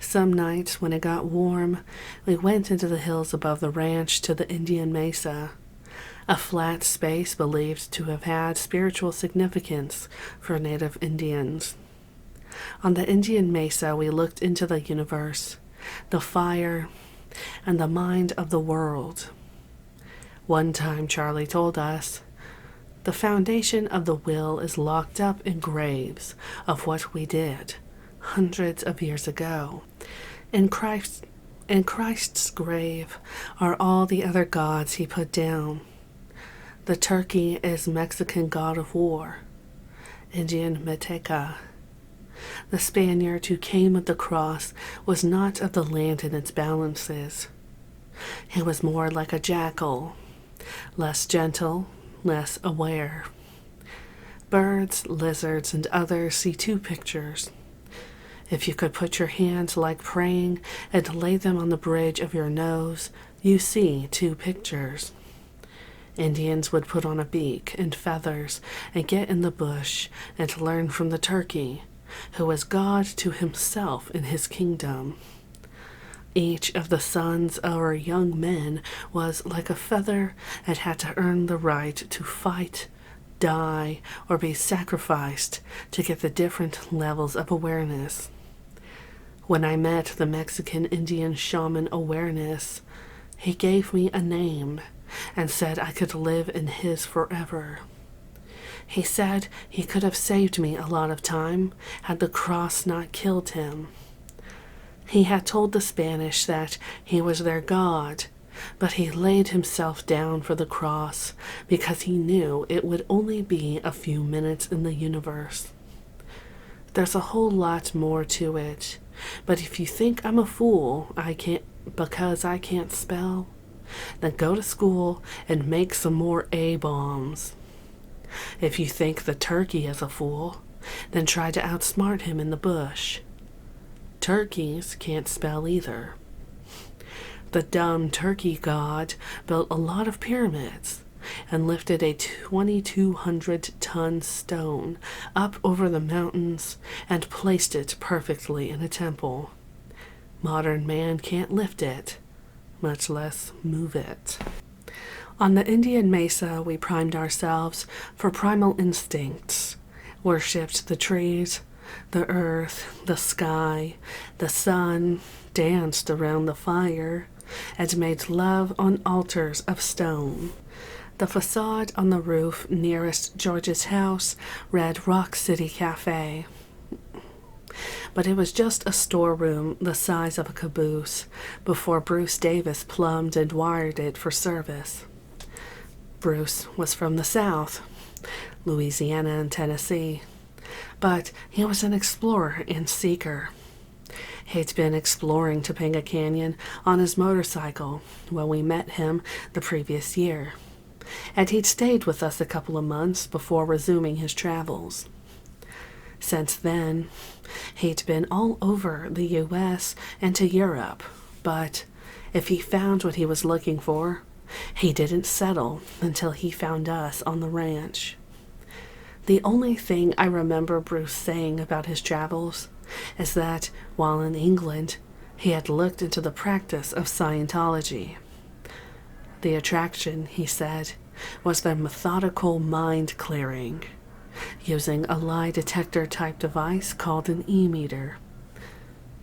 Some nights when it got warm, we went into the hills above the ranch to the Indian Mesa, a flat space believed to have had spiritual significance for native Indians. On the Indian Mesa, we looked into the universe, the fire, and the mind of the world. One time Charlie told us, the foundation of the will is locked up in graves of what we did hundreds of years ago. In Christ's grave are all the other gods he put down. The turkey is Mexican god of war, Indian Meteca. The Spaniard who came with the cross was not of the land in its balances. He was more like a jackal, less gentle, less aware. Birds, lizards, and others see two pictures. If you could put your hands like praying and lay them on the bridge of your nose, you see two pictures. Indians would put on a beak and feathers and get in the bush and learn from the turkey, who was God to himself in his kingdom. Each of the sons or young men was like a feather and had to earn the right to fight, die, or be sacrificed to get the different levels of awareness. When I met the Mexican Indian shaman awareness, he gave me a name and said I could live in his forever. He said he could have saved me a lot of time had the cross not killed him. He had told the Spanish that he was their God, but he laid himself down for the cross because he knew it would only be a few minutes in the universe. There's a whole lot more to it, but if you think I'm a fool because I can't spell, then go to school and make some more A-bombs. If you think the turkey is a fool, then try to outsmart him in the bush. Turkeys can't spell either. The dumb turkey god built a lot of pyramids and lifted a 2,200-ton stone up over the mountains and placed it perfectly in a temple. Modern man can't lift it, much less move it. On the Indian Mesa, we primed ourselves for primal instincts, worshipped the trees, the earth, the sky, the sun, danced around the fire, and made love on altars of stone. The facade on the roof nearest George's house read Rock City Cafe. But it was just a storeroom the size of a caboose before Bruce Davis plumbed and wired it for service. Bruce was from the South, Louisiana and Tennessee, but he was an explorer and seeker. He'd been exploring Topanga Canyon on his motorcycle when we met him the previous year, and he'd stayed with us a couple of months before resuming his travels. Since then, he'd been all over the U.S. and to Europe, but if he found what he was looking for, he didn't settle until he found us on the ranch. The only thing I remember Bruce saying about his travels is that, while in England, he had looked into the practice of Scientology. The attraction, he said, was their methodical mind clearing, using a lie detector type device called an e-meter.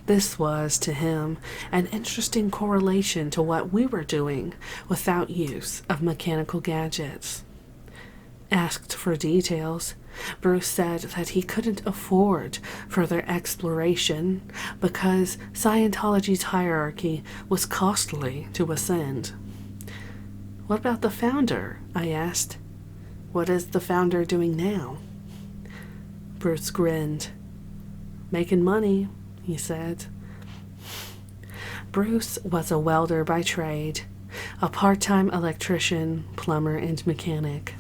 This was, to him, an interesting correlation to what we were doing without use of mechanical gadgets. Asked for details, Bruce said that he couldn't afford further exploration because Scientology's hierarchy was costly to ascend. "What about the founder?" I asked. "What is the founder doing now?" Bruce grinned. "Making money," he said. Bruce was a welder by trade, a part-time electrician, plumber, and mechanic.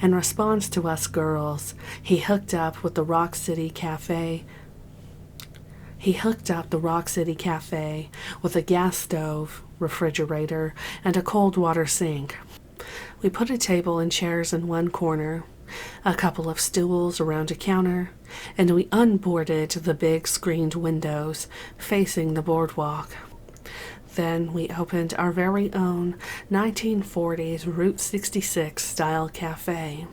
In response to us girls, he hooked up the Rock City Cafe with a gas stove, refrigerator, and a cold water sink. We put a table and chairs in one corner, a couple of stools around a counter, and we unboarded the big screened windows facing the boardwalk. Then we opened our very own 1940s Route 66 style cafe.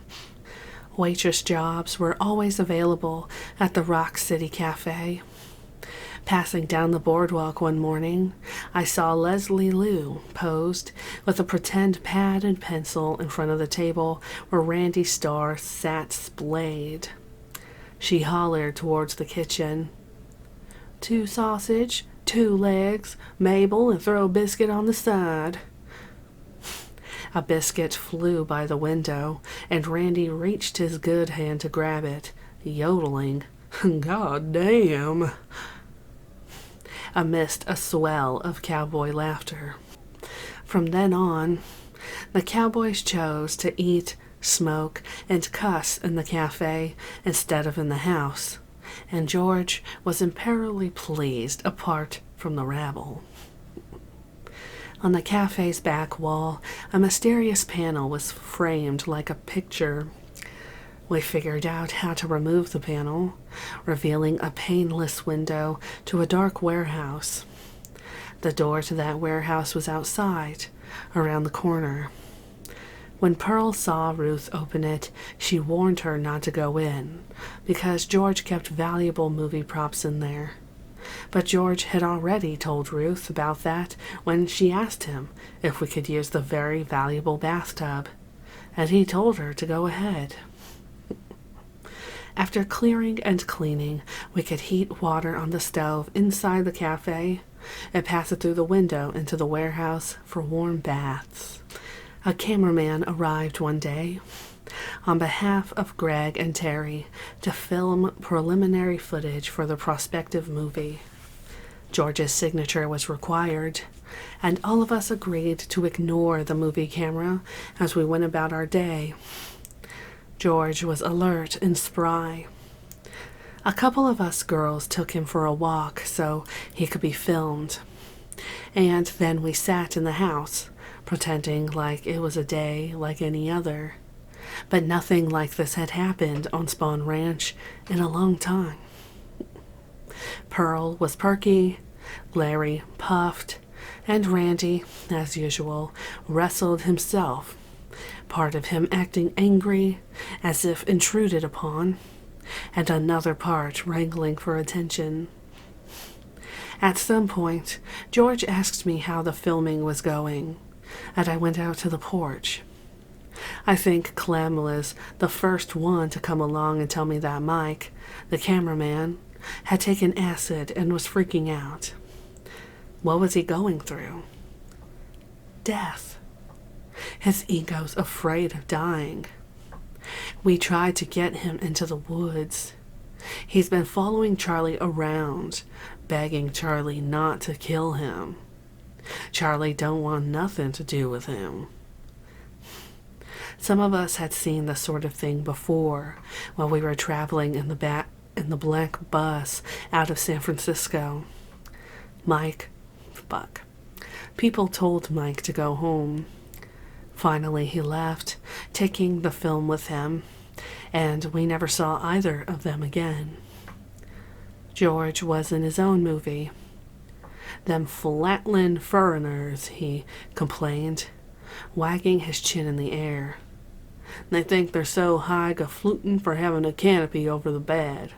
Waitress jobs were always available at the Rock City Cafe. Passing down the boardwalk one morning, I saw Leslie Liu posed with a pretend pad and pencil in front of the table where Randy Starr sat splayed. She hollered towards the kitchen. 2 sausage, 2 legs, Mabel, and throw a biscuit on the side. A biscuit flew by the window, and Randy reached his good hand to grab it, yodeling, "God damn," amidst a swell of cowboy laughter. From then on, the cowboys chose to eat, smoke, and cuss in the cafe instead of in the house, and George was imperially pleased apart from the rabble. On the cafe's back wall, a mysterious panel was framed like a picture. We figured out how to remove the panel, revealing a paneless window to a dark warehouse. The door to that warehouse was outside, around the corner. When Pearl saw Ruth open it, she warned her not to go in, because George kept valuable movie props in there. But George had already told Ruth about that when she asked him if we could use the very valuable bathtub, and he told her to go ahead. After clearing and cleaning, we could heat water on the stove inside the cafe and pass it through the window into the warehouse for warm baths. A cameraman arrived one day on behalf of Greg and Terry to film preliminary footage for the prospective movie. George's signature was required, and all of us agreed to ignore the movie camera as we went about our day. George was alert and spry. A couple of us girls took him for a walk so he could be filmed, and then we sat in the house, pretending like it was a day like any other. But nothing like this had happened on Spawn Ranch in a long time. Pearl was perky, Larry puffed, and Randy, as usual, wrestled himself, part of him acting angry, as if intruded upon, and another part wrangling for attention. At some point, George asked me how the filming was going, and I went out to the porch. I think Clem was the first one to come along and tell me that Mike, the cameraman, had taken acid and was freaking out. What was he going through? Death. His ego's afraid of dying. We tried to get him into the woods. He's been following Charlie around, begging Charlie not to kill him. Charlie don't want nothing to do with him. Some of us had seen this sort of thing before while we were traveling in the black bus out of San Francisco. People told Mike to go home. Finally, he left, taking the film with him, and we never saw either of them again. George was in his own movie. "Them flatland furriners," he complained, wagging his chin in the air. "They think they're so high flutin' for having a canopy over the bed.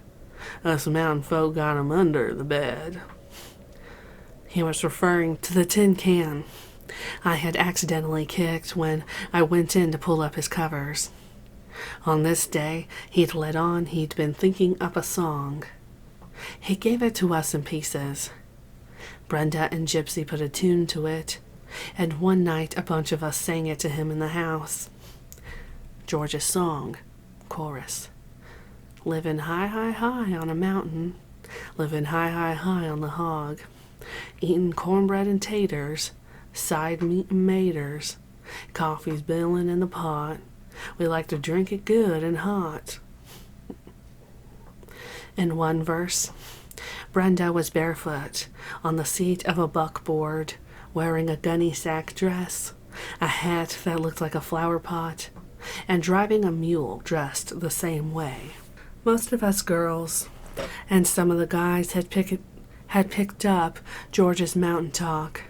Us mountain folk got 'em under the bed." He was referring to the tin can I had accidentally kicked when I went in to pull up his covers. On this day, he'd let on he'd been thinking up a song. He gave it to us in pieces. Brenda and Gypsy put a tune to it, and one night a bunch of us sang it to him in the house. George's song, chorus. "Living high, high, high on a mountain, living high, high, high on the hog, eating cornbread and taters, side meat and maters, coffee's boiling in the pot, we like to drink it good and hot." In one verse, Brenda was barefoot on the seat of a buckboard, wearing a gunny sack dress, a hat that looked like a flower pot, and driving a mule dressed the same way. Most of us girls and some of the guys had picked up George's mountain talk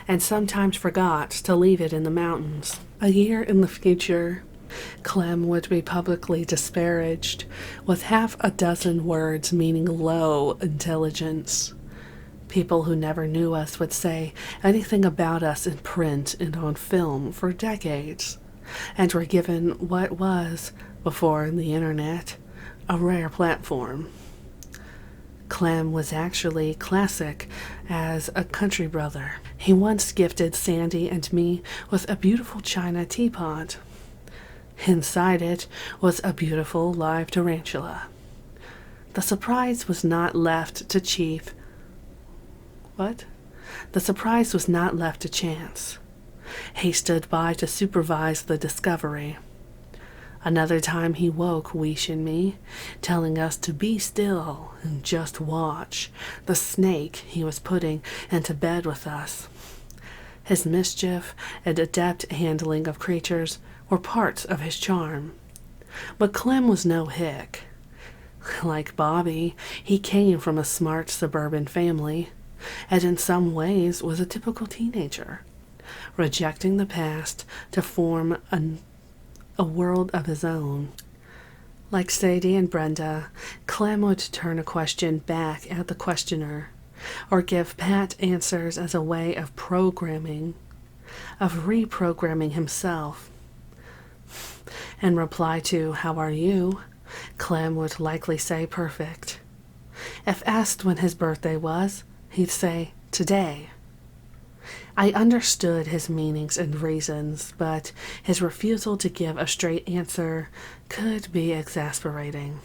and sometimes forgot to leave it in the mountains. A year in the future, Clem would be publicly disparaged with half a dozen words meaning low intelligence. People who never knew us would say anything about us in print and on film for decades, and were given what was, before the internet, a rare platform. Clem was actually classic as a country brother. He once gifted Sandy and me with a beautiful china teapot. Inside it was a beautiful live tarantula. The surprise was not left to chance. He stood by to supervise the discovery. Another time he woke Weesh and me, telling us to be still and just watch the snake he was putting into bed with us. His mischief and adept handling of creatures were parts of his charm. But Clem was no hick. Like Bobby, he came from a smart suburban family, and in some ways was a typical teenager, rejecting the past to form a world of his own. Like Sadie and Brenda, Clem would turn a question back at the questioner, or give pat answers as a way of reprogramming himself. In reply to, "How are you?" Clem would likely say perfect. If asked when his birthday was, he'd say, "Today." I understood his meanings and reasons, but his refusal to give a straight answer could be exasperating.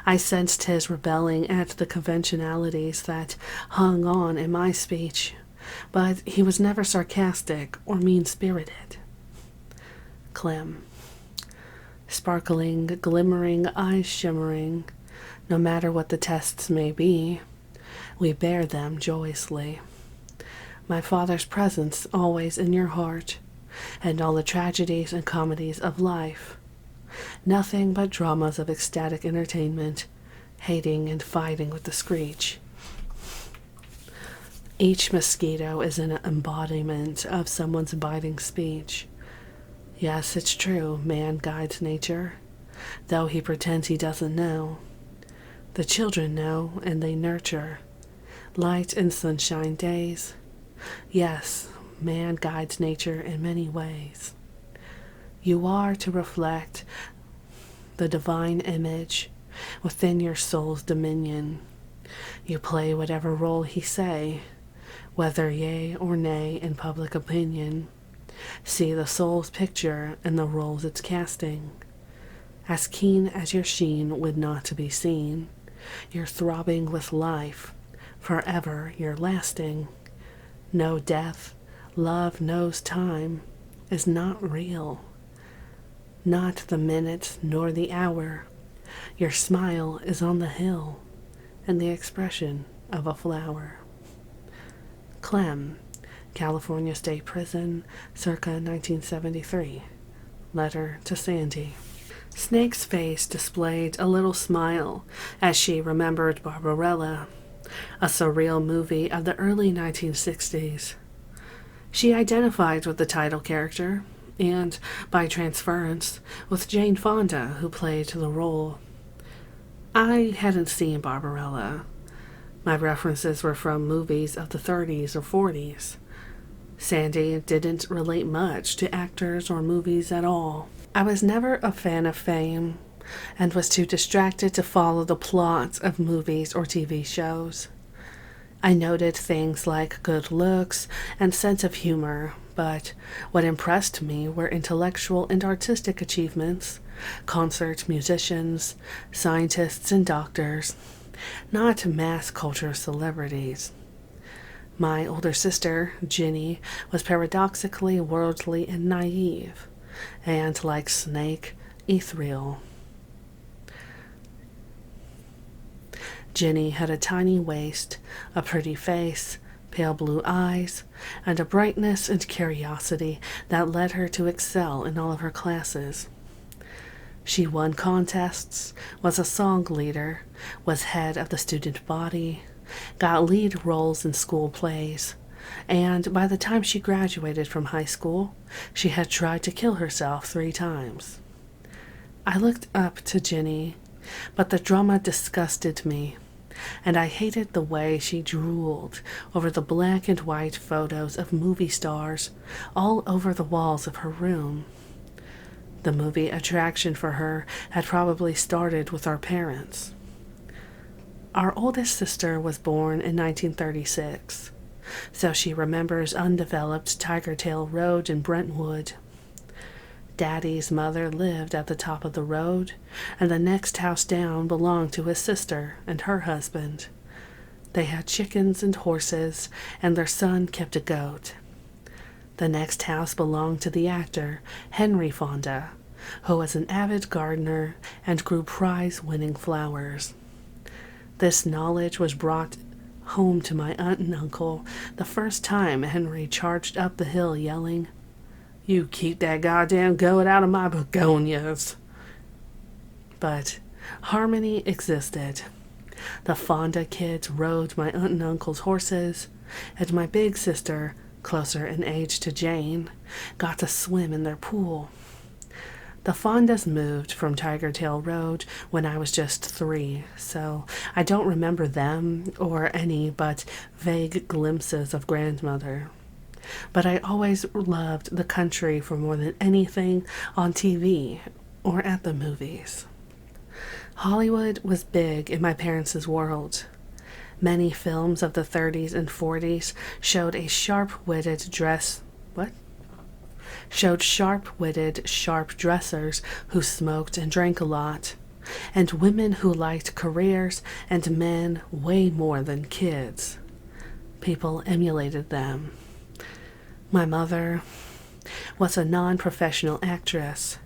I sensed his rebelling at the conventionalities that hung on in my speech, but he was never sarcastic or mean-spirited. Clem. Sparkling, glimmering, eyes shimmering, no matter what the tests may be, we bear them joyously. My father's presence always in your heart, and all the tragedies and comedies of life. Nothing but dramas of ecstatic entertainment, hating and fighting with the screech. Each mosquito is an embodiment of someone's biting speech. Yes, it's true, man guides nature, though he pretends he doesn't know. The children know, and they nurture. Light and sunshine days. Yes, man guides nature in many ways. You are to reflect the divine image within your soul's dominion. You play whatever role he say, whether yea or nay in public opinion. See the soul's picture and the roles it's casting. As keen as your sheen would not to be seen, you're throbbing with life, forever you're lasting. No death, love knows time, is not real. Not the minute nor the hour. Your smile is on the hill, and the expression of a flower. Clem, California State Prison, circa 1973. Letter to Sandy. Snake's face displayed a little smile as she remembered Barbarella, a surreal movie of the early 1960s. She identified with the title character, and, by transference, with Jane Fonda, who played the role. I hadn't seen Barbarella. My references were from movies of the 30s or 40s. Sandy didn't relate much to actors or movies at all. I was never a fan of fame, and was too distracted to follow the plots of movies or TV shows. I noted things like good looks and sense of humor, but what impressed me were intellectual and artistic achievements, concert musicians, scientists and doctors, not mass culture celebrities. My older sister, Ginny, was paradoxically worldly and naive, and, like Snake, ethereal. Ginny had a tiny waist, a pretty face, pale blue eyes, and a brightness and curiosity that led her to excel in all of her classes. She won contests, was a song leader, was head of the student body, got lead roles in school plays, and by the time she graduated from high school, she had tried to kill herself 3 times. I looked up to Ginny, but the drama disgusted me, and I hated the way she drooled over the black and white photos of movie stars all over the walls of her room. The movie attraction for her had probably started with our parents. Our oldest sister was born in 1936, so she remembers undeveloped Tiger Tail Road in Brentwood. Daddy's mother lived at the top of the road, and the next house down belonged to his sister and her husband. They had chickens and horses, and their son kept a goat. The next house belonged to the actor, Henry Fonda, who was an avid gardener and grew prize-winning flowers. This knowledge was brought home to my aunt and uncle the first time Henry charged up the hill yelling, "You keep that goddamn goat out of my begonias." But harmony existed. The Fonda kids rode my aunt and uncle's horses, and my big sister, closer in age to Jane, got to swim in their pool. The Fondas moved from Tiger Tail Road when I was just 3, so I don't remember them or any but vague glimpses of grandmother. But I always loved the country for more than anything on TV or at the movies. Hollywood was big in my parents' world. Many films of the 30s and 40s showed sharp-witted, sharp dressers who smoked and drank a lot, and women who liked careers and men way more than kids. People emulated them. My mother was a non-professional actress.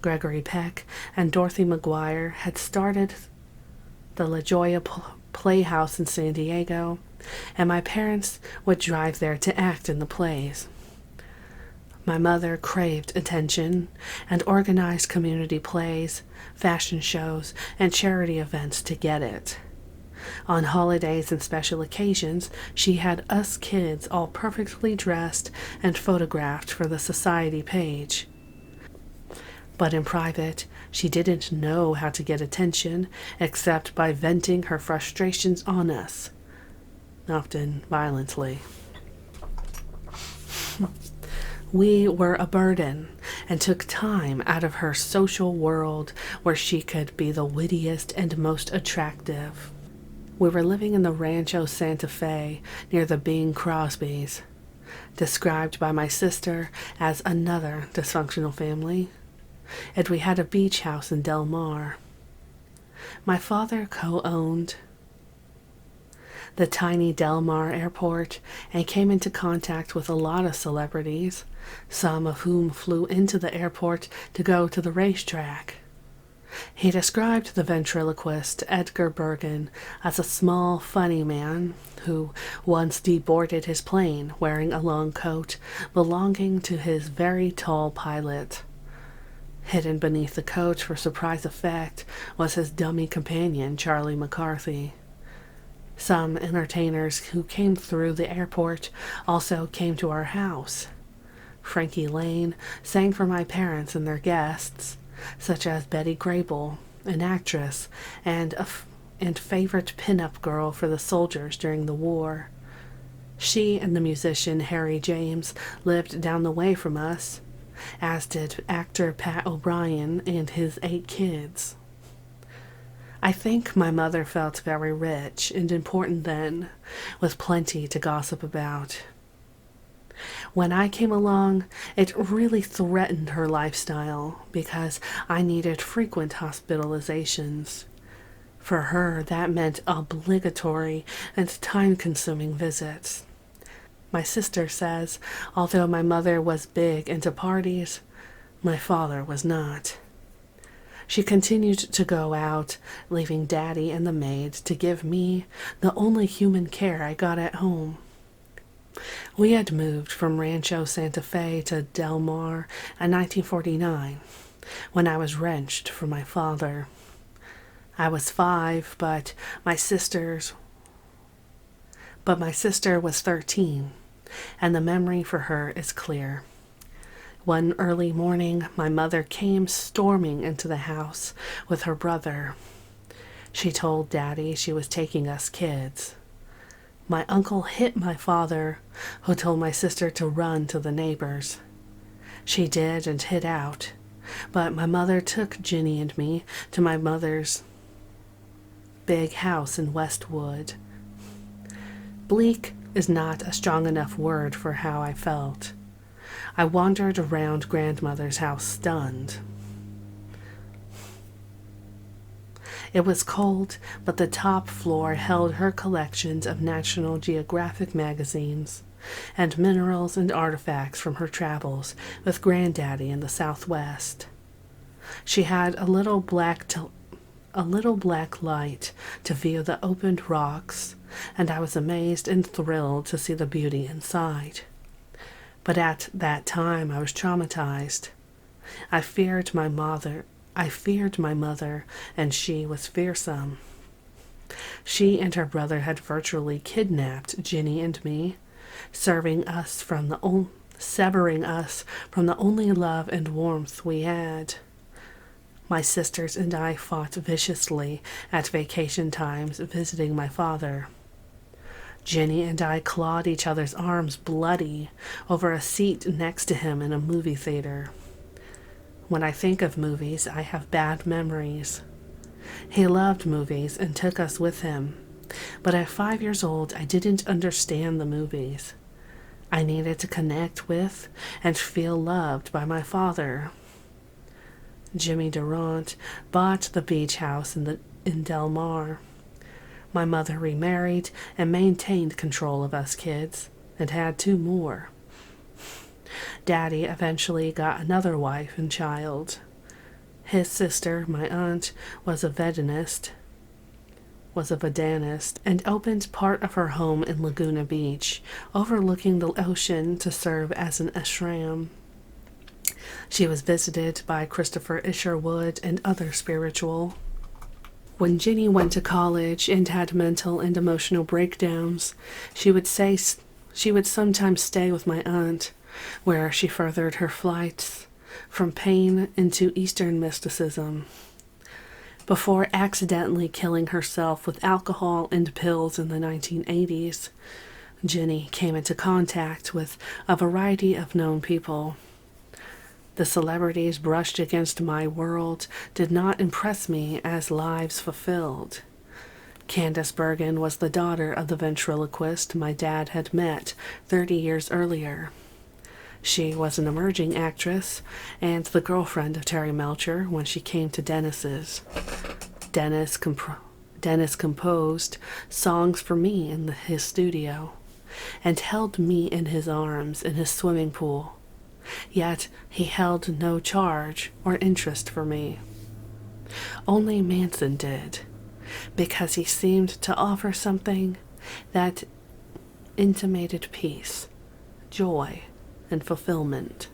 Gregory Peck and Dorothy McGuire had started the La Jolla Playhouse in San Diego, and my parents would drive there to act in the plays. My mother craved attention and organized community plays, fashion shows, and charity events to get it. On holidays and special occasions, she had us kids all perfectly dressed and photographed for the society page. But in private, she didn't know how to get attention except by venting her frustrations on us, often violently. We were a burden and took time out of her social world where she could be the wittiest and most attractive. We were living in the Rancho Santa Fe near the Bing Crosbys, described by my sister as another dysfunctional family, and we had a beach house in Del Mar. My father co-owned the tiny Del Mar airport and came into contact with a lot of celebrities, some of whom flew into the airport to go to the racetrack. He described the ventriloquist Edgar Bergen as a small, funny man who once deboarded his plane wearing a long coat belonging to his very tall pilot. Hidden beneath the coat for surprise effect was his dummy companion, Charlie McCarthy. Some entertainers who came through the airport also came to our house. Frankie Lane sang for my parents and their guests, such as Betty Grable, an actress and favorite pin-up girl for the soldiers during the war. She and the musician Harry James lived down the way from us, as did actor Pat O'Brien and his 8 kids. I think my mother felt very rich and important then, with plenty to gossip about. When I came along, it really threatened her lifestyle because I needed frequent hospitalizations. For her, that meant obligatory and time-consuming visits. My sister says, although my mother was big into parties, my father was not. She continued to go out, leaving Daddy and the maid to give me the only human care I got at home. We had moved from Rancho Santa Fe to Del Mar in 1949 when I was wrenched from my father. I was 5, but my sister was 13, and the memory for her is clear. One early morning, my mother came storming into the house with her brother. She told Daddy she was taking us kids. My uncle hit my father, who told my sister to run to the neighbors. She did and hid out, but my mother took Ginny and me to my mother's big house in Westwood. Bleak is not a strong enough word for how I felt. I wandered around grandmother's house stunned. It was cold, but the top floor held her collections of National Geographic magazines and minerals and artifacts from her travels with Granddaddy in the Southwest. She had a little black light to view the opened rocks, and I was amazed and thrilled to see the beauty inside. But at that time I was traumatized. I feared my mother, and she was fearsome. She and her brother had virtually kidnapped Ginny and me, severing us from the only love and warmth we had. My sisters and I fought viciously at vacation times visiting my father. Ginny and I clawed each other's arms bloody over a seat next to him in a movie theater. When I think of movies, I have bad memories. He loved movies and took us with him, but at 5 years old, I didn't understand the movies. I needed to connect with and feel loved by my father. Jimmy Durant bought the beach house in Del Mar. My mother remarried and maintained control of us kids, and had 2 more. Daddy eventually got another wife and child. His sister, my aunt, was a vedanist, and opened part of her home in Laguna Beach, overlooking the ocean to serve as an ashram. She was visited by Christopher Isherwood and other spiritual. When Ginny went to college and had mental and emotional breakdowns, she would sometimes stay with my aunt, where she furthered her flights from pain into Eastern mysticism. Before accidentally killing herself with alcohol and pills in the 1980s, Ginny came into contact with a variety of known people. The celebrities brushed against my world did not impress me as lives fulfilled. Candace Bergen was the daughter of the ventriloquist my dad had met 30 years earlier. She was an emerging actress and the girlfriend of Terry Melcher when she came to Dennis's. Dennis composed songs for me in his studio and held me in his arms in his swimming pool. Yet he held no charge or interest for me. Only Manson did, because he seemed to offer something that intimated peace, joy, and fulfillment.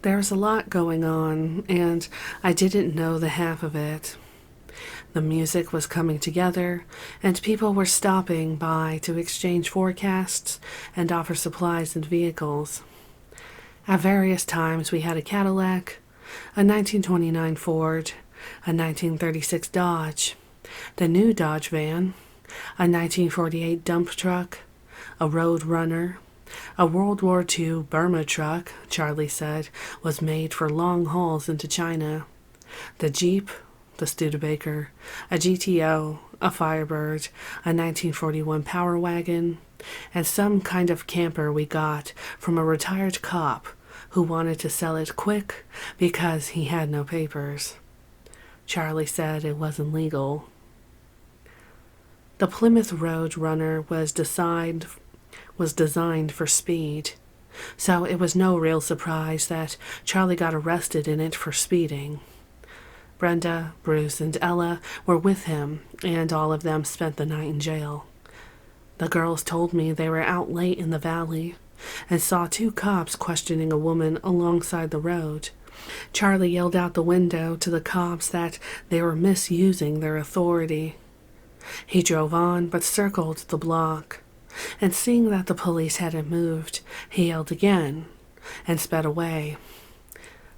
There was a lot going on, and I didn't know the half of it. The music was coming together, and people were stopping by to exchange forecasts and offer supplies and vehicles. At various times we had a Cadillac, a 1929 Ford, a 1936 Dodge, the new Dodge van, a 1948 dump truck, a Road Runner, a World War II Burma truck, Charlie said, was made for long hauls into China, the Jeep, the Studebaker, a GTO, a Firebird, a 1941 Power Wagon, and some kind of camper we got from a retired cop who wanted to sell it quick because he had no papers. Charlie said it wasn't legal. The Plymouth Road Runner was designed for speed, so it was no real surprise that Charlie got arrested in it for speeding. Brenda, Bruce, and Ella were with him, and all of them spent the night in jail. The girls told me they were out late in the valley and saw two cops questioning a woman alongside the road. Charlie yelled out the window to the cops that they were misusing their authority. He drove on but circled the block, and seeing that the police hadn't moved, he yelled again and sped away.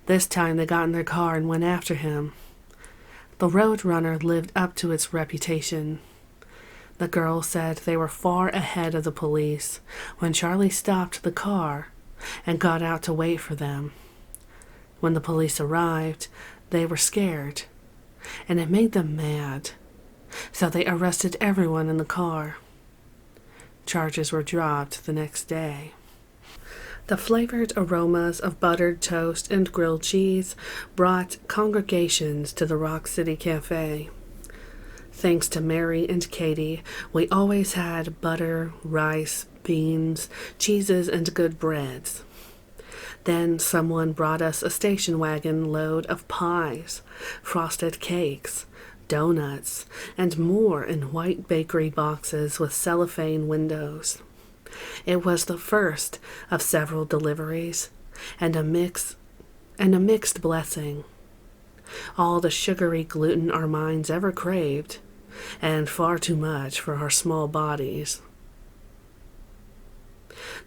This time they got in their car and went after him. The Roadrunner lived up to its reputation. The girl said they were far ahead of the police when Charlie stopped the car and got out to wait for them. When the police arrived, they were scared, and it made them mad, so they arrested everyone in the car. Charges were dropped the next day. The flavored aromas of buttered toast and grilled cheese brought congregations to the Rock City Cafe. Thanks to Mary and Katie, we always had butter, rice, beans, cheeses, and good breads. Then someone brought us a station wagon load of pies, frosted cakes, donuts, and more in white bakery boxes with cellophane windows. It was the first of several deliveries, and a mixed blessing. All the sugary gluten our minds ever craved, and far too much for our small bodies.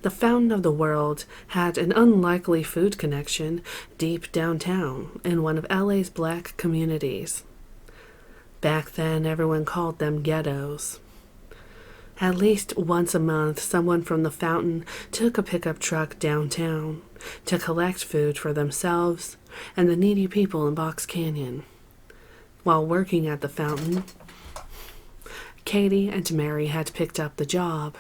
The Fountain of the World had an unlikely food connection deep downtown in one of LA's black communities. Back then, everyone called them ghettos. At least once a month, someone from the fountain took a pickup truck downtown to collect food for themselves and the needy people in Box Canyon. While working at the fountain, Katie and Mary had picked up the job.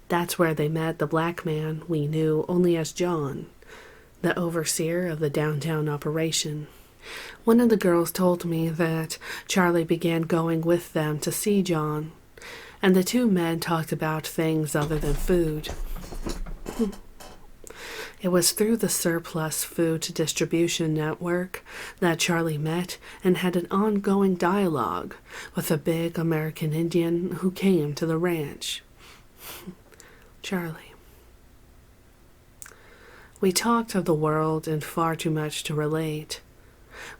That's where they met the black man we knew only as John, the overseer of the downtown operation. One of the girls told me that Charlie began going with them to see John, and the two men talked about things other than food. It was through the surplus food distribution network that Charlie met and had an ongoing dialogue with a big American Indian who came to the ranch. Charlie. We talked of the world and far too much to relate.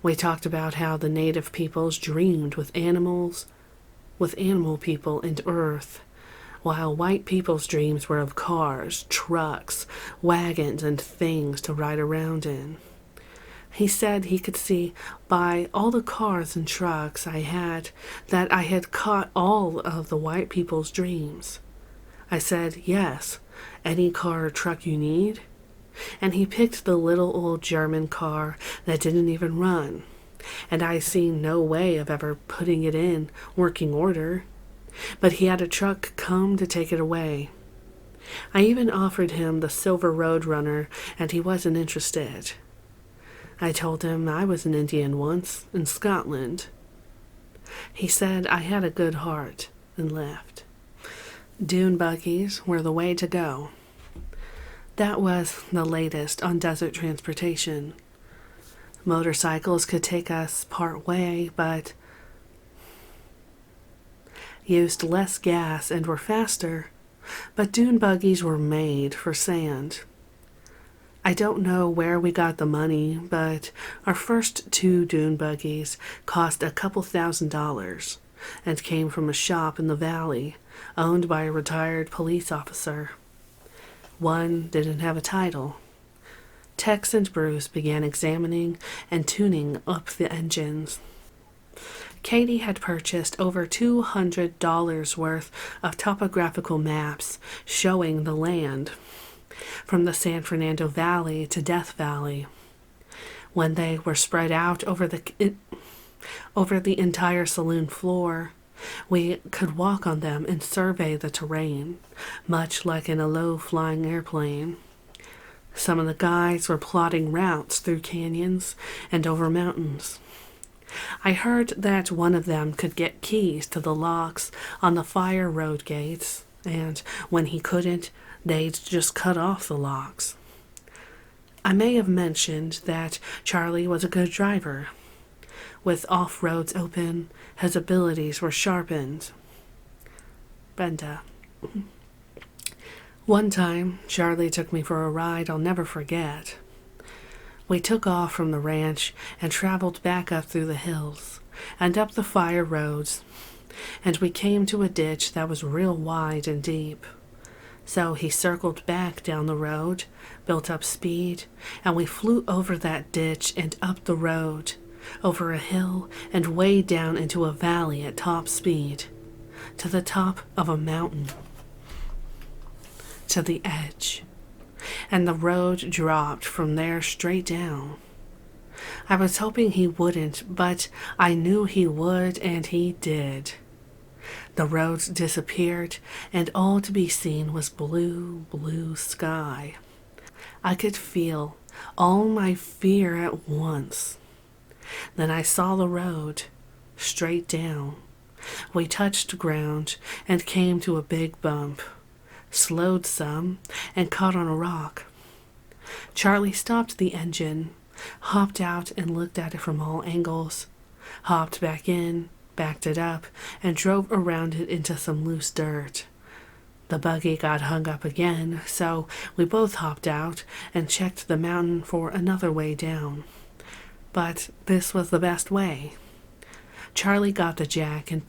We talked about how the native peoples dreamed with animal people and earth, while white people's dreams were of cars, trucks, wagons, and things to ride around in. He said he could see by all the cars and trucks I had that I had caught all of the white people's dreams. I said, yes, any car or truck you need. And he picked the little old German car that didn't even run, and I seen no way of ever putting it in working order. But he had a truck come to take it away. I even offered him the silver Roadrunner, and he wasn't interested. I told him I was an Indian once, in Scotland. He said I had a good heart, and left. Dune buggies were the way to go. That was the latest on desert transportation. Motorcycles could take us part way, but used less gas and were faster, but dune buggies were made for sand. I don't know where we got the money, but our first 2 dune buggies cost a couple $1,000s and came from a shop in the valley owned by a retired police officer. One didn't have a title. Tex and Bruce began examining and tuning up the engines. Katie had purchased over $200 worth of topographical maps showing the land from the San Fernando Valley to Death Valley. When they were spread out over the entire saloon floor, we could walk on them and survey the terrain, much like in a low-flying airplane. Some of the guys were plotting routes through canyons and over mountains. I heard that one of them could get keys to the locks on the fire road gates, and when he couldn't, they'd just cut off the locks. I may have mentioned that Charlie was a good driver. With off-roads open, his abilities were sharpened. Brenda. One time, Charlie took me for a ride I'll never forget. We took off from the ranch and traveled back up through the hills and up the fire roads, and we came to a ditch that was real wide and deep. So he circled back down the road, built up speed, and we flew over that ditch and up the road, over a hill and way down into a valley at top speed, to the top of a mountain, to the edge, and the road dropped from there straight down. I was hoping he wouldn't, but I knew he would, and he did. The roads disappeared, and all to be seen was blue, blue sky. I could feel all my fear at once. Then I saw the road, straight down. We touched ground and came to a big bump, slowed some, and caught on a rock. Charlie stopped the engine, hopped out and looked at it from all angles, hopped back in, backed it up, and drove around it into some loose dirt. The buggy got hung up again, so we both hopped out and checked the mountain for another way down. But this was the best way. Charlie got the jack and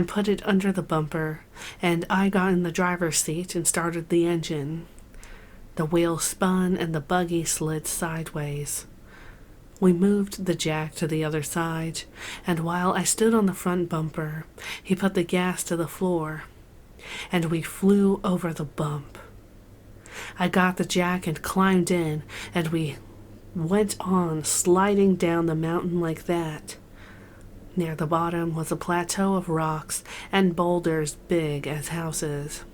put it under the bumper, and I got in the driver's seat and started the engine. The wheel spun and the buggy slid sideways. We moved the jack to the other side, and while I stood on the front bumper, he put the gas to the floor, and we flew over the bump. I got the jack and climbed in, and we went on sliding down the mountain like that. Near the bottom was a plateau of rocks and boulders big as houses.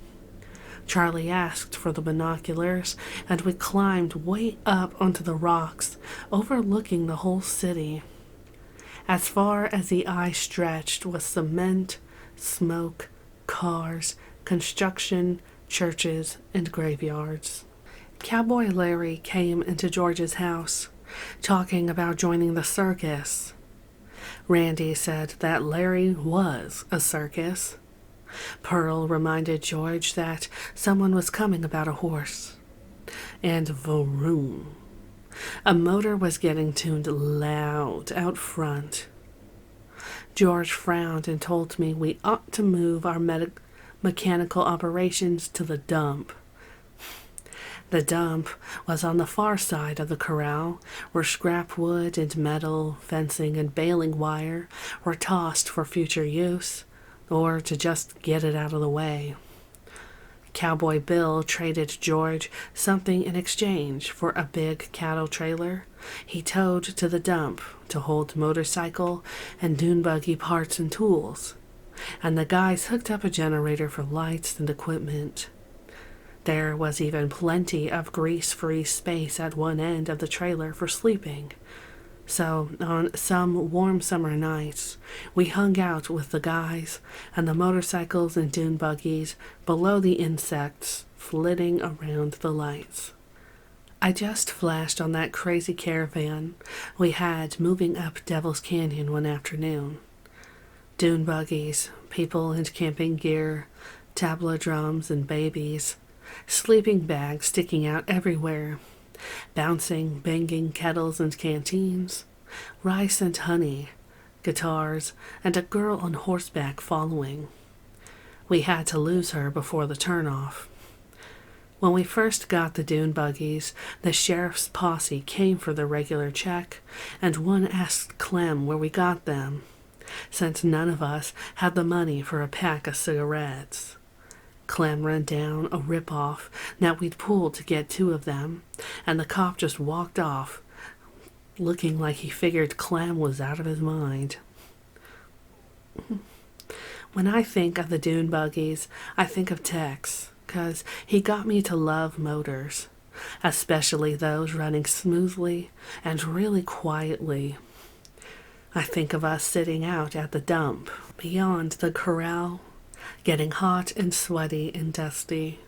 Charlie asked for the binoculars, and we climbed way up onto the rocks, overlooking the whole city. As far as the eye stretched was cement, smoke, cars, construction, churches, and graveyards. Cowboy Larry came into George's house, talking about joining the circus. Randy said that Larry was a circus. Pearl reminded George that someone was coming about a horse. And vroom, a motor was getting tuned loud out front. George frowned and told me we ought to move our mechanical operations to the dump. The dump was on the far side of the corral, where scrap wood and metal, fencing and baling wire were tossed for future use, or to just get it out of the way. Cowboy Bill traded George something in exchange for a big cattle trailer he towed to the dump to hold motorcycle and dune buggy parts and tools, and the guys hooked up a generator for lights and equipment. There was even plenty of grease-free space at one end of the trailer for sleeping. So, on some warm summer nights, we hung out with the guys and the motorcycles and dune buggies below the insects flitting around the lights. I just flashed on that crazy caravan we had moving up Devil's Canyon one afternoon. Dune buggies, people and camping gear, tabla drums and babies, sleeping bags sticking out everywhere, bouncing, banging kettles and canteens, rice and honey, guitars, and a girl on horseback following. We had to lose her before the turnoff. When we first got the dune buggies, the sheriff's posse came for the regular check, and one asked Clem where we got them, since none of us had the money for a pack of cigarettes. Clem ran down a rip-off that we'd pulled to get 2 of them, and the cop just walked off, looking like he figured Clem was out of his mind. When I think of the dune buggies, I think of Tex, 'cause he got me to love motors, especially those running smoothly and really quietly. I think of us sitting out at the dump, beyond the corral, getting hot and sweaty and dusty,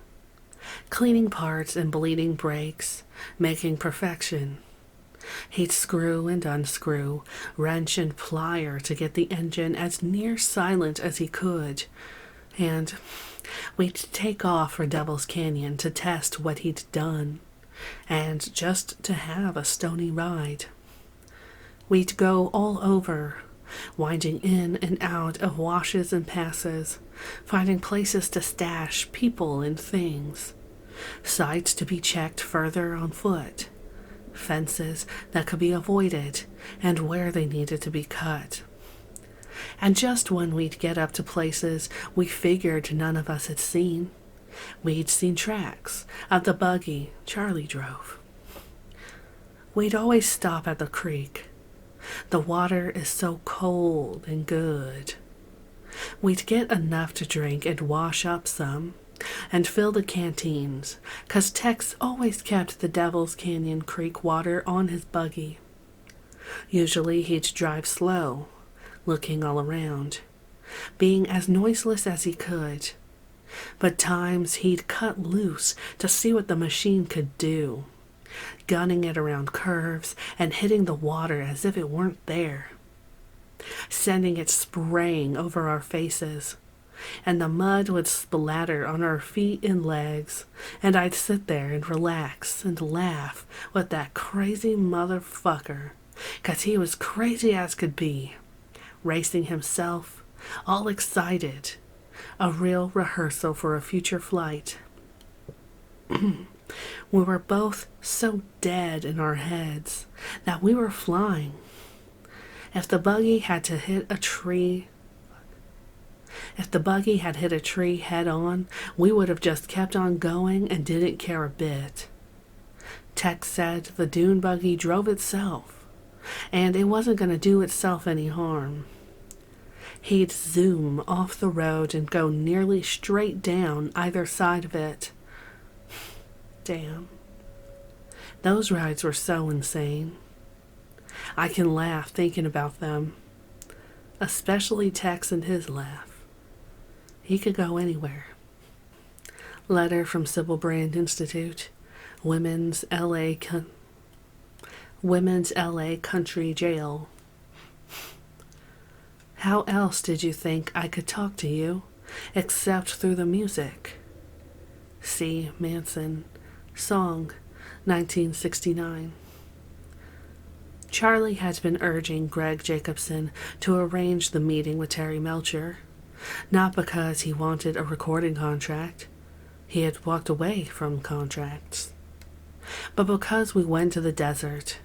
cleaning parts and bleeding brakes, making perfection. He'd screw and unscrew, wrench and plier to get the engine as near silent as he could, And we'd take off for Devil's Canyon to test what he'd done, and just to have a stony ride. We'd go all over, winding in and out of washes and passes, finding places to stash people and things, sites to be checked further on foot, fences that could be avoided and where they needed to be cut. And just when we'd get up to places we figured none of us had seen, we'd seen tracks of the buggy Charlie drove. We'd always stop at the creek. The water is so cold and good. We'd get enough to drink and wash up some, and fill the canteens, 'cause Tex always kept the Devil's Canyon Creek water on his buggy. Usually he'd drive slow, looking all around, being as noiseless as he could. But times he'd cut loose to see what the machine could do, gunning it around curves and hitting the water as if it weren't there, sending it spraying over our faces, and the mud would splatter on our feet and legs, and I'd sit there and relax and laugh with that crazy motherfucker, 'cause he was crazy as could be, racing himself, all excited, a real rehearsal for a future flight. We were both so dead in our heads that we were flying. If the buggy had hit a tree head on, we would have just kept on going and didn't care a bit. Tex said the dune buggy drove itself, and it wasn't going to do itself any harm. He'd zoom off the road and go nearly straight down either side of it. Damn. Those rides were so insane. I can laugh thinking about them, especially Tex and his laugh. He could go anywhere. Letter from Sybil Brand Institute, Women's LA Country Jail. How else did you think I could talk to you except through the music? C. Manson, Song, 1969. Charlie had been urging Greg Jacobson to arrange the meeting with Terry Melcher, not because he wanted a recording contract. He had walked away from contracts. But because we went to the desert,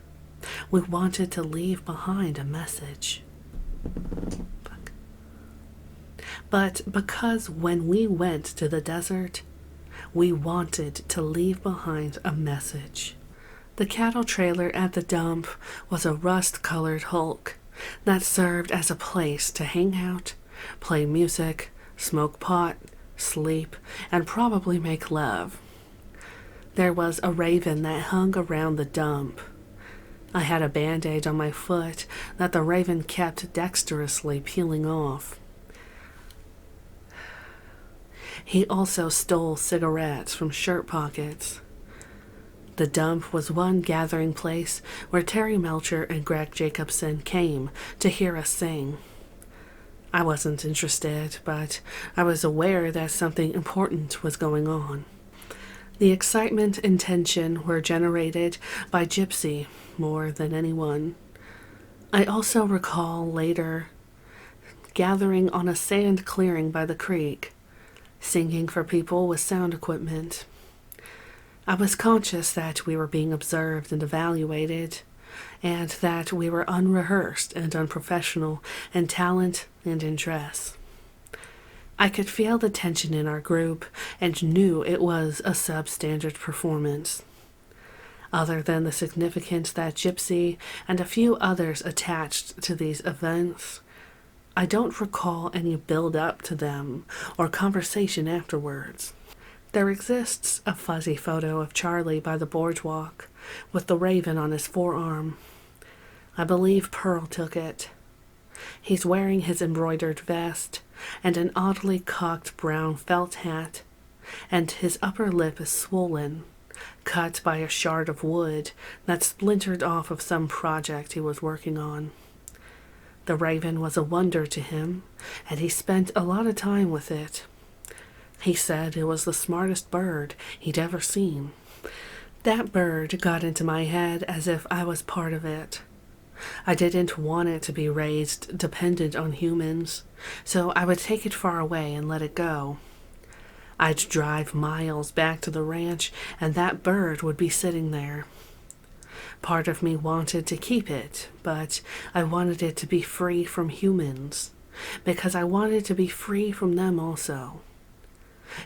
we wanted to leave behind a message. But because when we went to the desert, we wanted to leave behind a message. The cattle trailer at the dump was a rust-colored hulk that served as a place to hang out, play music, smoke pot, sleep, and probably make love. There was a raven that hung around the dump. I had a band-aid on my foot that the raven kept dexterously peeling off. He also stole cigarettes from shirt pockets. The dump was one gathering place where Terry Melcher and Greg Jacobson came to hear us sing. I wasn't interested, but I was aware that something important was going on. The excitement and tension were generated by Gypsy more than anyone. I also recall later gathering on a sand clearing by the creek, singing for people with sound equipment. I was conscious that we were being observed and evaluated, and that we were unrehearsed and unprofessional in talent and in dress. I could feel the tension in our group and knew it was a substandard performance. Other than the significance that Gypsy and a few others attached to these events, I don't recall any build-up to them or conversation afterwards. There exists a fuzzy photo of Charlie by the boardwalk with the raven on his forearm. I believe Pearl took it. He's wearing his embroidered vest and an oddly cocked brown felt hat, and his upper lip is swollen, cut by a shard of wood that splintered off of some project he was working on. The raven was a wonder to him, and he spent a lot of time with it. He said it was the smartest bird he'd ever seen. That bird got into my head as if I was part of it. I didn't want it to be raised dependent on humans, so I would take it far away and let it go. I'd drive miles back to the ranch, and that bird would be sitting there. Part of me wanted to keep it, but I wanted it to be free from humans, because I wanted to be free from them also.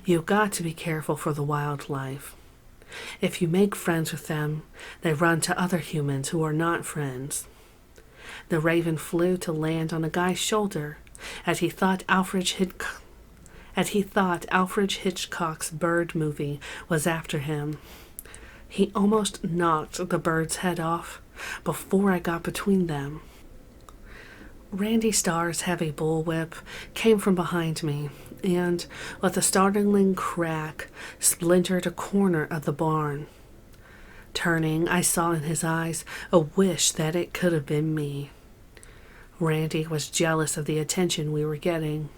You've got to be careful for the wildlife. If you make friends with them, they run to other humans who are not friends. The raven flew to land on a guy's shoulder as he thought Alfred Hitchcock's Bird movie was after him. He almost knocked the bird's head off before I got between them. Randy Starr's heavy bullwhip came from behind me and, with a startling crack, splintered a corner of the barn. Turning, I saw in his eyes a wish that it could have been me. Randy was jealous of the attention we were getting.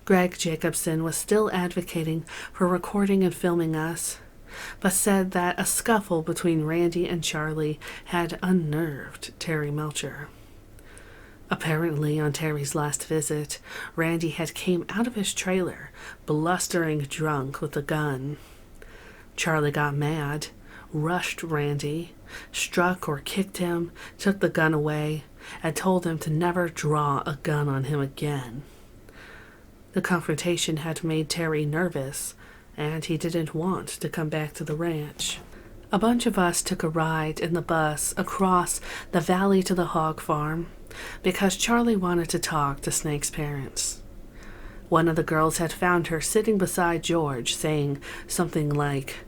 Greg Jacobson was still advocating for recording and filming us, but said that a scuffle between Randy and Charlie had unnerved Terry Melcher. Apparently, on Terry's last visit, Randy had came out of his trailer, blustering drunk with a gun. Charlie got mad, rushed Randy, struck or kicked him, took the gun away, and told him to never draw a gun on him again. The confrontation had made Terry nervous, and he didn't want to come back to the ranch. A bunch of us took a ride in the bus across the valley to the hog farm because Charlie wanted to talk to Snake's parents. One of the girls had found her sitting beside George, saying something like,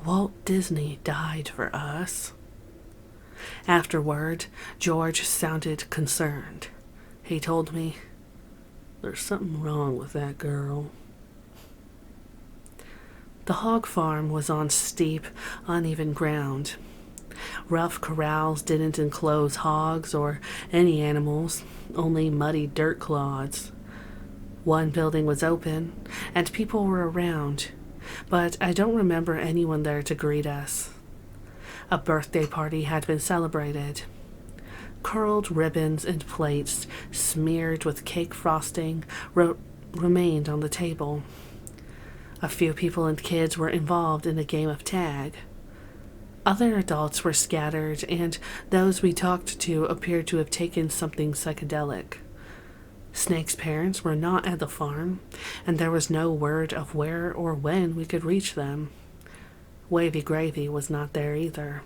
"Walt Disney died for us." Afterward, George sounded concerned. He told me, "There's something wrong with that girl." The hog farm was on steep, uneven ground. Rough corrals didn't enclose hogs or any animals, only muddy dirt clods. One building was open, and people were around, but I don't remember anyone there to greet us. A birthday party had been celebrated. Curled ribbons and plates smeared with cake frosting remained on the table. A few people and kids were involved in a game of tag. Other adults were scattered, and those we talked to appeared to have taken something psychedelic. Snake's parents were not at the farm, and there was no word of where or when we could reach them. Wavy Gravy was not there either.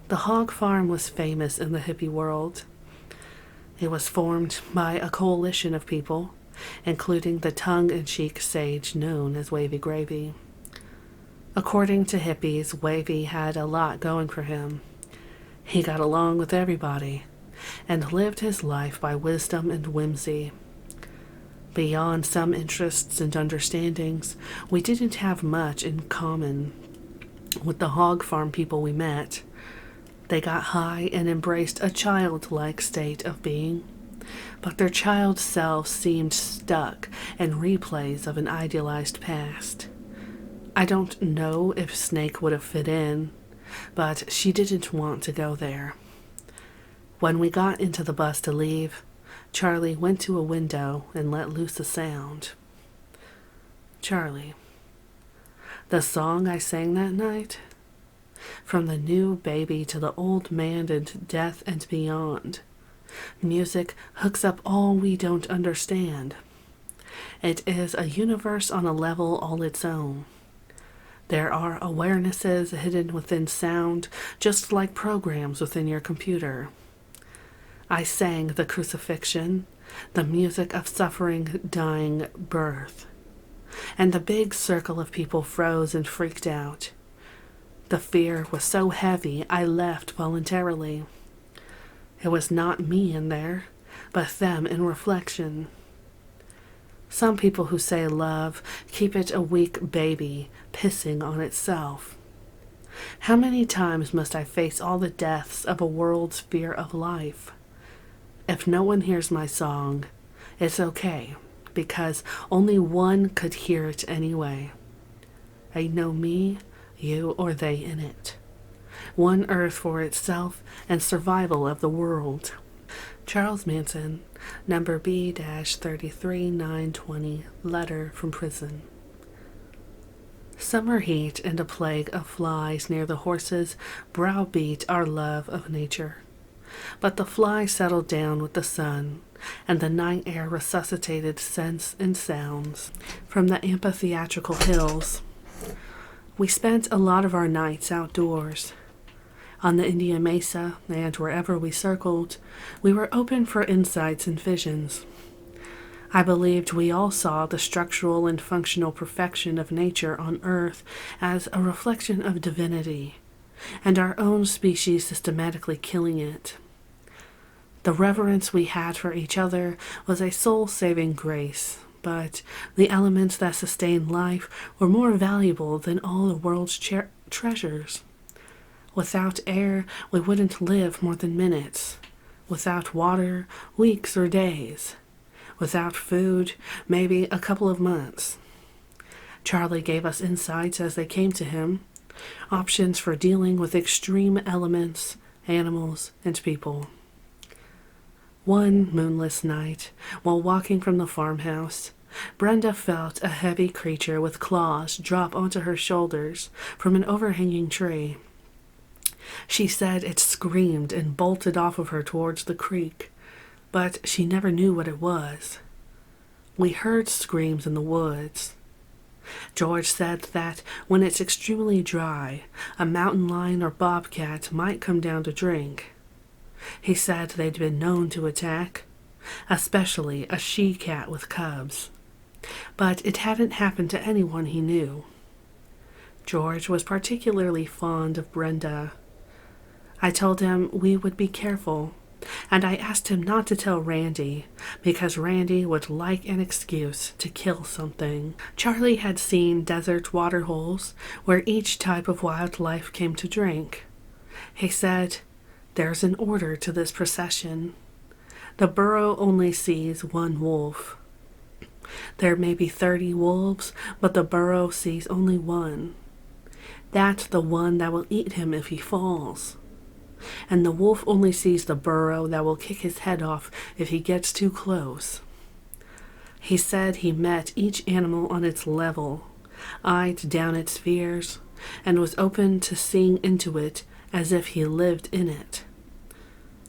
The hog farm was famous in the hippie world. It was formed by a coalition of people, including the tongue-in-cheek sage known as Wavy Gravy. According to hippies, Wavy had a lot going for him. He got along with everybody, and lived his life by wisdom and whimsy. Beyond some interests and understandings, we didn't have much in common with the hog farm people we met. They got high and embraced a childlike state of being, but their child selves seemed stuck in replays of an idealized past. I don't know if Snake would have fit in, but she didn't want to go there. When we got into the bus to leave, Charlie went to a window and let loose a sound. Charlie. The song I sang that night? From the new baby to the old man and death and beyond. Music hooks up all we don't understand. It is a universe on a level all its own. There are awarenesses hidden within sound, just like programs within your computer. I sang the crucifixion, the music of suffering, dying, birth. And the big circle of people froze and freaked out. The fear was so heavy I left voluntarily. It was not me in there, but them in Reflexion. Some people who say love keep it a weak baby pissing on itself. How many times must I face all the deaths of a world's fear of life? If no one hears my song, it's okay, because only one could hear it anyway. Ain't no me, you, or they in it. One earth for itself and survival of the world. Charles Manson, number B-33920, letter from prison. Summer heat and a plague of flies near the horses browbeat our love of nature. But the flies settled down with the sun, and the night air resuscitated scents and sounds from the amphitheatrical hills. We spent a lot of our nights outdoors. On the Indian Mesa, and wherever we circled, we were open for insights and visions. I believed we all saw the structural and functional perfection of nature on Earth as a reflection of divinity, and our own species systematically killing it. The reverence we had for each other was a soul-saving grace, but the elements that sustain life were more valuable than all the world's treasures. Without air, we wouldn't live more than minutes. Without water, weeks or days. Without food, maybe a couple of months. Charlie gave us insights as they came to him, options for dealing with extreme elements, animals, and people. One moonless night, while walking from the farmhouse, Brenda felt a heavy creature with claws drop onto her shoulders from an overhanging tree. She said it screamed and bolted off of her towards the creek, but she never knew what it was. We heard screams in the woods. George said that when it's extremely dry, a mountain lion or bobcat might come down to drink. He said they'd been known to attack, especially a she-cat with cubs, but it hadn't happened to anyone he knew. George was particularly fond of Brenda. I told him we would be careful, and I asked him not to tell Randy, because Randy would like an excuse to kill something. Charlie had seen desert water holes where each type of wildlife came to drink. He said, "There's an order to this procession. The burro only sees one wolf. There may be 30 wolves, but the burro sees only one. That's the one that will eat him if he falls. And the wolf only sees the burro that will kick his head off if he gets too close." He said he met each animal on its level, eyed down its fears, and was open to seeing into it as if he lived in it.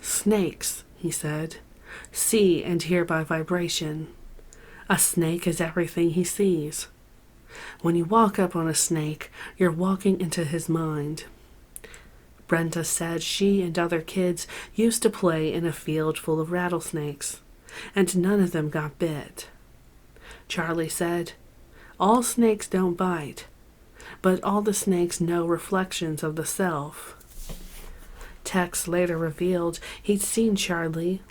"Snakes," he said, "see and hear by vibration. A snake is everything he sees. When you walk up on a snake, you're walking into his mind." Brenda said she and other kids used to play in a field full of rattlesnakes, and none of them got bit. Charlie said, "All snakes don't bite, but all the snakes know reflections of the self." Tex later revealed he'd seen Charlie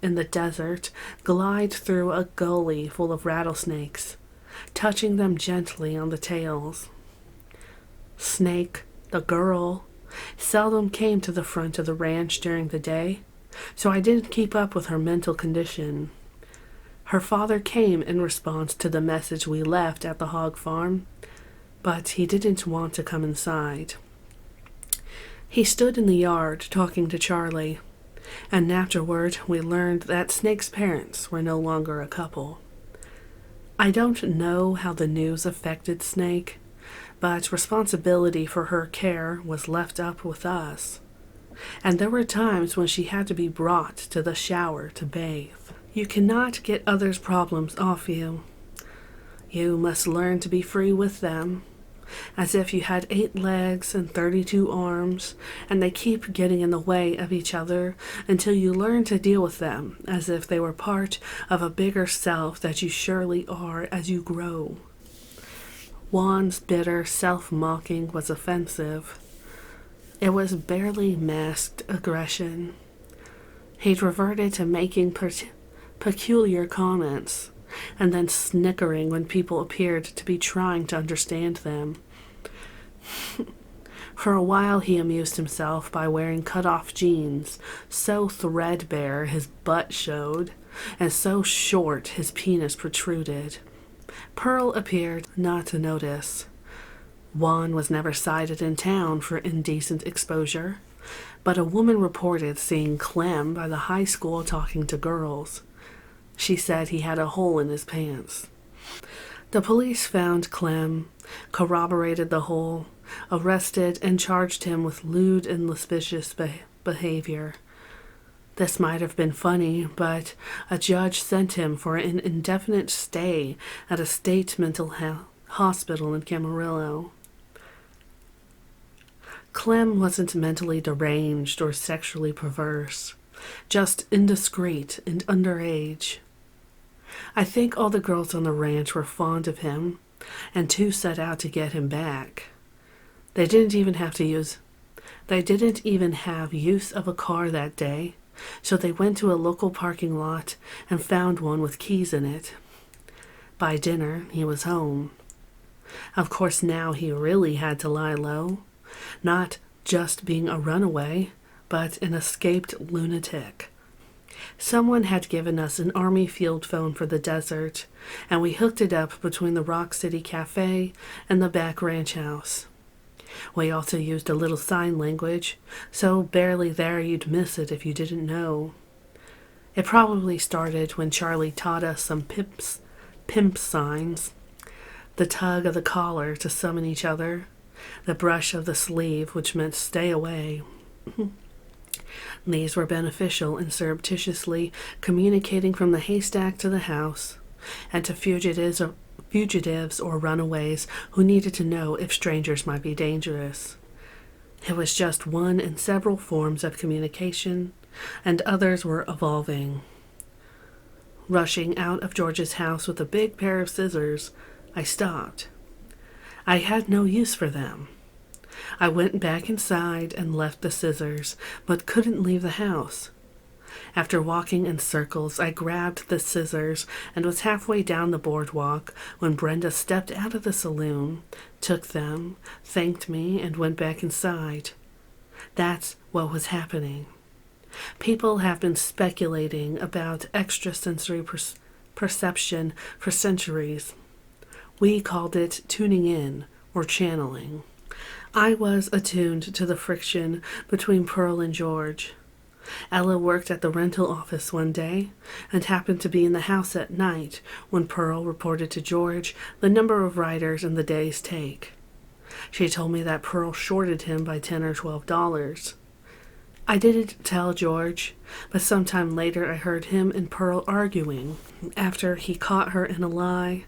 in the desert glide through a gully full of rattlesnakes, touching them gently on the tails. Snake, the girl, seldom came to the front of the ranch during the day, so I didn't keep up with her mental condition. Her father came in response to the message we left at the hog farm, but he didn't want to come inside. He stood in the yard talking to Charlie, and afterward we learned that Snake's parents were no longer a couple. I don't know how the news affected Snake, but responsibility for her care was left up with us, and there were times when she had to be brought to the shower to bathe. You cannot get others' problems off you. You must learn to be free with them, as if you had 8 legs and 32 arms, and they keep getting in the way of each other until you learn to deal with them as if they were part of a bigger self that you surely are as you grow. Juan's bitter self-mocking was offensive. It was barely masked aggression. He'd reverted to making peculiar comments, and then snickering when people appeared to be trying to understand them. For a while he amused himself by wearing cut-off jeans, so threadbare his butt showed, and so short his penis protruded. Pearl appeared not to notice. Juan was never sighted in town for indecent exposure, but a woman reported seeing Clem by the high school talking to girls. She said he had a hole in his pants. The police found Clem, corroborated the hole, arrested, and charged him with lewd and lascivious behavior. This might have been funny, but a judge sent him for an indefinite stay at a state mental hospital in Camarillo. Clem wasn't mentally deranged or sexually perverse, just indiscreet and underage. I think all the girls on the ranch were fond of him, and two set out to get him back. They didn't even have use of a car that day, so they went to a local parking lot and found one with keys in it. By dinner, he was home. Of course, now he really had to lie low, not just being a runaway, but an escaped lunatic. Someone had given us an army field phone for the desert, and we hooked it up between the Rock City Cafe and the back ranch house. We also used a little sign language, so barely there you'd miss it if you didn't know. It probably started when Charlie taught us some pimp signs. The tug of the collar to summon each other, the brush of the sleeve which meant stay away. These were beneficial in surreptitiously communicating from the haystack to the house, and to fugitives or runaways who needed to know if strangers might be dangerous. It was just one in several forms of communication, and others were evolving. Rushing out of George's house with a big pair of scissors, I stopped. I had no use for them. I went back inside and left the scissors, but couldn't leave the house. After walking in circles, I grabbed the scissors and was halfway down the boardwalk when Brenda stepped out of the saloon, took them, thanked me, and went back inside. That's what was happening. People have been speculating about extrasensory perception for centuries. We called it tuning in or channeling. I was attuned to the friction between Pearl and George. Ella worked at the rental office one day and happened to be in the house at night when Pearl reported to George the number of riders in the day's take. She told me that Pearl shorted him by $10 or $12. I didn't tell George, but sometime later I heard him and Pearl arguing after he caught her in a lie,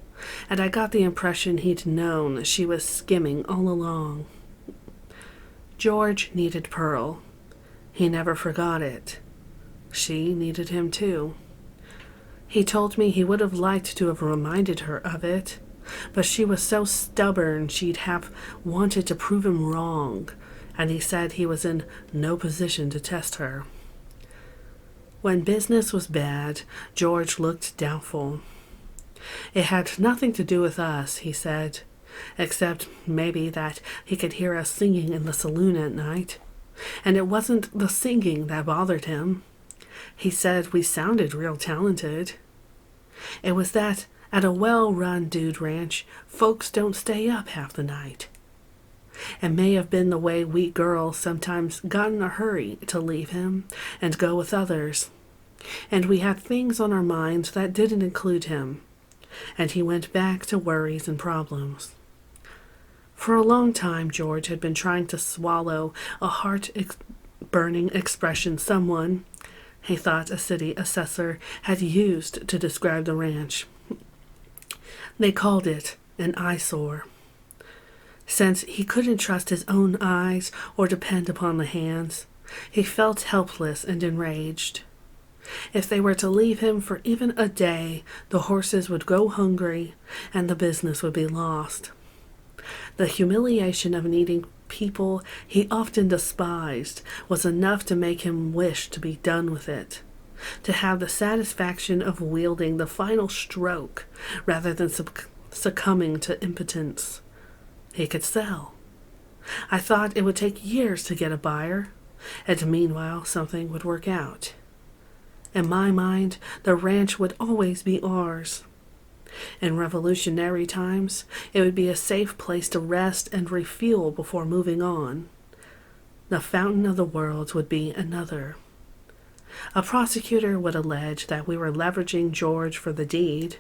and I got the impression he'd known she was skimming all along. George needed Pearl. He never forgot it. She needed him too. He told me he would have liked to have reminded her of it, but she was so stubborn she'd have wanted to prove him wrong, and he said he was in no position to test her. When business was bad, George looked doubtful. It had nothing to do with us, he said, except maybe that he could hear us singing in the saloon at night. And it wasn't the singing that bothered him. He said we sounded real talented. It was that at a well-run dude ranch, folks don't stay up half the night. It may have been the way we girls sometimes got in a hurry to leave him and go with others. And we had things on our minds that didn't include him. And he went back to worries and problems. For a long time, George had been trying to swallow a heart-burning expression someone, he thought a city assessor, had used to describe the ranch. They called it an eyesore. Since he couldn't trust his own eyes or depend upon the hands, he felt helpless and enraged. If they were to leave him for even a day, the horses would go hungry and the business would be lost. The humiliation of needing people he often despised was enough to make him wish to be done with it, to have the satisfaction of wielding the final stroke rather than succumbing to impotence. He could sell. I thought it would take years to get a buyer, and meanwhile something would work out. In my mind, the ranch would always be ours. In revolutionary times, it would be a safe place to rest and refuel before moving on. The fountain of the worlds would be another. A prosecutor would allege that we were leveraging George for the deed,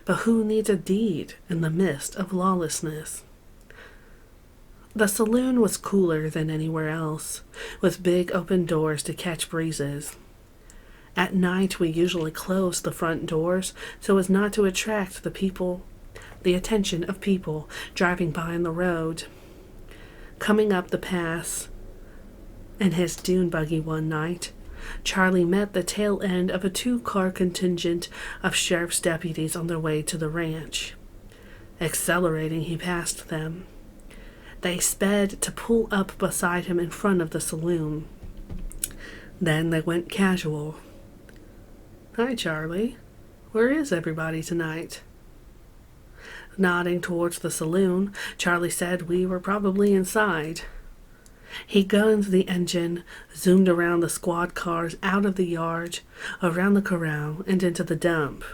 but who needs a deed in the midst of lawlessness? The saloon was cooler than anywhere else, with big open doors to catch breezes. At night, we usually closed the front doors so as not to attract the attention of people driving by on the road. Coming up the pass in his dune buggy one night, Charlie met the tail end of a 2-car contingent of sheriff's deputies on their way to the ranch. Accelerating, he passed them. They sped to pull up beside him in front of the saloon. Then they went casual. "Hi, Charlie. Where is everybody tonight?" Nodding towards the saloon, Charlie said we were probably inside. He gunned the engine, zoomed around the squad cars, out of the yard, around the corral, and into the dump.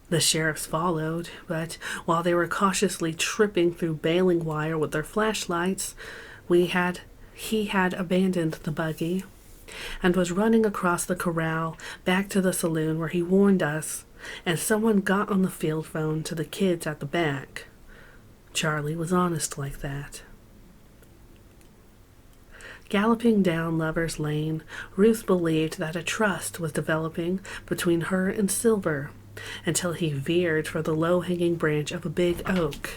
The sheriffs followed, but while they were cautiously tripping through baling wire with their flashlights, he had abandoned the buggy and was running across the corral back to the saloon where he warned us, and someone got on the field phone to the kids at the back. Charlie was honest like that. Galloping down Lover's Lane, Ruth believed that a trust was developing between her and Silver, until he veered for the low-hanging branch of a big oak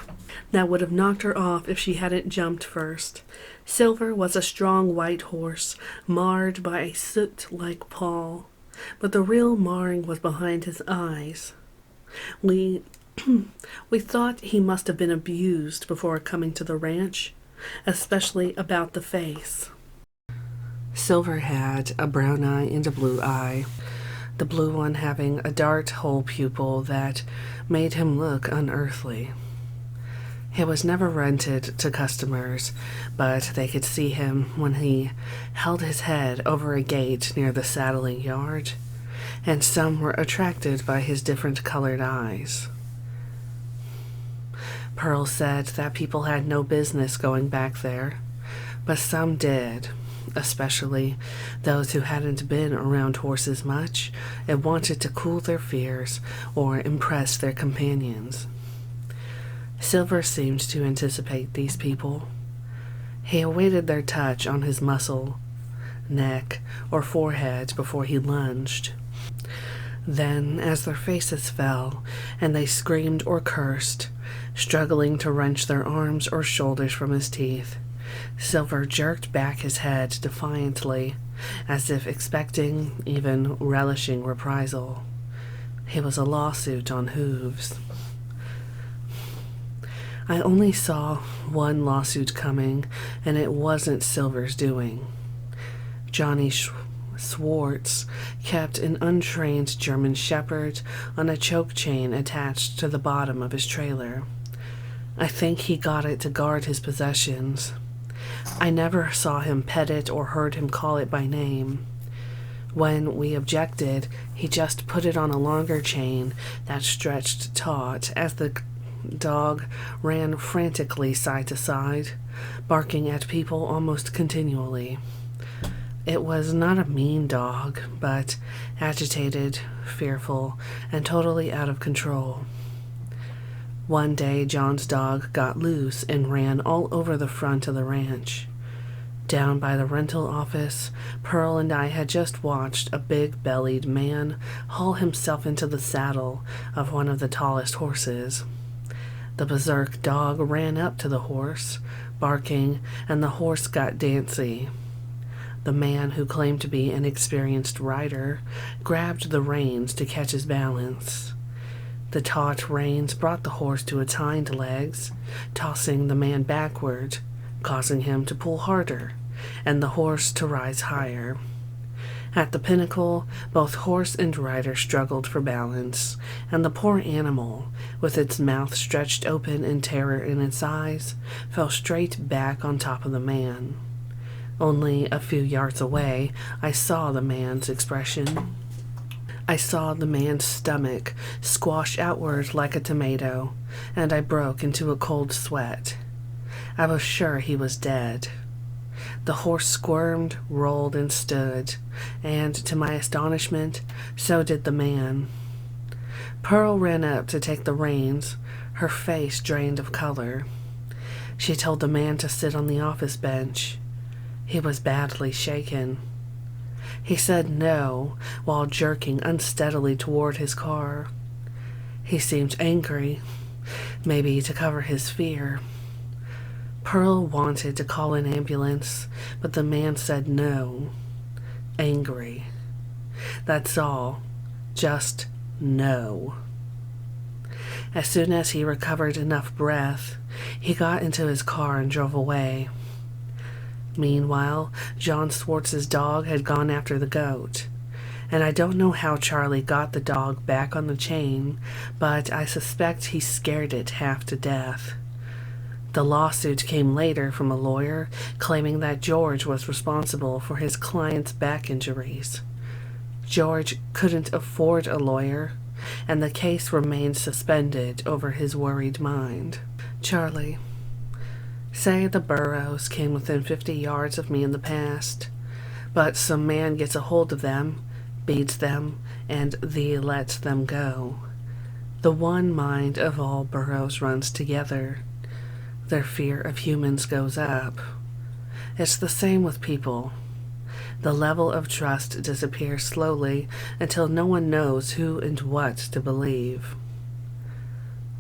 that would have knocked her off if she hadn't jumped first. Silver was a strong white horse, marred by a soot-like paw, but the real marring was behind his eyes. We thought he must have been abused before coming to the ranch, especially about the face. Silver had a brown eye and a blue eye, the blue one having a dart hole pupil that made him look unearthly. He was never rented to customers, but they could see him when he held his head over a gate near the saddling yard, and some were attracted by his different colored eyes. Pearl said that people had no business going back there, but some did, especially those who hadn't been around horses much and wanted to cool their fears or impress their companions. Silver seemed to anticipate these people. He awaited their touch on his muscle, neck, or forehead before he lunged. Then, as their faces fell and they screamed or cursed, struggling to wrench their arms or shoulders from his teeth, Silver jerked back his head defiantly, as if expecting, even relishing reprisal. He was a lawsuit on hooves. I only saw one lawsuit coming, and it wasn't Silver's doing. Johnny Schwartz kept an untrained German shepherd on a choke chain attached to the bottom of his trailer. I think he got it to guard his possessions. I never saw him pet it or heard him call it by name. When we objected, he just put it on a longer chain that stretched taut as the dog ran frantically side to side, barking at people almost continually. It was not a mean dog, but agitated, fearful, and totally out of control. One day, John's dog got loose and ran all over the front of the ranch. Down by the rental office, Pearl and I had just watched a big-bellied man haul himself into the saddle of one of the tallest horses. The berserk dog ran up to the horse, barking, and the horse got dancy. The man, who claimed to be an experienced rider, grabbed the reins to catch his balance. The taut reins brought the horse to its hind legs, tossing the man backward, causing him to pull harder, and the horse to rise higher. At the pinnacle, both horse and rider struggled for balance, and the poor animal, with its mouth stretched open and terror in its eyes, fell straight back on top of the man. Only a few yards away, I saw the man's expression. I saw the man's stomach squash outward like a tomato, and I broke into a cold sweat. I was sure he was dead. The horse squirmed, rolled, and stood, and to my astonishment, so did the man. Pearl ran up to take the reins, her face drained of color. She told the man to sit on the office bench. He was badly shaken. He said no, while jerking unsteadily toward his car. He seemed angry, maybe to cover his fear. Pearl wanted to call an ambulance, but the man said no. Angry. That's all. Just no. As soon as he recovered enough breath, he got into his car and drove away. Meanwhile, John Swartz's dog had gone after the goat, and I don't know how Charlie got the dog back on the chain, but I suspect he scared it half to death. The lawsuit came later from a lawyer claiming that George was responsible for his client's back injuries. George couldn't afford a lawyer, and the case remained suspended over his worried mind. Charlie, say the Burrows came within 50 yards of me in the past, but some man gets a hold of them, beats them, and lets them go. The one mind of all Burrows runs together. Their fear of humans goes up. It's the same with people. The level of trust disappears slowly until no one knows who and what to believe.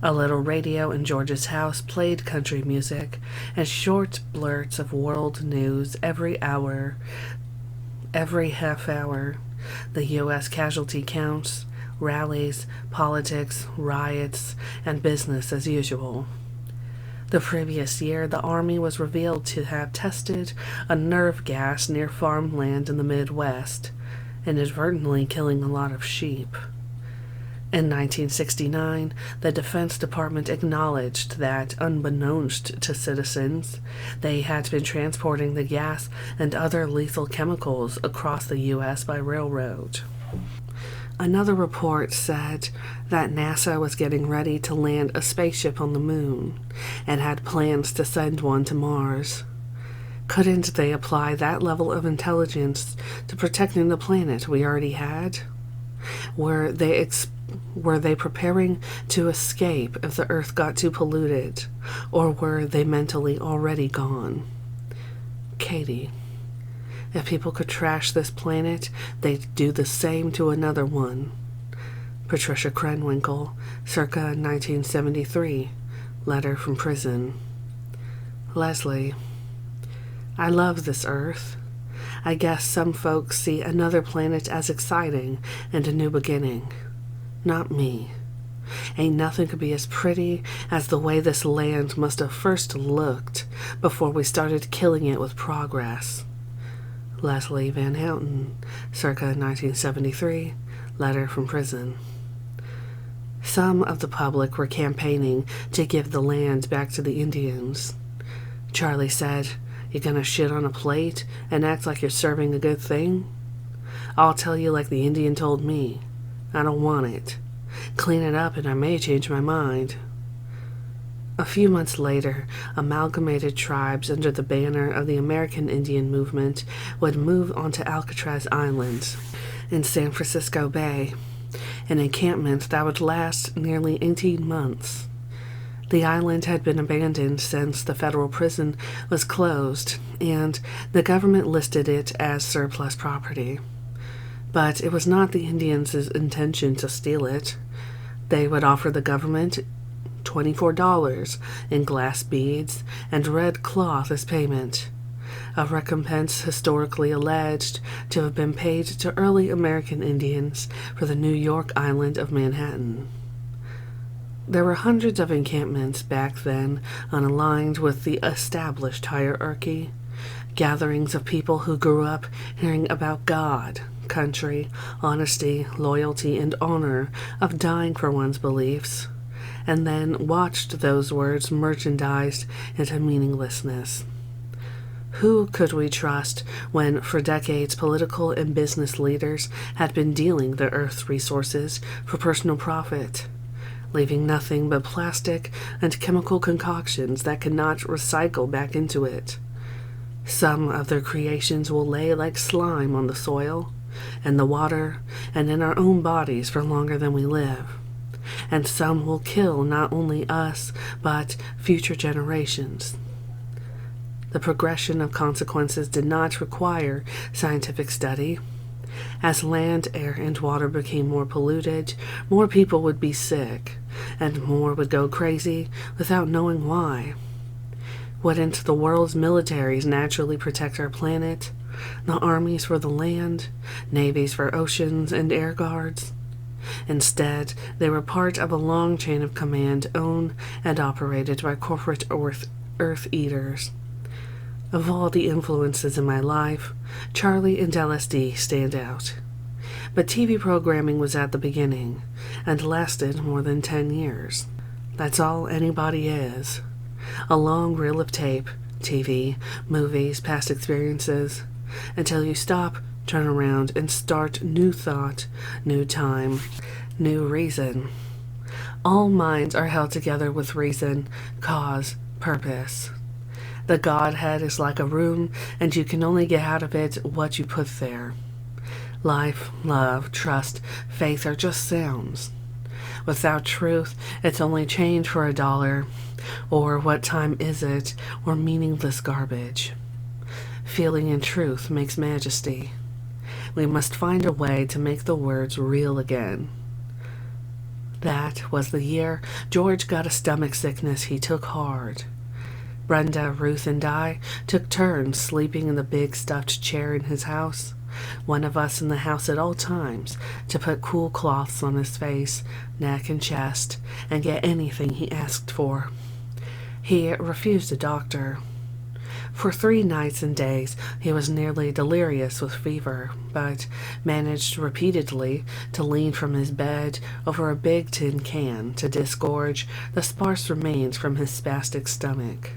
A little radio in George's house played country music and short blurts of world news every hour, every half hour. The U.S. casualty counts, rallies, politics, riots, and business as usual. The previous year, the Army was revealed to have tested a nerve gas near farmland in the Midwest, inadvertently killing a lot of sheep. In 1969, the Defense Department acknowledged that, unbeknownst to citizens, they had been transporting the gas and other lethal chemicals across the U.S. by railroad. Another report said that NASA was getting ready to land a spaceship on the moon and had plans to send one to Mars. Couldn't they apply that level of intelligence to protecting the planet we already had? Were they preparing to escape if the Earth got too polluted, or were they mentally already gone? Katie, if people could trash this planet, they'd do the same to another one. Patricia Krenwinkel, circa 1973, letter from prison. Leslie, I love this Earth. I guess some folks see another planet as exciting and a new beginning. Not me. Ain't nothing could be as pretty as the way this land must have first looked before we started killing it with progress. Leslie Van Houten, circa 1973, letter from prison. Some of the public were campaigning to give the land back to the Indians. Charlie said, "You gonna shit on a plate and act like you're serving a good thing? I'll tell you like the Indian told me. I don't want it. Clean it up and I may change my mind." A few months later, amalgamated tribes under the banner of the American Indian Movement would move onto Alcatraz Island in San Francisco Bay, an encampment that would last nearly 18 months. The island had been abandoned since the federal prison was closed, and the government listed it as surplus property. But it was not the Indians' intention to steal it. They would offer the government $24 in glass beads and red cloth as payment, a recompense historically alleged to have been paid to early American Indians for the New York island of Manhattan. There were hundreds of encampments back then unaligned with the established hierarchy, gatherings of people who grew up hearing about God, country, honesty, loyalty, and honor, of dying for one's beliefs, and then watched those words merchandised into meaninglessness. Who could we trust when, for decades, political and business leaders had been dealing the Earth's resources for personal profit, leaving nothing but plastic and chemical concoctions that cannot recycle back into it? Some of their creations will lay like slime on the soil, and the water, and in our own bodies for longer than we live. And some will kill not only us, but future generations. The progression of consequences did not require scientific study. As land, air, and water became more polluted, more people would be sick, and more would go crazy without knowing why. Wouldn't the world's militaries naturally protect our planet? The armies for the land, navies for oceans and air guards? Instead, they were part of a long chain of command owned and operated by corporate earth eaters. Of all the influences in my life, Charlie and LSD stand out. But TV programming was at the beginning, and lasted more than 10 years. That's all anybody is. A long reel of tape, TV, movies, past experiences, until you stop, turn around, and start new thought, new time, new reason. All minds are held together with reason, cause, purpose. The Godhead is like a room, and you can only get out of it what you put there. Life, love, trust, faith are just sounds. Without truth, it's only change for $1, or what time is it, or meaningless garbage. Feeling in truth makes majesty. We must find a way to make the words real again. That was the year George got a stomach sickness he took hard. Brenda, Ruth, and I took turns sleeping in the big stuffed chair in his house, one of us in the house at all times, to put cool cloths on his face, neck, and chest, and get anything he asked for. He refused a doctor. For 3 nights and days he was nearly delirious with fever, but managed repeatedly to lean from his bed over a big tin can to disgorge the sparse remains from his spastic stomach.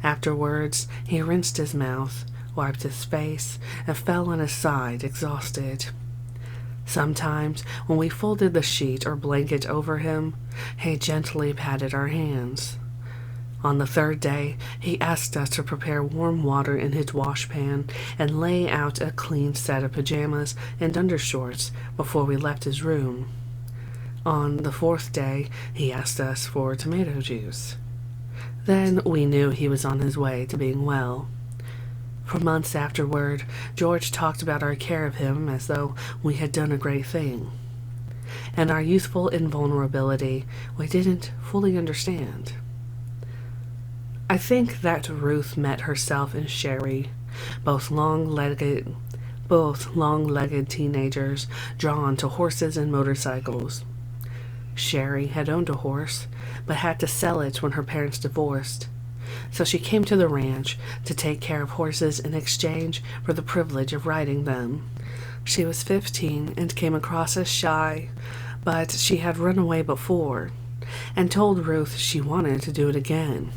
Afterwards, he rinsed his mouth, wiped his face, and fell on his side, exhausted. Sometimes, when we folded the sheet or blanket over him, he gently patted our hands. On the 3rd day, he asked us to prepare warm water in his washpan and lay out a clean set of pajamas and undershorts before we left his room. On the 4th day, he asked us for tomato juice. Then we knew he was on his way to being well. For months afterward, George talked about our care of him as though we had done a great thing. And our youthful invulnerability we didn't fully understand. I think that Ruth met herself in Sherry, both long-legged teenagers drawn to horses and motorcycles. Sherry had owned a horse, but had to sell it when her parents divorced, so she came to the ranch to take care of horses in exchange for the privilege of riding them. She was 15 and came across as shy, but she had run away before, and told Ruth she wanted to do it again.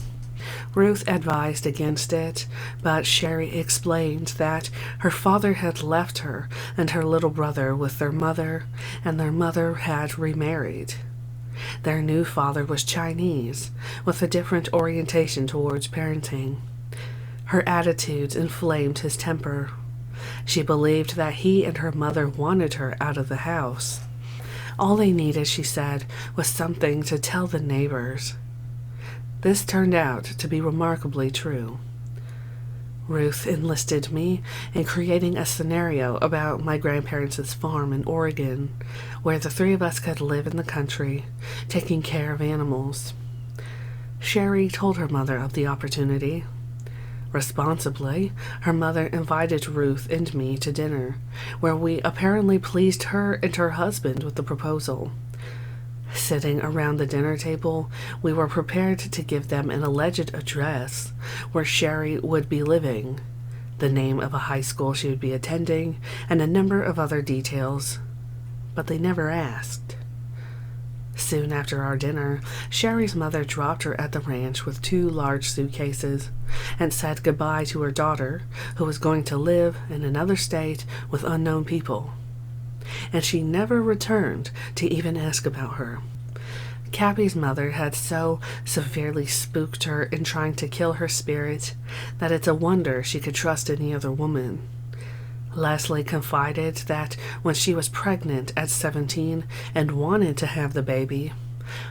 Ruth advised against it, but Sherry explained that her father had left her and her little brother with their mother, and their mother had remarried. Their new father was Chinese, with a different orientation towards parenting. Her attitudes inflamed his temper. She believed that he and her mother wanted her out of the house. All they needed, she said, was something to tell the neighbors. This turned out to be remarkably true. Ruth enlisted me in creating a scenario about my grandparents' farm in Oregon, where the 3 of us could live in the country, taking care of animals. Sherry told her mother of the opportunity. Responsibly, her mother invited Ruth and me to dinner, where we apparently pleased her and her husband with the proposal. Sitting around the dinner table, we were prepared to give them an alleged address where Sherry would be living, the name of a high school she would be attending, and a number of other details, but they never asked. Soon after our dinner, Sherry's mother dropped her at the ranch with 2 large suitcases and said goodbye to her daughter, who was going to live in another state with unknown people. And she never returned to even ask about her. Cappy's mother had so severely spooked her in trying to kill her spirit that it's a wonder she could trust any other woman. Leslie confided that when she was pregnant at 17 and wanted to have the baby,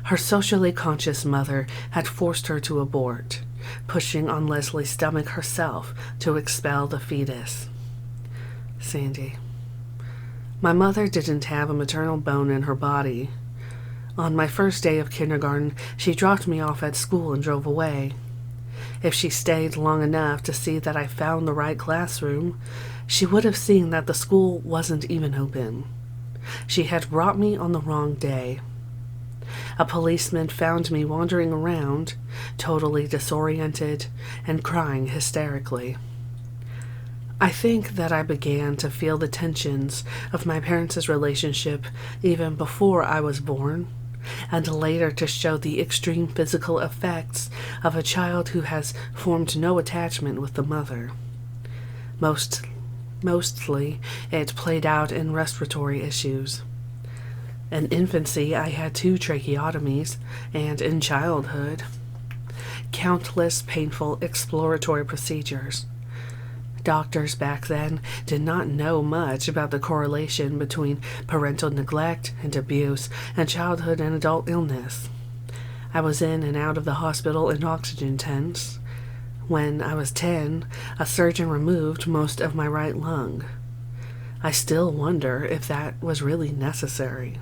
her socially conscious mother had forced her to abort, pushing on Leslie's stomach herself to expel the fetus. Sandy. My mother didn't have a maternal bone in her body. On my first day of kindergarten, she dropped me off at school and drove away. If she stayed long enough to see that I found the right classroom, she would have seen that the school wasn't even open. She had brought me on the wrong day. A policeman found me wandering around, totally disoriented and crying hysterically. I think that I began to feel the tensions of my parents' relationship even before I was born, and later to show the extreme physical effects of a child who has formed no attachment with the mother. Mostly, it played out in respiratory issues. In infancy, I had 2 tracheotomies, and in childhood, countless painful exploratory procedures. Doctors back then did not know much about the correlation between parental neglect and abuse and childhood and adult illness. I was in and out of the hospital in oxygen tents. When I was 10, a surgeon removed most of my right lung. I still wonder if that was really necessary.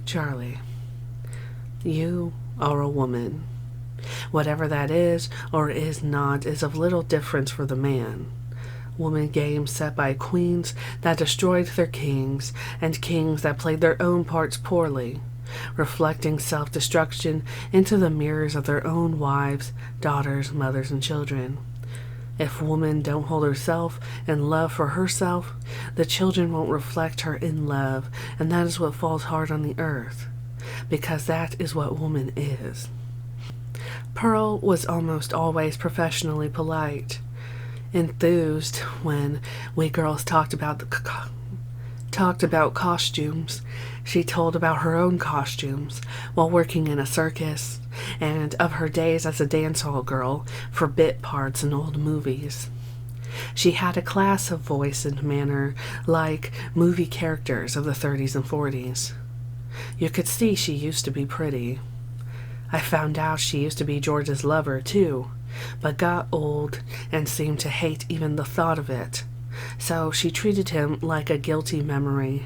Charlie, you are a woman. Whatever that is or is not is of little difference for the man. Woman games set by queens that destroyed their kings and kings that played their own parts poorly, reflecting self-destruction into the mirrors of their own wives, daughters, mothers, and children. If woman don't hold herself in love for herself, the children won't reflect her in love, and that is what falls hard on the earth, because that is what woman is. Pearl was almost always professionally polite, enthused when we girls talked about costumes. She told about her own costumes while working in a circus, and of her days as a dance hall girl for bit parts in old movies. She had a class of voice and manner like movie characters of the 30s and 40s. You could see she used to be pretty. I found out she used to be George's lover, too, but got old and seemed to hate even the thought of it. So she treated him like a guilty memory,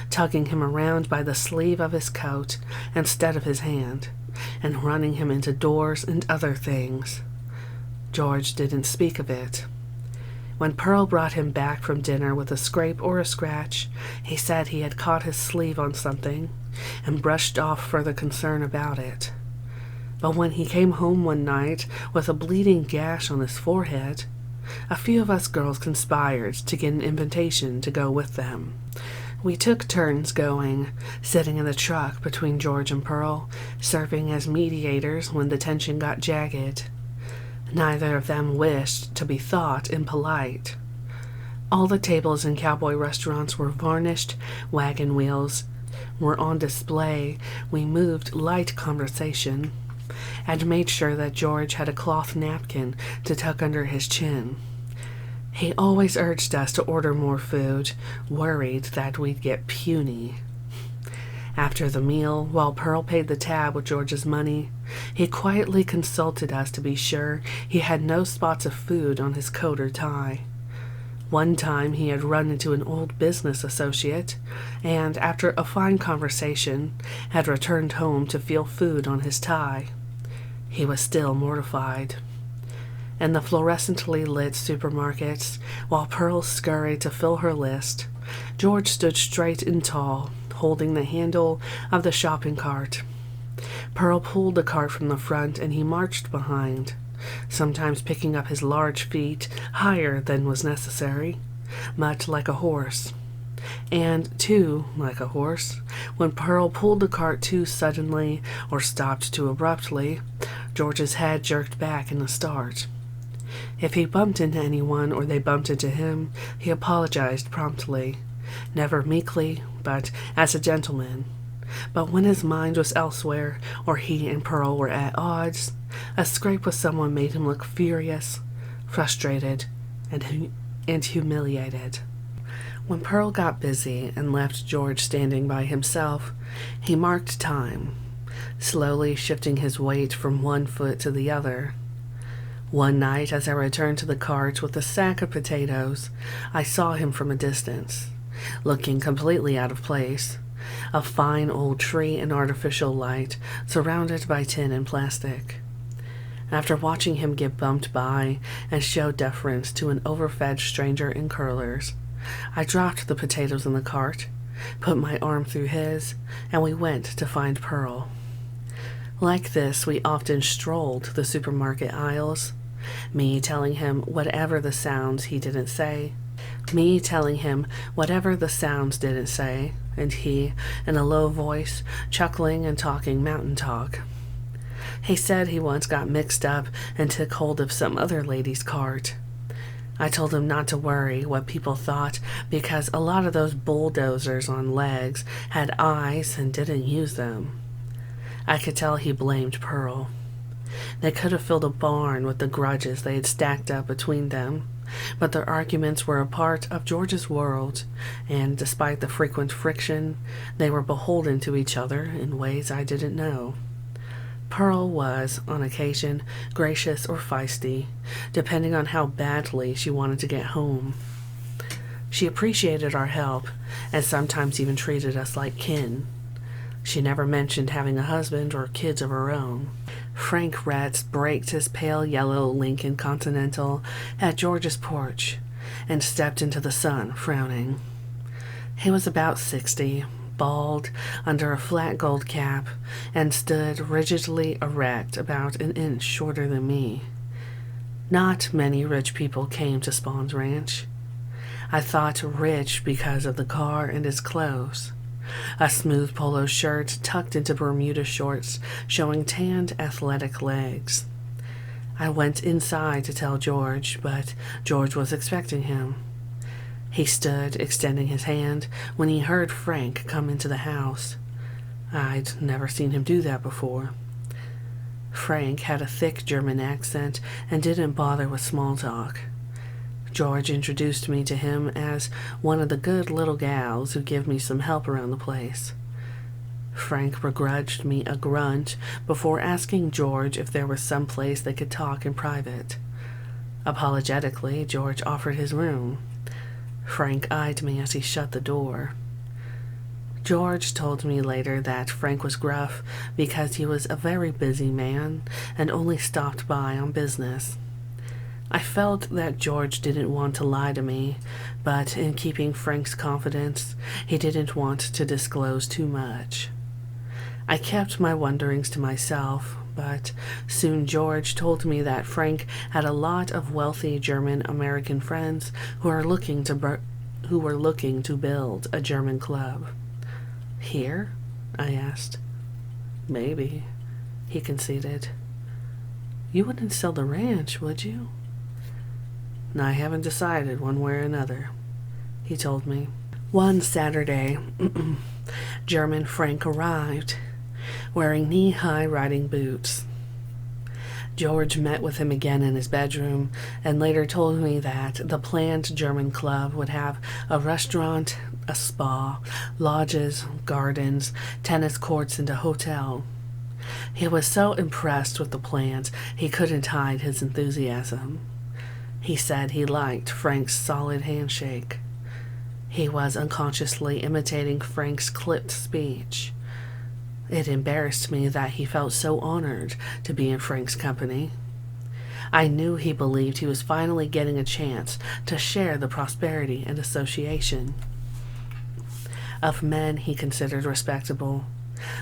tugging him around by the sleeve of his coat instead of his hand, and running him into doors and other things. George didn't speak of it. When Pearl brought him back from dinner with a scrape or a scratch, he said he had caught his sleeve on something and brushed off further concern about it. But when he came home one night with a bleeding gash on his forehead, a few of us girls conspired to get an invitation to go with them. We took turns going, sitting in the truck between George and Pearl, serving as mediators when the tension got jagged. Neither of them wished to be thought impolite. All the tables in cowboy restaurants were varnished, wagon wheels were on display. We moved light conversation and made sure that George had a cloth napkin to tuck under his chin. He always urged us to order more food, worried that we'd get puny. After the meal, while Pearl paid the tab with George's money, he quietly consulted us to be sure he had no spots of food on his coat or tie. One time he had run into an old business associate, and after a fine conversation, had returned home to feel food on his tie. He was still mortified. In the fluorescently lit supermarkets, while Pearl scurried to fill her list, George stood straight and tall, holding the handle of the shopping cart. Pearl pulled the cart from the front, and he marched behind, sometimes picking up his large feet higher than was necessary, much like a horse. And, two, like a horse, when Pearl pulled the cart too suddenly or stopped too abruptly, George's head jerked back in a start. If he bumped into anyone or they bumped into him, he apologized promptly, never meekly, but as a gentleman. But when his mind was elsewhere, or he and Pearl were at odds, a scrape with someone made him look furious, frustrated, and humiliated. When Pearl got busy and left George standing by himself, he marked time, slowly shifting his weight from one foot to the other. One night, as I returned to the cart with a sack of potatoes, I saw him from a distance, looking completely out of place, a fine old tree in artificial light, surrounded by tin and plastic. After watching him get bumped by and show deference to an overfed stranger in curlers, I dropped the potatoes in the cart, put my arm through his, and we went to find Pearl. Like this, we often strolled the supermarket aisles, me telling him whatever the sounds didn't say, and he, in a low voice, chuckling and talking mountain talk. He said he once got mixed up and took hold of some other lady's cart. I told him not to worry what people thought because a lot of those bulldozers on legs had eyes and didn't use them. I could tell he blamed Pearl. They could have filled a barn with the grudges they had stacked up between them, but their arguments were a part of George's world, and despite the frequent friction, they were beholden to each other in ways I didn't know. Pearl was, on occasion, gracious or feisty, depending on how badly she wanted to get home. She appreciated our help, and sometimes even treated us like kin. She never mentioned having a husband or kids of her own. Frank Retz braked his pale yellow Lincoln Continental at George's porch and stepped into the sun, frowning. He was about 60, bald, under a flat gold cap, and stood rigidly erect about an inch shorter than me. Not many rich people came to Spawn's ranch. I thought rich because of the car and his clothes. A smooth polo shirt tucked into Bermuda shorts, showing tanned athletic legs. I went inside to tell George, but George was expecting him. He stood, extending his hand, when he heard Frank come into the house. I'd never seen him do that before. Frank had a thick German accent and didn't bother with small talk. George introduced me to him as one of the good little gals who give me some help around the place. Frank begrudged me a grunt before asking George if there was some place they could talk in private. Apologetically, George offered his room. Frank eyed me as he shut the door. George told me later that Frank was gruff because he was a very busy man and only stopped by on business. I felt that George didn't want to lie to me, but in keeping Frank's confidence, he didn't want to disclose too much. I kept my wonderings to myself, but soon George told me that Frank had a lot of wealthy German-American friends who were looking to build a German club. Here? I asked. Maybe, he conceded. You wouldn't sell the ranch, would you? I haven't decided one way or another, he told me. One Saturday, German Frank arrived, wearing knee-high riding boots. George met with him again in his bedroom and later told me that the planned German club would have a restaurant, a spa, lodges, gardens, tennis courts, and a hotel. He was so impressed with the plans he couldn't hide his enthusiasm. He said he liked Frank's solid handshake. He was unconsciously imitating Frank's clipped speech. It embarrassed me that he felt so honored to be in Frank's company. I knew he believed he was finally getting a chance to share the prosperity and association of men he considered respectable,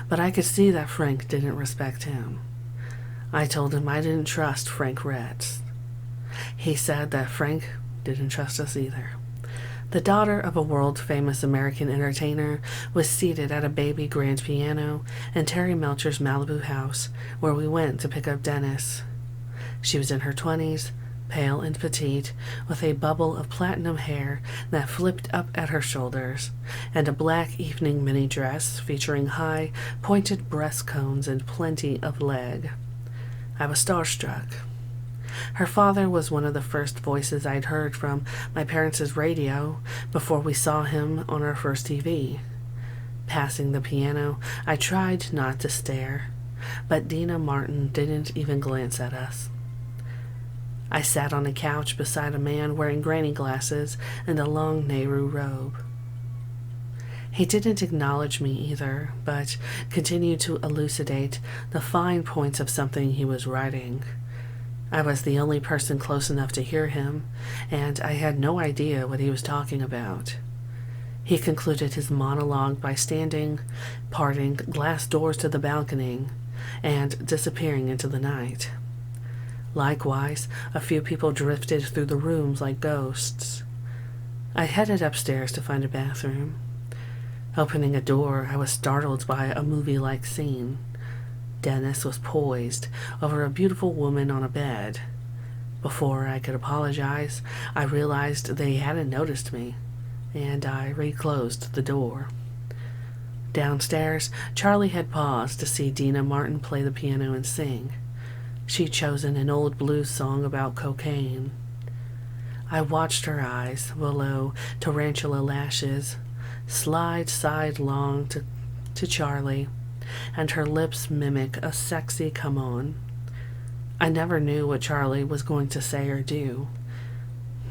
but I could see that Frank didn't respect him. I told him I didn't trust Frank Retz. He said that Frank didn't trust us either. The daughter of a world-famous American entertainer was seated at a baby grand piano in Terry Melcher's Malibu house, where we went to pick up Dennis. She was in her 20s, pale and petite, with a bubble of platinum hair that flipped up at her shoulders, and a black evening mini dress featuring high, pointed breast cones and plenty of leg. I was starstruck. Her father was one of the first voices I'd heard from my parents' radio before we saw him on our first TV. Passing the piano, I tried not to stare, but Dina Martin didn't even glance at us. I sat on a couch beside a man wearing granny glasses and a long Nehru robe. He didn't acknowledge me either, but continued to elucidate the fine points of something he was writing. I was the only person close enough to hear him, and I had no idea what he was talking about. He concluded his monologue by standing, parting glass doors to the balcony, and disappearing into the night. Likewise, a few people drifted through the rooms like ghosts. I headed upstairs to find a bathroom. Opening a door, I was startled by a movie-like scene. Dennis was poised over a beautiful woman on a bed. Before I could apologize, I realized they hadn't noticed me, and I reclosed the door. Downstairs, Charlie had paused to see Dina Martin play the piano and sing. She'd chosen an old blues song about cocaine. I watched her eyes, willow tarantula lashes, slide sidelong to Charlie, and her lips mimic a sexy come on. I never knew what Charlie was going to say or do.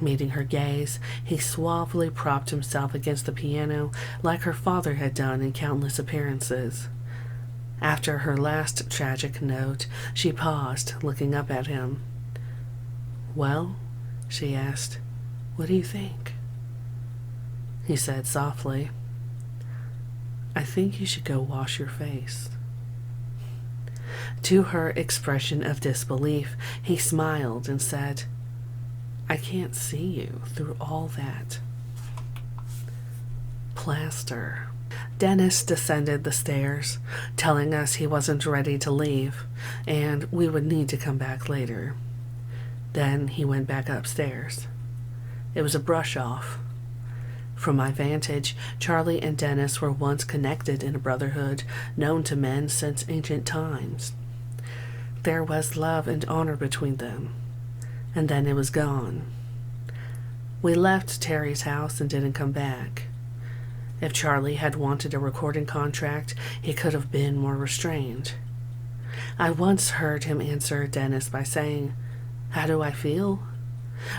Meeting her gaze, he suavely propped himself against the piano like her father had done in countless appearances. After her last tragic note, she paused, looking up at him. "Well," she asked, "what do you think?" He said softly, "I think you should go wash your face." To her expression of disbelief, he smiled and said, "I can't see you through all that plaster." Dennis descended the stairs, telling us he wasn't ready to leave, and we would need to come back later. Then he went back upstairs. It was a brush-off. From my vantage, Charlie and Dennis were once connected in a brotherhood known to men since ancient times. There was love and honor between them, and then it was gone. We left Terry's house and didn't come back. If Charlie had wanted a recording contract, he could have been more restrained. I once heard him answer Dennis by saying, "How do I feel?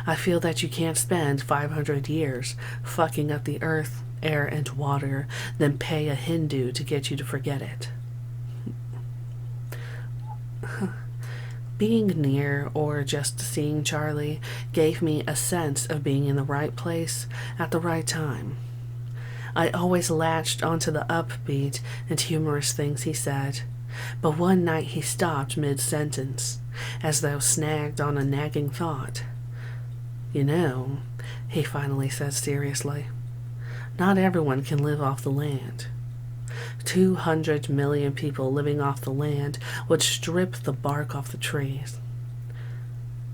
I feel that you can't spend 500 years fucking up the earth, air, and water, then pay a Hindu to get you to forget it." Being near or just seeing Charlie gave me a sense of being in the right place at the right time. I always latched onto the upbeat and humorous things he said, but one night he stopped mid-sentence, as though snagged on a nagging thought. "You know," he finally said seriously, "not everyone can live off the land. 200 million people living off the land would strip the bark off the trees."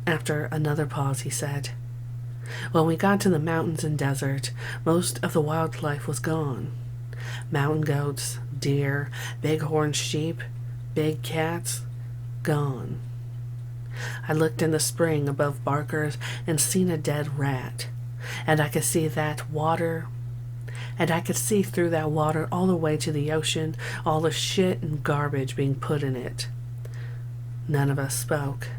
After another pause, he said, "When we got to the mountains and desert, most of the wildlife was gone. Mountain goats, deer, bighorn sheep, big cats, gone. I looked in the spring above Barker's and seen a dead rat, and I could see that water, and I could see through that water all the way to the ocean, all the shit and garbage being put in it." None of us spoke.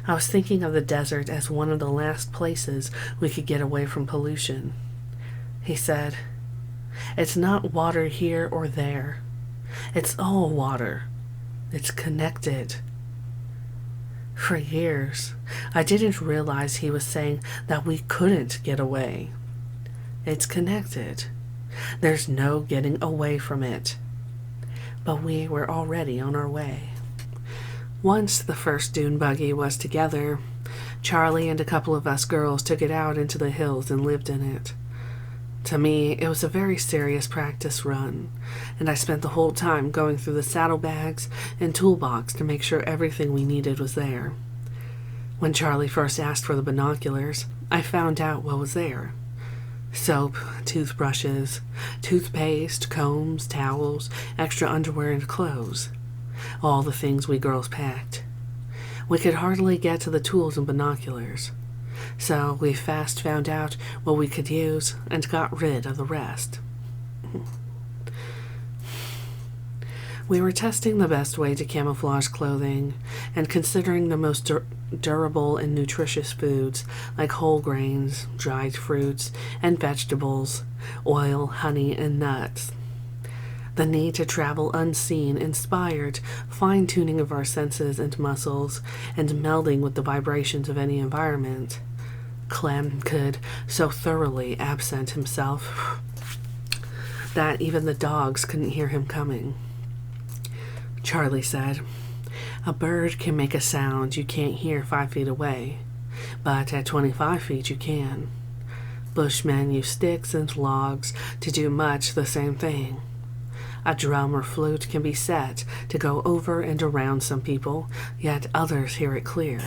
I was thinking of the desert as one of the last places we could get away from pollution. He said, "It's not water here or there. It's all water. It's connected." For years, I didn't realize he was saying that we couldn't get away. It's connected. There's no getting away from it. But we were already on our way. Once the first dune buggy was together, Charlie and a couple of us girls took it out into the hills and lived in it. To me, it was a very serious practice run, and I spent the whole time going through the saddlebags and toolbox to make sure everything we needed was there. When Charlie first asked for the binoculars, I found out what was there. Soap, toothbrushes, toothpaste, combs, towels, extra underwear, and clothes. All the things we girls packed. We could hardly get to the tools and binoculars, so we fast found out what we could use and got rid of the rest. We were testing the best way to camouflage clothing and considering the most durable and nutritious foods like whole grains, dried fruits, and vegetables, oil, honey, and nuts. The need to travel unseen inspired fine-tuning of our senses and muscles and melding with the vibrations of any environment. Clem could so thoroughly absent himself that even the dogs couldn't hear him coming. Charlie said, "A bird can make a sound you can't hear 5 feet away, but at 25 feet you can. Bushmen use sticks and logs to do much the same thing. A drum or flute can be set to go over and around some people, yet others hear it clear.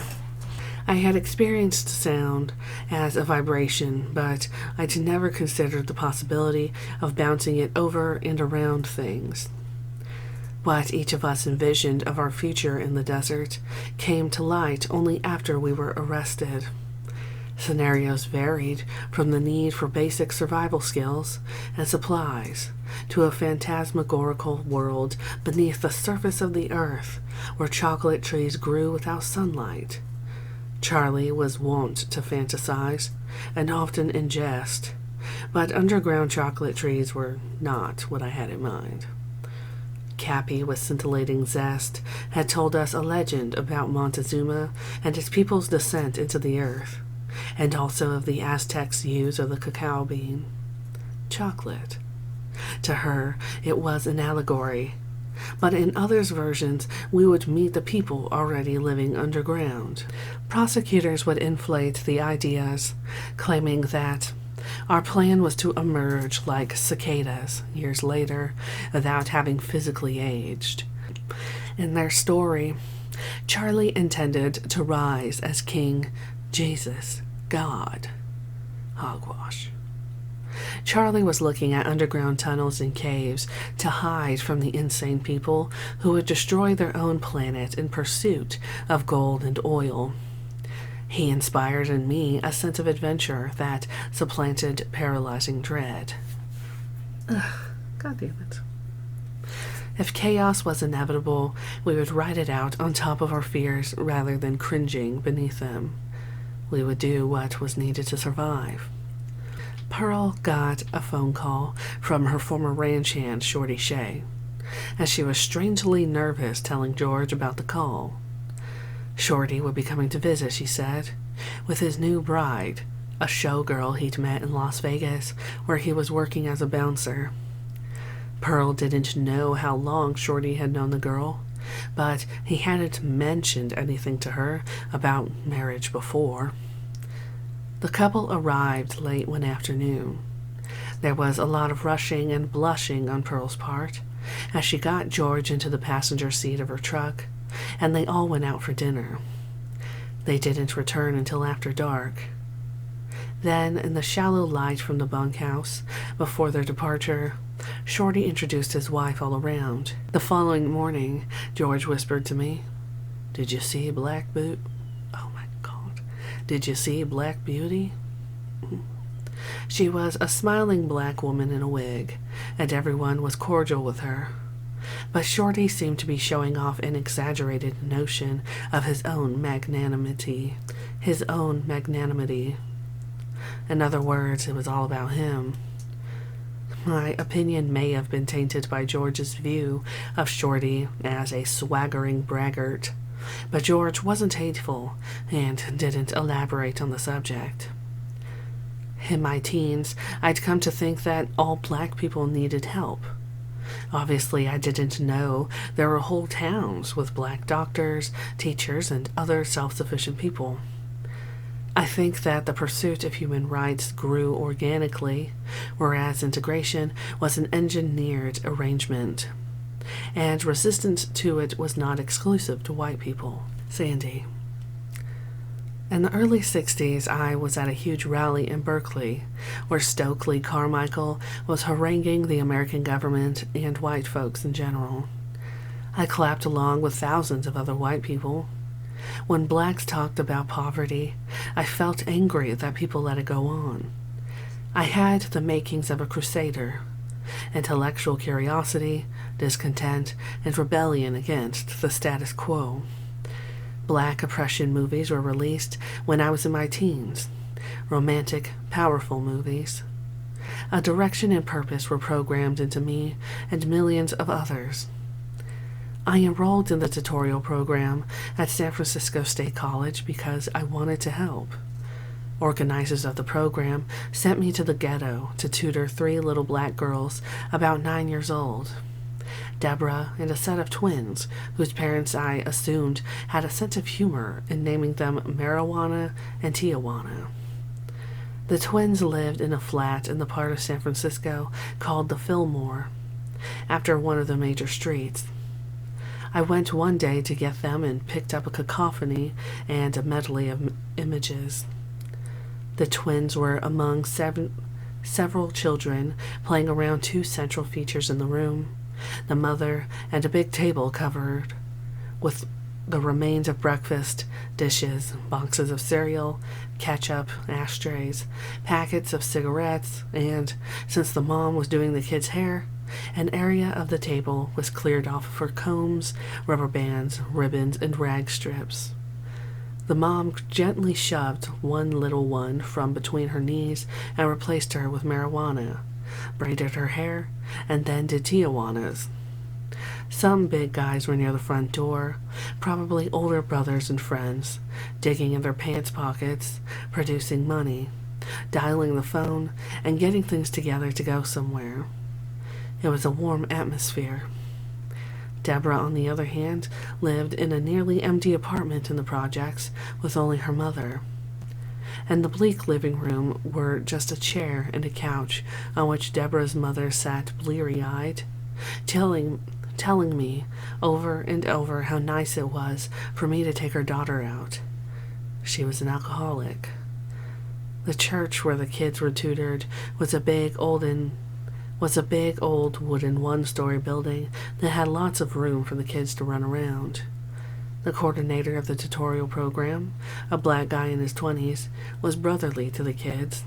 I had experienced sound as a vibration, but I'd never considered the possibility of bouncing it over and around things. What each of us envisioned of our future in the desert came to light only after we were arrested. Scenarios varied from the need for basic survival skills and supplies to a phantasmagorical world beneath the surface of the earth where chocolate trees grew without sunlight. Charlie was wont to fantasize, and often in jest, but underground chocolate trees were not what I had in mind. Cappy, with scintillating zest, had told us a legend about Montezuma and his people's descent into the earth, and also of the Aztecs' use of the cacao bean. Chocolate. To her, it was an allegory, but in others' versions, we would meet the people already living underground. Prosecutors would inflate the ideas, claiming that our plan was to emerge like cicadas years later without having physically aged. In their story, Charlie intended to rise as King Jesus, God. Hogwash. Charlie was looking at underground tunnels and caves to hide from the insane people who would destroy their own planet in pursuit of gold and oil. He inspired in me a sense of adventure that supplanted paralyzing dread. God damn it. If chaos was inevitable, we would ride it out on top of our fears rather than cringing beneath them. We would do what was needed to survive. Pearl got a phone call from her former ranch hand, Shorty Shea, as she was strangely nervous telling George about the call. Shorty would be coming to visit, she said, with his new bride, a showgirl he'd met in Las Vegas, where he was working as a bouncer. Pearl didn't know how long Shorty had known the girl, but he hadn't mentioned anything to her about marriage before. The couple arrived late one afternoon. There was a lot of rushing and blushing on Pearl's part as she got George into the passenger seat of her truck, and they all went out for dinner. They didn't return until after dark. Then, in the shallow light from the bunkhouse, before their departure, Shorty introduced his wife all around. The following morning, George whispered to me, "Did you see Black Boot? Oh my God. Did you see Black Beauty?" She was a smiling black woman in a wig, and everyone was cordial with her. But Shorty seemed to be showing off an exaggerated notion of his own magnanimity. In other words, it was all about him. My opinion may have been tainted by George's view of Shorty as a swaggering braggart, but George wasn't hateful and didn't elaborate on the subject. In my teens, I'd come to think that all black people needed help. Obviously, I didn't know there were whole towns with black doctors, teachers, and other self-sufficient people. I think that the pursuit of human rights grew organically, whereas integration was an engineered arrangement, and resistance to it was not exclusive to white people. Sandy. In the early 60s, I was at a huge rally in Berkeley, where Stokely Carmichael was haranguing the American government and white folks in general. I clapped along with thousands of other white people. When blacks talked about poverty, I felt angry that people let it go on. I had the makings of a crusader: intellectual curiosity, discontent, and rebellion against the status quo. Black oppression movies were released when I was in my teens. Romantic, powerful movies. A direction and purpose were programmed into me and millions of others. I enrolled in the tutorial program at San Francisco State College because I wanted to help. Organizers of the program sent me to the ghetto to tutor 3 little black girls about 9 years old. Deborah and a set of twins whose parents I assumed had a sense of humor in naming them Marijuana and Tijuana. The twins lived in a flat in the part of San Francisco called the Fillmore, after one of the major streets. I went one day to get them and picked up a cacophony and a medley of images. The twins were among several children playing around 2 central features in the room: the mother and a big table covered with the remains of breakfast, dishes, boxes of cereal, ketchup, ashtrays, packets of cigarettes, and, since the mom was doing the kids' hair, an area of the table was cleared off for combs, rubber bands, ribbons, and rag strips. The mom gently shoved one little one from between her knees and replaced her with Marijuana, braided her hair, and then did Tijuana's. Some big guys were near the front door, probably older brothers and friends, digging in their pants pockets, producing money, dialing the phone, and getting things together to go somewhere. It was a warm atmosphere. Deborah, on the other hand, lived in a nearly empty apartment in the projects with only her mother. In the bleak living room were just a chair and a couch on which Deborah's mother sat bleary-eyed, telling me over and over how nice it was for me to take her daughter out. She was an alcoholic. The church where the kids were tutored was a big old wooden 1-story building that had lots of room for the kids to run around. The coordinator of the tutorial program, a black guy in his 20s, was brotherly to the kids,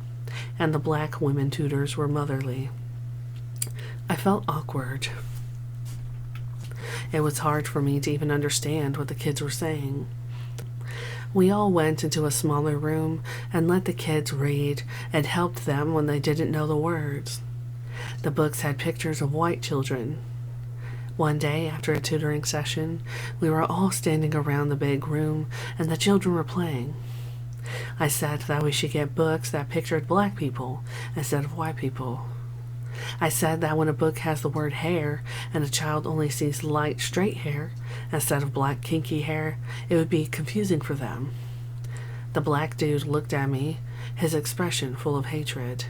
and the black women tutors were motherly. I felt awkward. It was hard for me to even understand what the kids were saying. We all went into a smaller room and let the kids read and helped them when they didn't know the words. The books had pictures of white children. One day, after a tutoring session, we were all standing around the big room, and the children were playing. I said that we should get books that pictured black people instead of white people. I said that when a book has the word hair, and a child only sees light, straight hair instead of black, kinky hair, it would be confusing for them. The black dude looked at me, his expression full of hatred.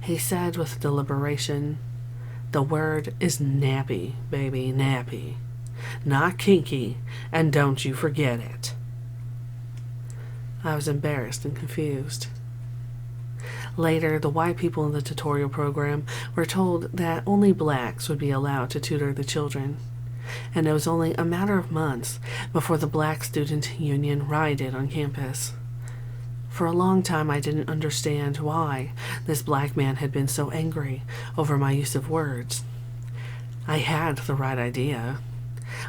He said with deliberation, "The word is nappy, baby, nappy. Not kinky, and don't you forget it." I was embarrassed and confused. Later, the white people in the tutorial program were told that only blacks would be allowed to tutor the children, and it was only a matter of months before the Black Student Union rioted on campus. For a long time, I didn't understand why this black man had been so angry over my use of words. I had the right idea.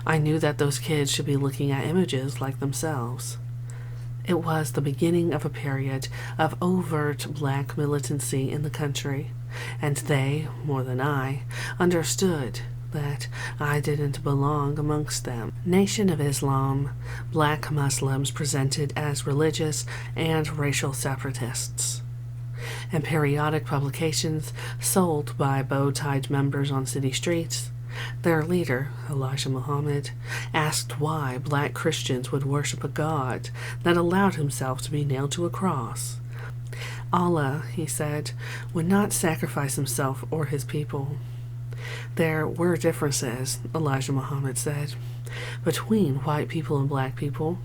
I knew that those kids should be looking at images like themselves. It was the beginning of a period of overt black militancy in the country, and they, more than I, understood that I didn't belong amongst them. Nation of Islam, black Muslims presented as religious and racial separatists. And periodic publications sold by bow-tied members on city streets Their leader, Elijah Muhammad, asked why black Christians would worship a God that allowed himself to be nailed to a cross. Allah, he said, would not sacrifice himself or his people. There were differences, Elijah Muhammad said, between white people and black people.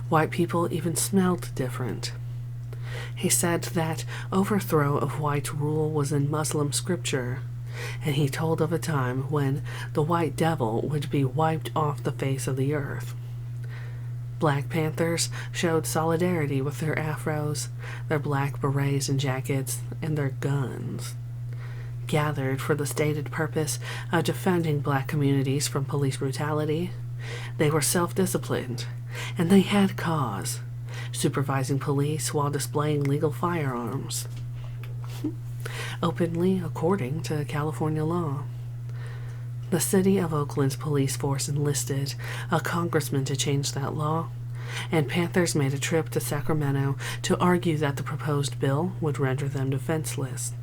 White people even smelled different. He said that overthrow of white rule was in Muslim scripture, and he told of a time when the white devil would be wiped off the face of the earth. Black Panthers showed solidarity with their afros, their black berets and jackets, and their guns. Gathered for the stated purpose of defending black communities from police brutality, they were self-disciplined, and they had cause, supervising police while displaying legal firearms, openly according to California law. The city of Oakland's police force enlisted a congressman to change that law, and Panthers made a trip to Sacramento to argue that the proposed bill would render them defenseless.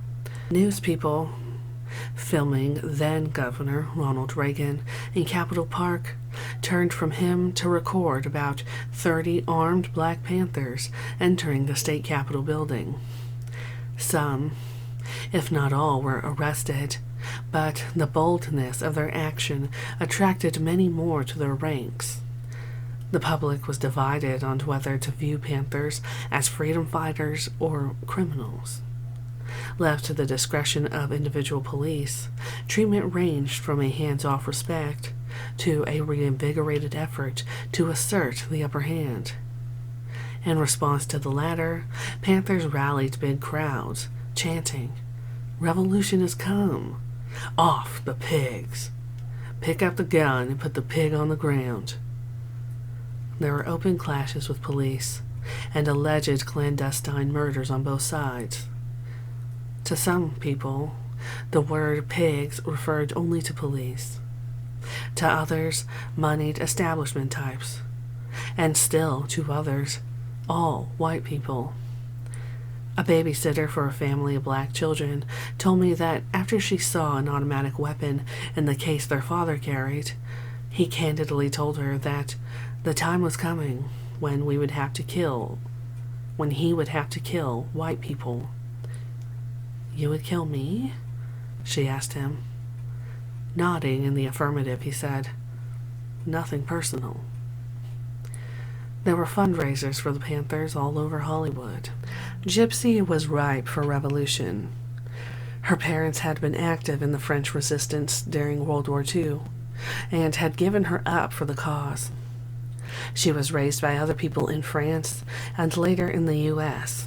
News people filming then-Governor Ronald Reagan in Capitol Park turned from him to record about 30 armed Black Panthers entering the state capitol building. Some, if not all, were arrested, but the boldness of their action attracted many more to their ranks. The public was divided on whether to view Panthers as freedom fighters or criminals. Left to the discretion of individual police, treatment ranged from a hands-off respect to a reinvigorated effort to assert the upper hand. In response to the latter, Panthers rallied big crowds, chanting, "Revolution has come! Off the pigs! Pick up the gun and put the pig on the ground!" There were open clashes with police and alleged clandestine murders on both sides. To some people, the word pigs referred only to police. To others, moneyed establishment types. And still, to others, all white people. A babysitter for a family of black children told me that after she saw an automatic weapon in the case their father carried, he candidly told her that the time was coming when he would have to kill white people. "You would kill me?" she asked him. Nodding in the affirmative, he said, "Nothing personal." There were fundraisers for the Panthers all over Hollywood. Gypsy was ripe for revolution. Her parents had been active in the French resistance during World War II and had given her up for the cause. She was raised by other people in France and later in the U.S.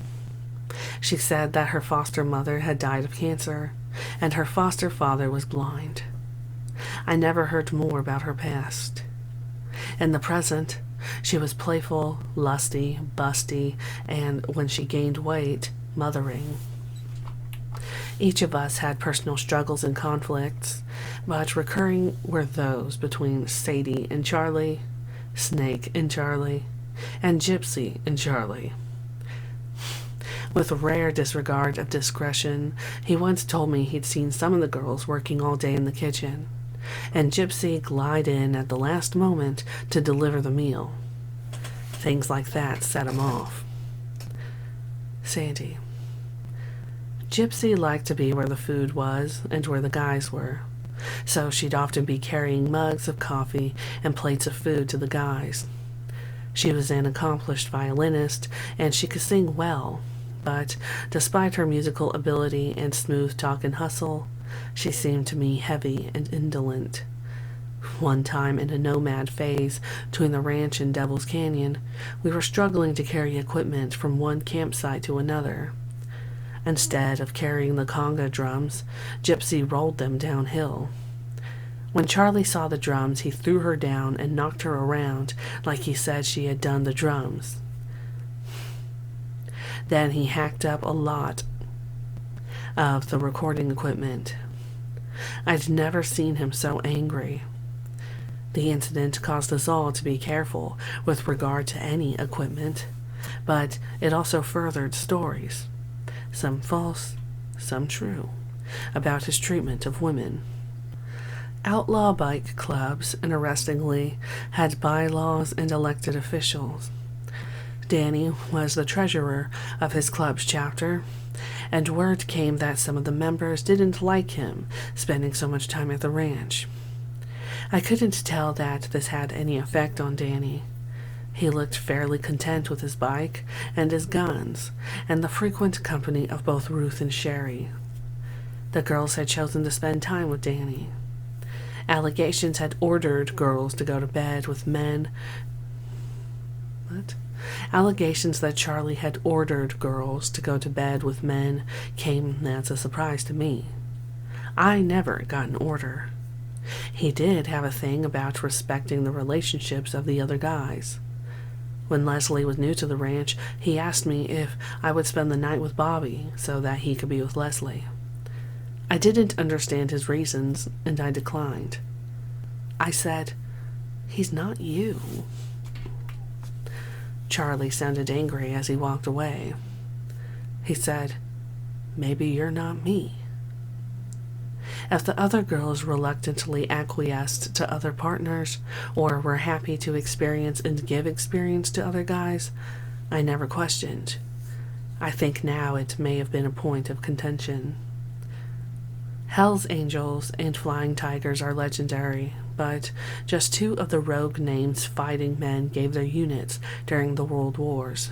She said that her foster mother had died of cancer and her foster father was blind. I never heard more about her past. In the present, she was playful, lusty, busty, and when she gained weight, mothering. Each of us had personal struggles and conflicts, but recurring were those between Sadie and Charlie, Snake and Charlie, and Gypsy and Charlie. With rare disregard of discretion, he once told me he'd seen some of the girls working all day in the kitchen, and Gypsy glide in at the last moment to deliver the meal. Things like that set him off. Sandy. Gypsy liked to be where the food was and where the guys were, so she'd often be carrying mugs of coffee and plates of food to the guys. She was an accomplished violinist, and she could sing well, but despite her musical ability and smooth talk and hustle, she seemed to me heavy and indolent. One time in a nomad phase between the ranch and Devil's Canyon, we were struggling to carry equipment from one campsite to another. Instead of carrying the conga drums, Gypsy rolled them downhill. When Charlie saw the drums, he threw her down and knocked her around like he said she had done the drums. Then he hacked up a lot of the recording equipment. I'd never seen him so angry. The incident caused us all to be careful with regard to any equipment, but it also furthered stories, some false, some true, about his treatment of women. Outlaw bike clubs, interestingly, had bylaws and elected officials. Danny was the treasurer of his club's chapter, and word came that some of the members didn't like him spending so much time at the ranch. I couldn't tell that this had any effect on Danny. He looked fairly content with his bike and his guns, and the frequent company of both Ruth and Sherry. The girls had chosen to spend time with Danny. Allegations had ordered girls to go to bed with men. Allegations that Charlie had ordered girls to go to bed with men came as a surprise to me. I never got an order. He did have a thing about respecting the relationships of the other guys. When Leslie was new to the ranch, he asked me if I would spend the night with Bobby so that he could be with Leslie. I didn't understand his reasons, and I declined. I said, "He's not you." Charlie sounded angry as he walked away. He said, "Maybe you're not me." If the other girls reluctantly acquiesced to other partners, or were happy to experience and give experience to other guys, I never questioned. I think now it may have been a point of contention. Hell's Angels and Flying Tigers are legendary, but just 2 of the rogue names fighting men gave their units during the World Wars.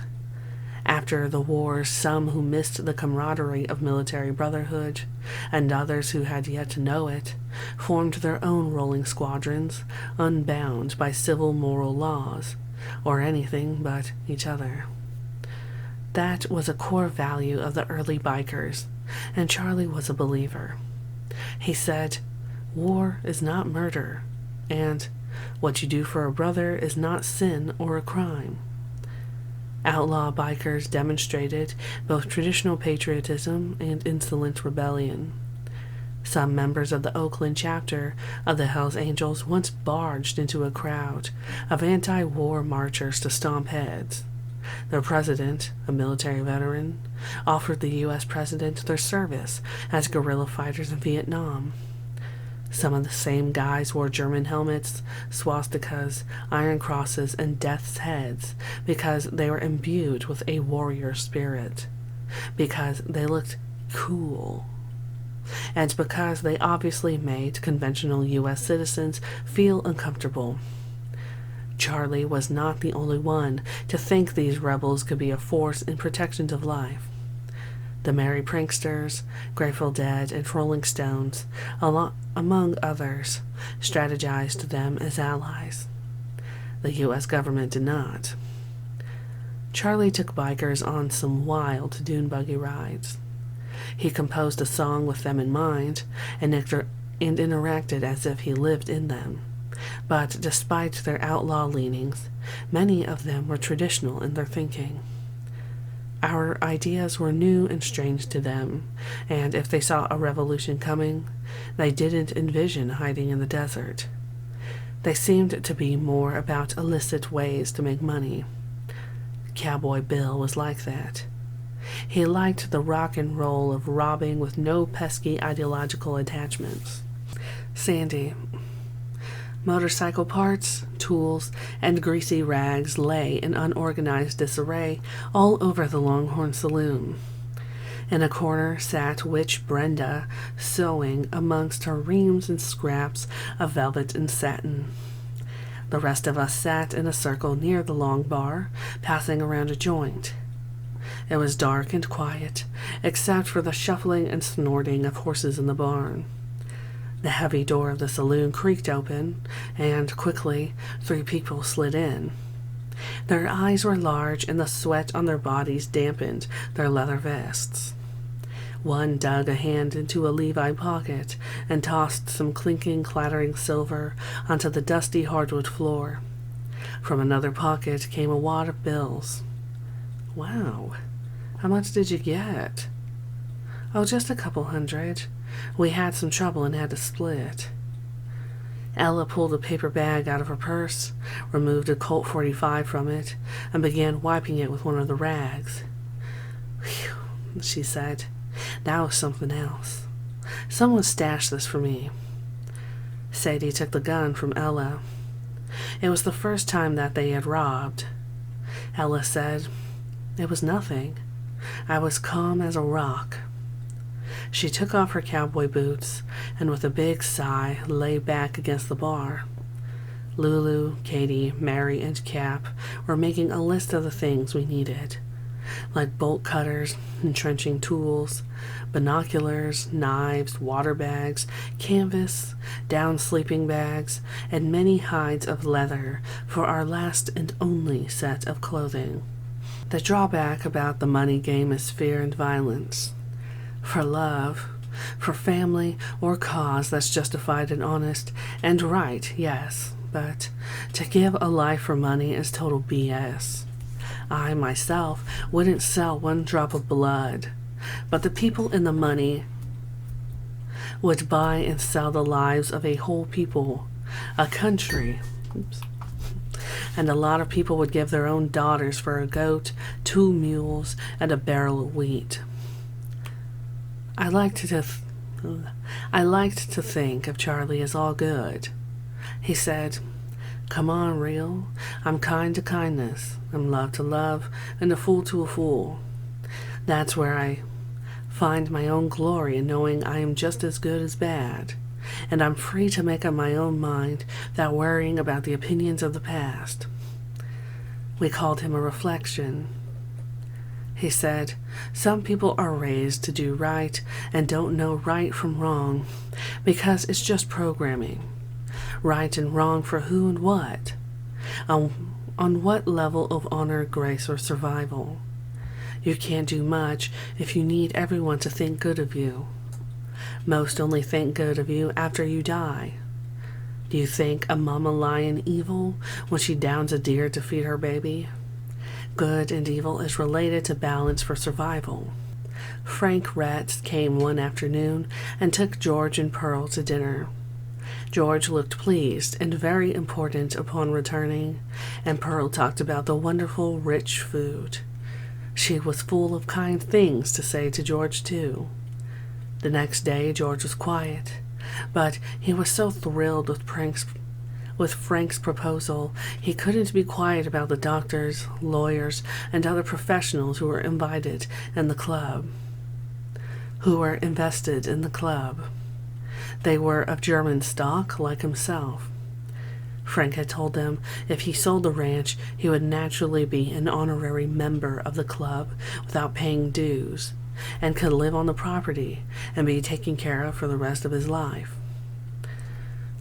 After the wars, some who missed the camaraderie of military brotherhood, and others who had yet to know it, formed their own rolling squadrons, unbound by civil moral laws, or anything but each other. That was a core value of the early bikers, and Charlie was a believer. He said, "War is not murder," and "what you do for a brother is not sin or a crime." Outlaw bikers demonstrated both traditional patriotism and insolent rebellion. Some members of the Oakland chapter of the Hells Angels once barged into a crowd of anti-war marchers to stomp heads. Their president, a military veteran, offered the U.S. president their service as guerrilla fighters in Vietnam. Some of the same guys wore German helmets, swastikas, iron crosses, and death's heads because they were imbued with a warrior spirit, because they looked cool, and because they obviously made conventional U.S. citizens feel uncomfortable. Charlie was not the only one to think these rebels could be a force in protection of life. The Merry Pranksters, Grateful Dead, and Rolling Stones, among others, strategized them as allies. The U.S. government did not. Charlie took bikers on some wild dune buggy rides. He composed a song with them in mind and interacted as if he lived in them. But despite their outlaw leanings, many of them were traditional in their thinking. Our ideas were new and strange to them, and if they saw a revolution coming, they didn't envision hiding in the desert. They seemed to be more about illicit ways to make money. Cowboy Bill was like that. He liked the rock and roll of robbing with no pesky ideological attachments. Sandy. Motorcycle parts, tools, and greasy rags lay in unorganized disarray all over the Longhorn Saloon. In a corner sat Witch Brenda, sewing amongst her reams and scraps of velvet and satin. The rest of us sat in a circle near the long bar, passing around a joint. It was dark and quiet, except for the shuffling and snorting of horses in the barn. The heavy door of the saloon creaked open, and quickly 3 people slid in. Their eyes were large, and the sweat on their bodies dampened their leather vests. One dug a hand into a Levi pocket and tossed some clinking, clattering silver onto the dusty hardwood floor. From another pocket came a wad of bills. "Wow, how much did you get?" "Oh, just a couple $100. We had some trouble and had to split." Ella pulled a paper bag out of her purse, removed a Colt 45 from it, and began wiping it with one of the rags. "Whew," she said. "That was something else. Someone stashed this for me." Sadie took the gun from Ella. It was the first time that they had robbed. Ella said, "It was nothing. I was calm as a rock." She took off her cowboy boots and with a big sigh lay back against the bar. Lulu, Katie, Mary, and Cap were making a list of the things we needed, like bolt cutters, entrenching tools, binoculars, knives, water bags, canvas, down sleeping bags, and many hides of leather for our last and only set of clothing. The drawback about the money game is fear and violence. For love, for family or cause that's justified and honest and right, yes, but to give a life for money is total BS. I, myself, wouldn't sell one drop of blood, but the people in the money would buy and sell the lives of a whole people, a country. And a lot of people would give their own daughters for a goat, 2 mules, and a barrel of wheat. I liked to think of Charlie as all good. He said, "Come on, real. I'm kind to kindness. I'm love to love, and a fool to a fool. That's where I find my own glory in knowing I am just as good as bad, and I'm free to make up my own mind without worrying about the opinions of the past." We called him a Reflexion. He said, "Some people are raised to do right and don't know right from wrong because it's just programming. Right and wrong for who and what? On what level of honor, grace, or survival? You can't do much if you need everyone to think good of you. Most only think good of you after you die. Do you think a mama lion evil when she downs a deer to feed her baby? Good and evil is related to balance for survival." Frank Retz came one afternoon and took George and Pearl to dinner. George looked pleased and very important upon returning, and Pearl talked about the wonderful, rich food. She was full of kind things to say to George, too. The next day, George was quiet, but he was so thrilled with Frank's proposal, he couldn't be quiet about the doctors, lawyers, and other professionals who were invited in the club, who were invested in the club. They were of German stock, like himself. Frank had told them if he sold the ranch, he would naturally be an honorary member of the club without paying dues, and could live on the property and be taken care of for the rest of his life.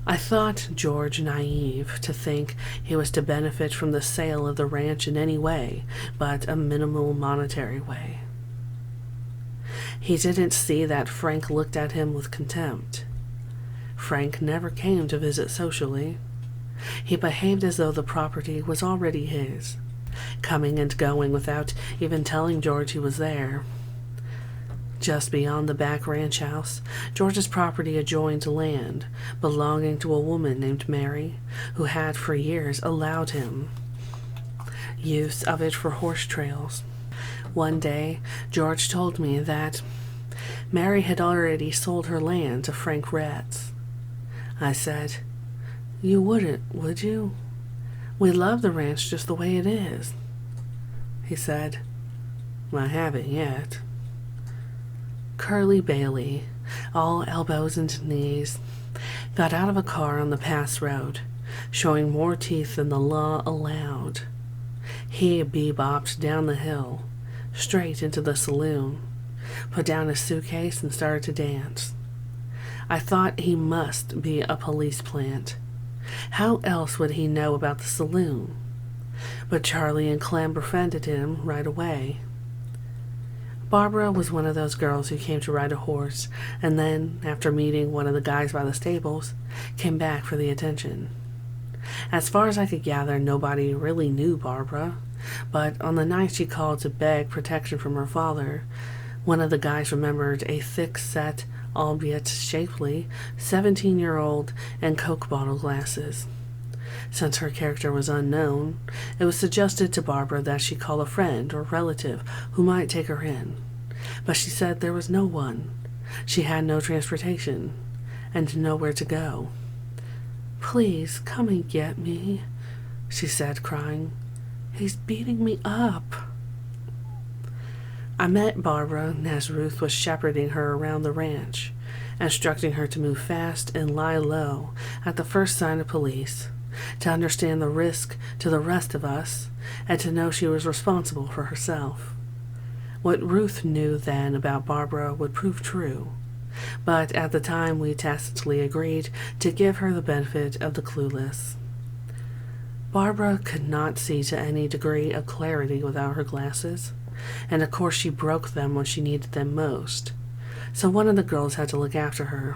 I thought George naive to think he was to benefit from the sale of the ranch in any way but a minimal monetary way. He didn't see that Frank looked at him with contempt. Frank never came to visit socially. He behaved as though the property was already his, coming and going without even telling George he was there. Just beyond the back ranch house, George's property adjoined land belonging to a woman named Mary, who had for years allowed him use of it for horse trails. One day, George told me that Mary had already sold her land to Frank Retz. I said, "You wouldn't, would you? We love the ranch just the way it is." He said, "I haven't yet." Curly Bailey, all elbows and knees, got out of a car on the pass road, showing more teeth than the law allowed. He bebopped down the hill, straight into the saloon, put down his suitcase and started to dance. I thought he must be a police plant. How else would he know about the saloon? But Charlie and Clem befriended him right away. Barbara was one of those girls who came to ride a horse, and then, after meeting one of the guys by the stables, came back for the attention. As far as I could gather, nobody really knew Barbara, but on the night she called to beg protection from her father, one of the guys remembered a thick-set, albeit shapely, 17-year-old and Coke bottle glasses. Since her character was unknown, it was suggested to Barbara that she call a friend or relative who might take her in, but she said there was no one. She had no transportation, and nowhere to go. "Please, come and get me," she said, crying. "He's beating me up." I met Barbara as Ruth was shepherding her around the ranch, instructing her to move fast and lie low at the first sign of police, to understand the risk to the rest of us, and to know she was responsible for herself. What Ruth knew then about Barbara would prove true, but at the time we tacitly agreed to give her the benefit of the clueless. Barbara could not see to any degree of clarity without her glasses, and of course she broke them when she needed them most, so one of the girls had to look after her.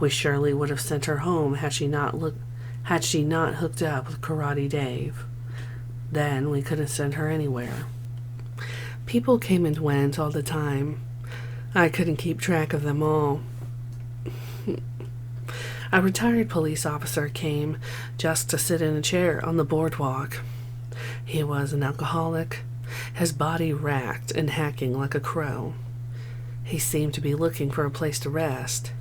We surely would have sent her home had she not hooked up with Karate Dave. Then we couldn't send her anywhere. People came and went all the time. I couldn't keep track of them all. A retired police officer came just to sit in a chair on the boardwalk. He was an alcoholic, his body racked and hacking like a crow. He seemed to be looking for a place to rest.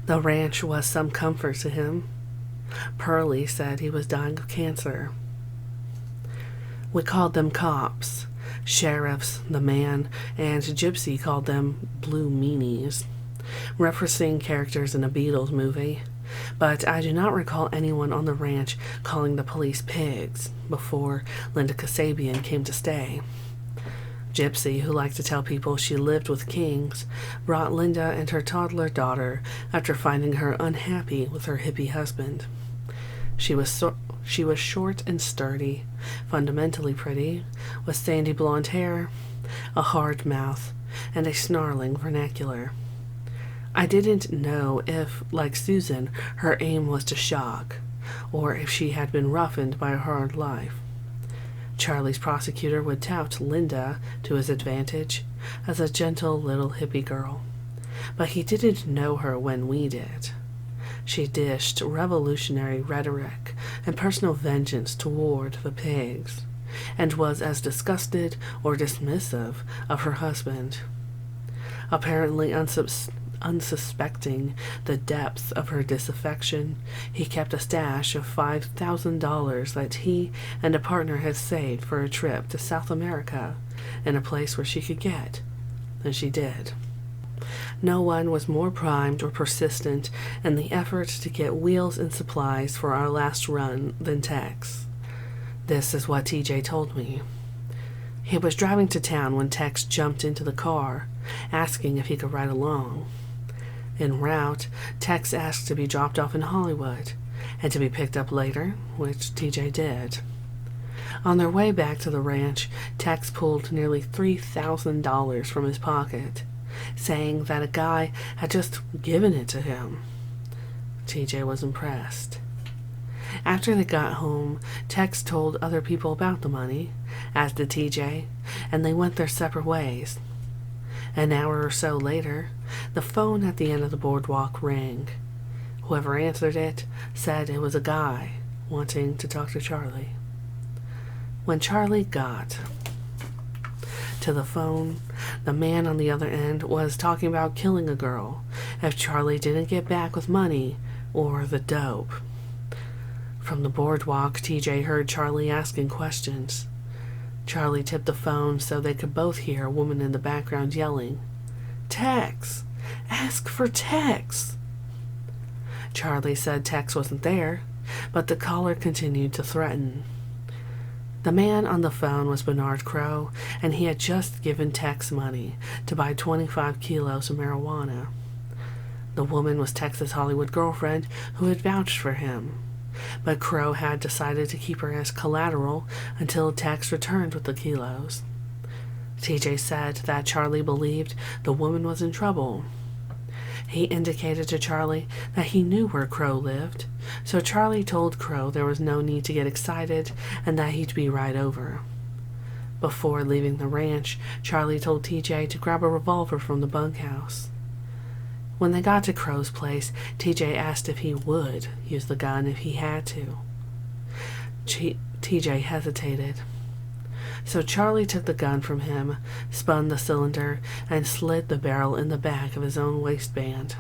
The ranch was some comfort to him. Pearlie said he was dying of cancer. We called them cops. Sheriffs, the man, and Gypsy called them blue meanies, referencing characters in a Beatles movie, but I do not recall anyone on the ranch calling the police pigs before Linda Kasabian came to stay. Gypsy, who liked to tell people she lived with kings, brought Linda and her toddler daughter after finding her unhappy with her hippie husband. She was short and sturdy, fundamentally pretty, with sandy blonde hair, a hard mouth, and a snarling vernacular. I didn't know if, like Susan, her aim was to shock, or if she had been roughened by a hard life. Charlie's prosecutor would tout Linda, to his advantage, as a gentle little hippie girl, but he didn't know her when we did. She dished revolutionary rhetoric and personal vengeance toward the pigs, and was as disgusted or dismissive of her husband. Apparently unsuspecting the depth of her disaffection, he kept a stash of $5,000 that he and a partner had saved for a trip to South America in a place where she could get, and she did. No one was more primed or persistent in the effort to get wheels and supplies for our last run than Tex. This is what TJ told me. He was driving to town when Tex jumped into the car, asking if he could ride along. En route, Tex asked to be dropped off in Hollywood, and to be picked up later, which TJ did. On their way back to the ranch, Tex pulled nearly $3,000 from his pocket, saying that a guy had just given it to him. TJ was impressed. After they got home, Tex told other people about the money, as did TJ, and they went their separate ways. An hour or so later, the phone at the end of the boardwalk rang. Whoever answered it said it was a guy wanting to talk to Charlie. When Charlie got to the phone, the man on the other end was talking about killing a girl if Charlie didn't get back with money or the dope. From the boardwalk, TJ heard Charlie asking questions. Charlie tipped the phone so they could both hear a woman in the background yelling, "Tex! Ask for Tex!" Charlie said Tex wasn't there, but the caller continued to threaten. The man on the phone was Bernard Crow, and he had just given Tex money to buy 25 kilos of marijuana. The woman was Tex's Hollywood girlfriend who had vouched for him, but Crow had decided to keep her as collateral until Tex returned with the kilos. TJ said that Charlie believed the woman was in trouble. He indicated to Charlie that he knew where Crow lived, so Charlie told Crow there was no need to get excited and that he'd be right over. Before leaving the ranch, Charlie told TJ to grab a revolver from the bunkhouse. When they got to Crow's place, TJ asked if he would use the gun if he had to. TJ hesitated. So Charlie took the gun from him, spun the cylinder, and slid the barrel in the back of his own waistband.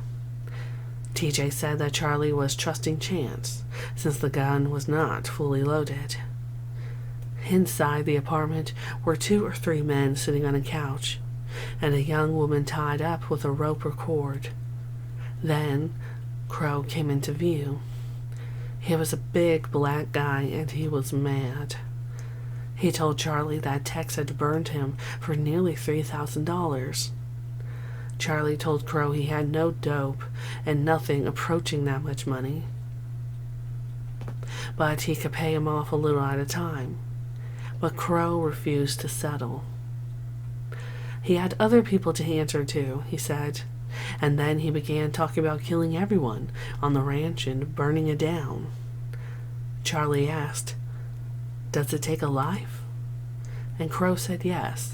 TJ said that Charlie was trusting chance, since the gun was not fully loaded. Inside the apartment were 2 or 3 men sitting on a couch, and a young woman tied up with a rope or cord. Then Crow came into view. He was a big black guy, and he was mad. He told Charlie that Tex had burned him for nearly $3,000. Charlie told Crow he had no dope and nothing approaching that much money, but he could pay him off a little at a time. But Crow refused to settle. He had other people to answer to, he said, and then he began talking about killing everyone on the ranch and burning it down. Charlie asked, "Does it take a life?" And Crow said yes.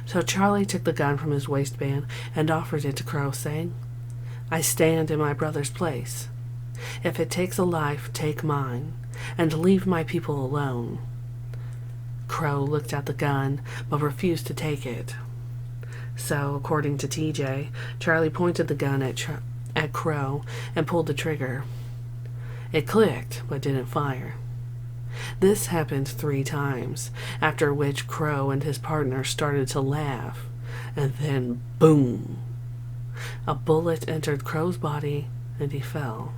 So Charlie took the gun from his waistband and offered it to Crow, saying, "I stand in my brother's place. If it takes a life, take mine, and leave my people alone." Crow looked at the gun, but refused to take it. So, according to TJ, Charlie pointed the gun at Crow and pulled the trigger. It clicked, but didn't fire. This happened 3 times, after which Crow and his partner started to laugh, and then boom! A bullet entered Crow's body, and he fell.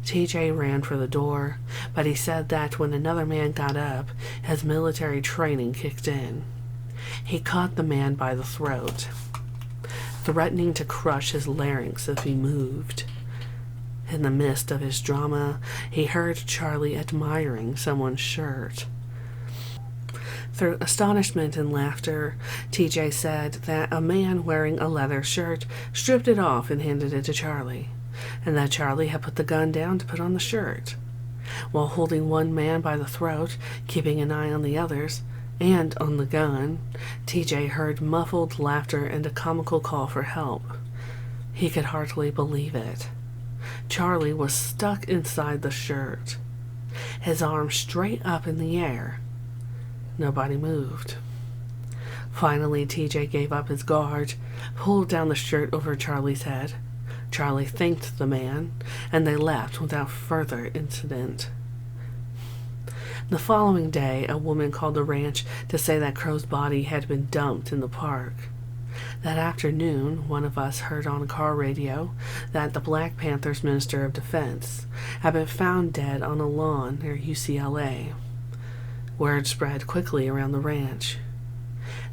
TJ ran for the door, but he said that when another man got up, his military training kicked in. He caught the man by the throat, threatening to crush his larynx if he moved. In the midst of his drama, he heard Charlie admiring someone's shirt. Through astonishment and laughter, TJ said that a man wearing a leather shirt stripped it off and handed it to Charlie, and that Charlie had put the gun down to put on the shirt. While holding one man by the throat, keeping an eye on the others, and on the gun, TJ heard muffled laughter and a comical call for help. He could hardly believe it. Charlie was stuck inside the shirt, his arms straight up in the air. Nobody moved. Finally, TJ gave up his guard, pulled down the shirt over Charlie's head. Charlie thanked the man, and they left without further incident. The following day, a woman called the ranch to say that Crow's body had been dumped in the park. That afternoon, one of us heard on a car radio that the Black Panthers Minister of Defense had been found dead on a lawn near UCLA. Word spread quickly around the ranch.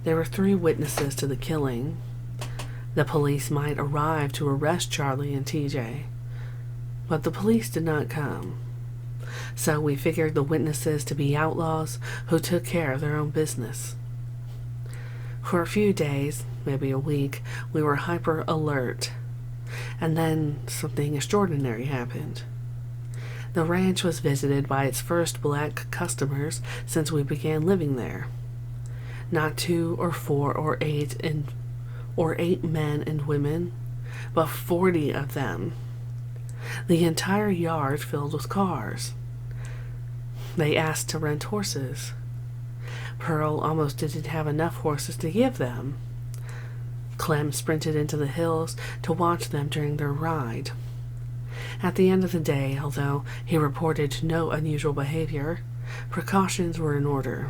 There were 3 witnesses to the killing. The police might arrive to arrest Charlie and TJ, but the police did not come. So we figured the witnesses to be outlaws who took care of their own business. For a few days, maybe a week, we were hyper alert. And then something extraordinary happened. The ranch was visited by its first black customers since we began living there. Not 2 or 4 or 8 men and women, but 40 of them. The entire yard filled with cars. They asked to rent horses. Pearl almost didn't have enough horses to give them. Clem sprinted into the hills to watch them during their ride. At the end of the day, although he reported no unusual behavior, precautions were in order.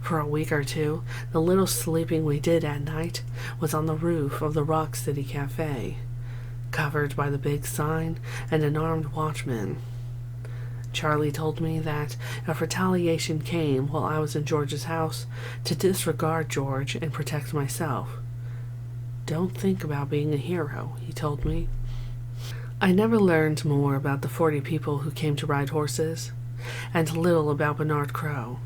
For a week or 2, the little sleeping we did at night was on the roof of the Rock City Cafe, covered by the big sign and an armed watchman. Charlie told me that if retaliation came while I was in George's house, to disregard George and protect myself. "Don't think about being a hero," he told me. I never learned more about the 40 people who came to ride horses, and little about Bernard Crow,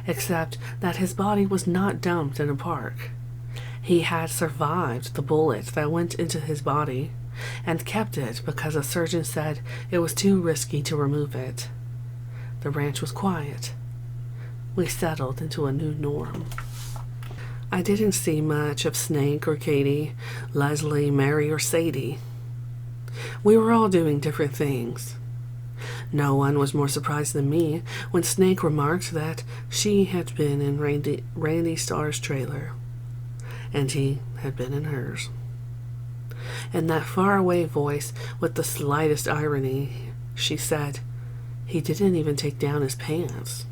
except that his body was not dumped in a park. He had survived the bullet that went into his body, and kept it because a surgeon said it was too risky to remove it. The ranch was quiet. We settled into a new norm. I didn't see much of Snake or Katie, Leslie, Mary, or Sadie. We were all doing different things. No one was more surprised than me when Snake remarked that she had been in Randy Starr's trailer, and he had been in hers. In that faraway voice, with the slightest irony, she said, "He didn't even take down his pants."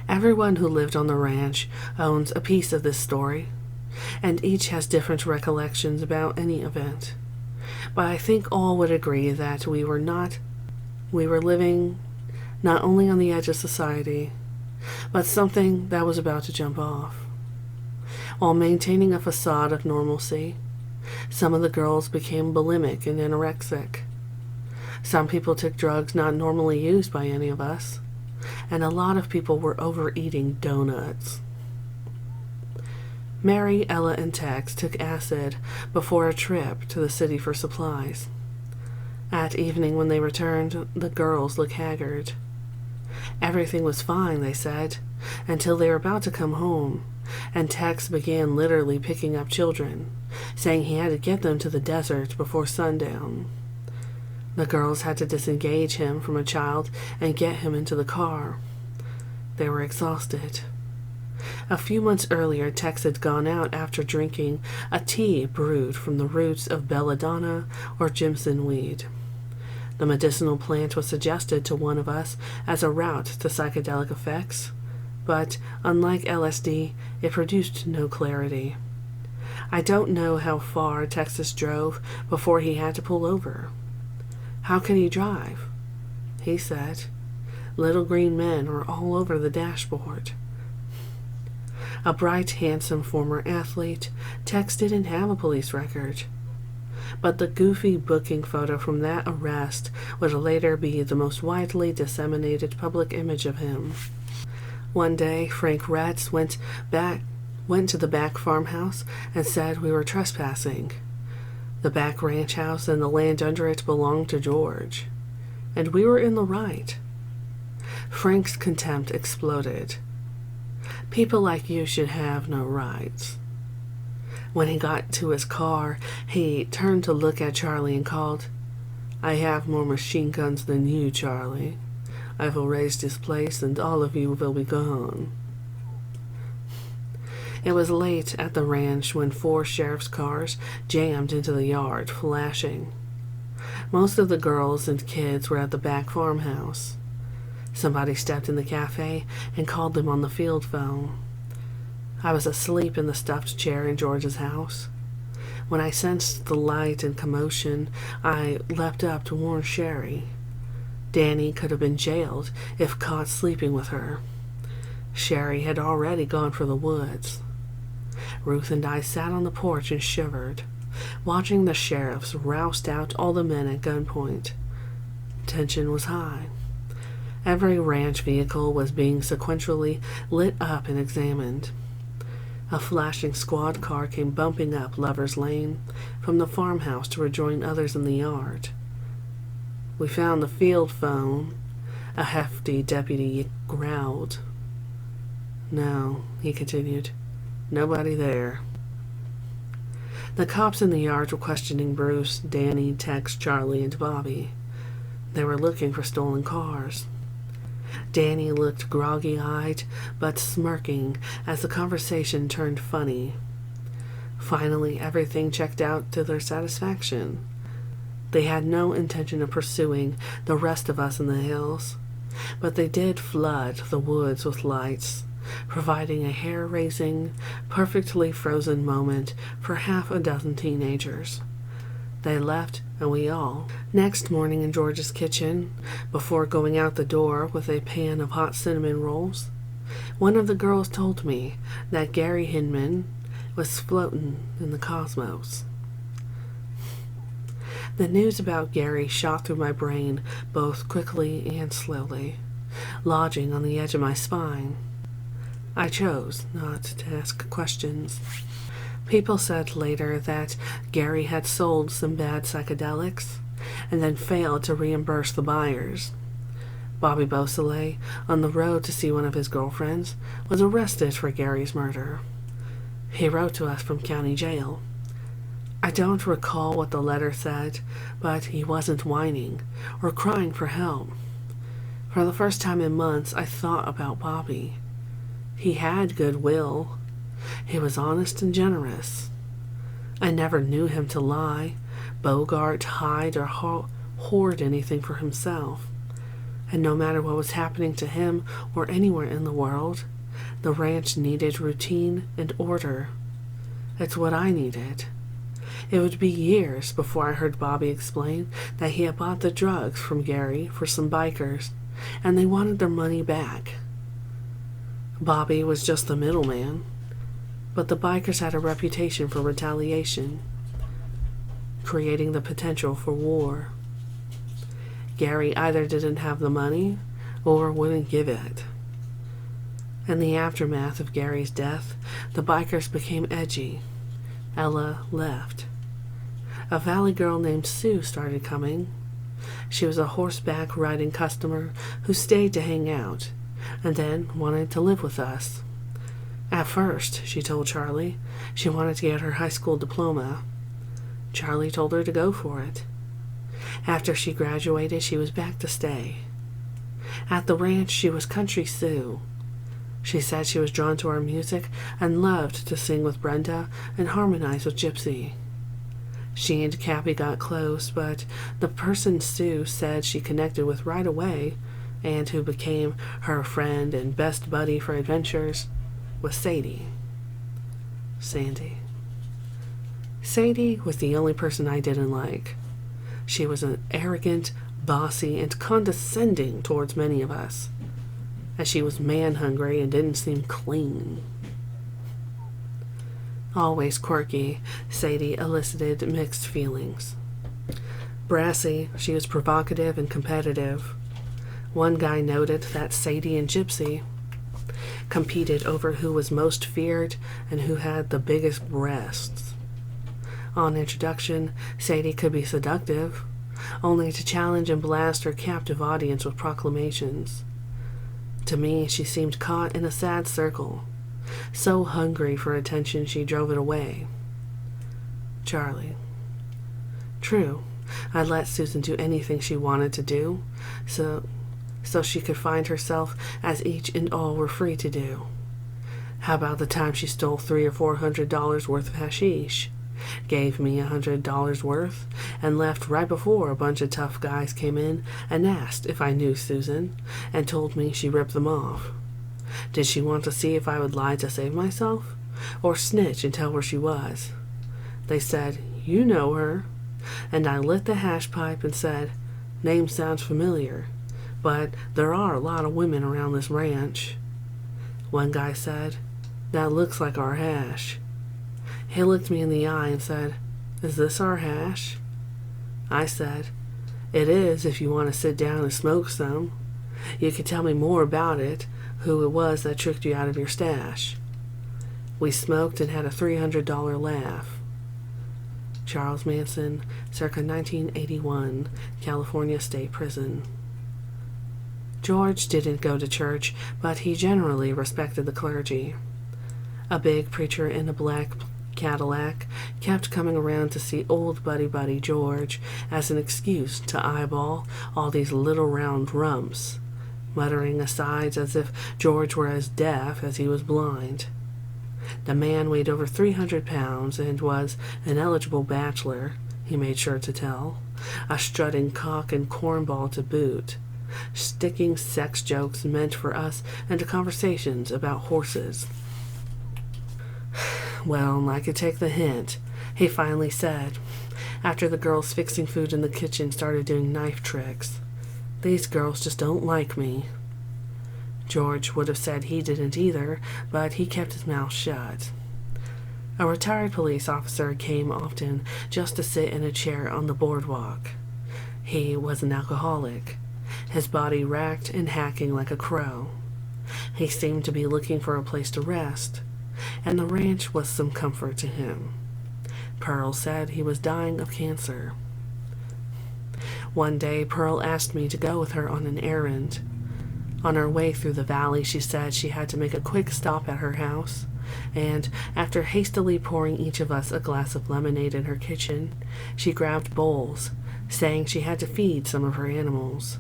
Everyone who lived on the ranch owns a piece of this story, and each has different recollections about any event. But I think all would agree that we were living not only on the edge of society, but something that was about to jump off. While maintaining a facade of normalcy, some of the girls became bulimic and anorexic. Some people took drugs not normally used by any of us, and a lot of people were overeating donuts. Mary, Ella, and Tex took acid before a trip to the city for supplies. At evening, when they returned, the girls looked haggard. Everything was fine, they said, until they were about to come home, and Tex began literally picking up children, saying he had to get them to the desert before sundown. The girls had to disengage him from a child and get him into the car. They were exhausted. A few months earlier, Tex had gone out after drinking a tea brewed from the roots of belladonna or Jimson weed. The medicinal plant was suggested to one of us as a route to psychedelic effects, but unlike LSD, it produced no clarity. I don't know how far Texas drove before he had to pull over. "How can he drive?" he said. "Little green men were all over the dashboard." A bright, handsome former athlete, Tex didn't have a police record. But the goofy booking photo from that arrest would later be the most widely disseminated public image of him. One day, Frank Retz went to the back farmhouse and said we were trespassing. The back ranch house and the land under it belonged to George, and we were in the right. Frank's contempt exploded. "People like you should have no rights." When he got to his car, he turned to look at Charlie and called, "I have more machine guns than you, Charlie. I will raise this place and all of you will be gone." It was late at the ranch when 4 sheriff's cars jammed into the yard, flashing. Most of the girls and kids were at the back farmhouse. Somebody stepped in the cafe and called them on the field phone. I was asleep in the stuffed chair in George's house. When I sensed the light and commotion, I leapt up to warn Sherry. Danny could have been jailed if caught sleeping with her. Sherry had already gone for the woods. Ruth and I sat on the porch and shivered, watching the sheriffs roust out all the men at gunpoint. Tension was high. Every ranch vehicle was being sequentially lit up and examined. A flashing squad car came bumping up Lover's Lane from the farmhouse to rejoin others in the yard. "We found the field phone," a hefty deputy growled. "No," he continued, "nobody there." The cops in the yard were questioning Bruce, Danny, Tex, Charlie, and Bobby. They were looking for stolen cars. Danny looked groggy-eyed, but smirking as the conversation turned funny. Finally, everything checked out to their satisfaction. They had no intention of pursuing the rest of us in the hills, but they did flood the woods with lights, providing a hair-raising, perfectly frozen moment for half a dozen teenagers. They left, and we all. Next morning in George's kitchen, before going out the door with a pan of hot cinnamon rolls, one of the girls told me that Gary Hinman was floating in the cosmos. The news about Gary shot through my brain both quickly and slowly, lodging on the edge of my spine. I chose not to ask questions. People said later that Gary had sold some bad psychedelics and then failed to reimburse the buyers. Bobby Beausoleil, on the road to see one of his girlfriends, was arrested for Gary's murder. He wrote to us from county jail. I don't recall what the letter said, but he wasn't whining or crying for help. For the first time in months, I thought about Bobby. He had goodwill. He was honest and generous. I never knew him to lie, bogart, hide, or hoard anything for himself. And no matter what was happening to him or anywhere in the world, the ranch needed routine and order. It's what I needed. It would be years before I heard Bobby explain that he had bought the drugs from Gary for some bikers, and they wanted their money back. Bobby was just the middleman, but the bikers had a reputation for retaliation, creating the potential for war. Gary either didn't have the money or wouldn't give it. In the aftermath of Gary's death, the bikers became edgy. Ella left. A valley girl named Sue started coming. She was a horseback riding customer who stayed to hang out and then wanted to live with us. At first, she told Charlie, she wanted to get her high school diploma. Charlie told her to go for it. After she graduated, she was back to stay. At the ranch, she was Country Sue. She said she was drawn to our music and loved to sing with Brenda and harmonize with Gypsy. She and Cappy got close, but the person Sue said she connected with right away, and who became her friend and best buddy for adventures, was Sadie. Sandy. Sadie was the only person I didn't like. She was an arrogant, bossy, and condescending towards many of us, as she was man-hungry and didn't seem clean. Always quirky, Sadie elicited mixed feelings. Brassy, she was provocative and competitive. One guy noted that Sadie and Gypsy competed over who was most feared and who had the biggest breasts. On introduction, Sadie could be seductive, only to challenge and blast her captive audience with proclamations. To me, she seemed caught in a sad circle, so hungry for attention she drove it away. Charlie. True, I let Susan do anything she wanted to do, so she could find herself as each and all were free to do. How about the time she stole $300 or $400 worth of hashish, gave me $100 worth, and left right before a bunch of tough guys came in and asked if I knew Susan, and told me she ripped them off. Did she want to see if I would lie to save myself, or snitch and tell where she was? They said, "You know her," and I lit the hash pipe and said, "Name sounds familiar, but there are a lot of women around this ranch." One guy said, "That looks like our hash." He looked me in the eye and said, "Is this our hash?" I said, "It is if you want to sit down and smoke some. You can tell me more about it, who it was that tricked you out of your stash." We smoked and had a $300 laugh. Charles Manson, circa 1981, California State Prison. George didn't go to church, but he generally respected the clergy. A big preacher in a black Cadillac kept coming around to see old buddy George as an excuse to eyeball all these little round rumps, muttering asides as if George were as deaf as he was blind. The man weighed over 300 pounds and was an eligible bachelor, he made sure to tell, a strutting cock and cornball to boot, sticking sex jokes meant for us into conversations about horses. "Well, I could take the hint," he finally said, after the girls fixing food in the kitchen started doing knife tricks. "These girls just don't like me." George would have said he didn't either, but he kept his mouth shut. A retired police officer came often just to sit in a chair on the boardwalk. He was an alcoholic, his body racked and hacking like a crow. He seemed to be looking for a place to rest, and the ranch was some comfort to him. Pearl said he was dying of cancer. One day, Pearl asked me to go with her on an errand. On her way through the valley, she said she had to make a quick stop at her house, and after hastily pouring each of us a glass of lemonade in her kitchen, she grabbed bowls, saying she had to feed some of her animals.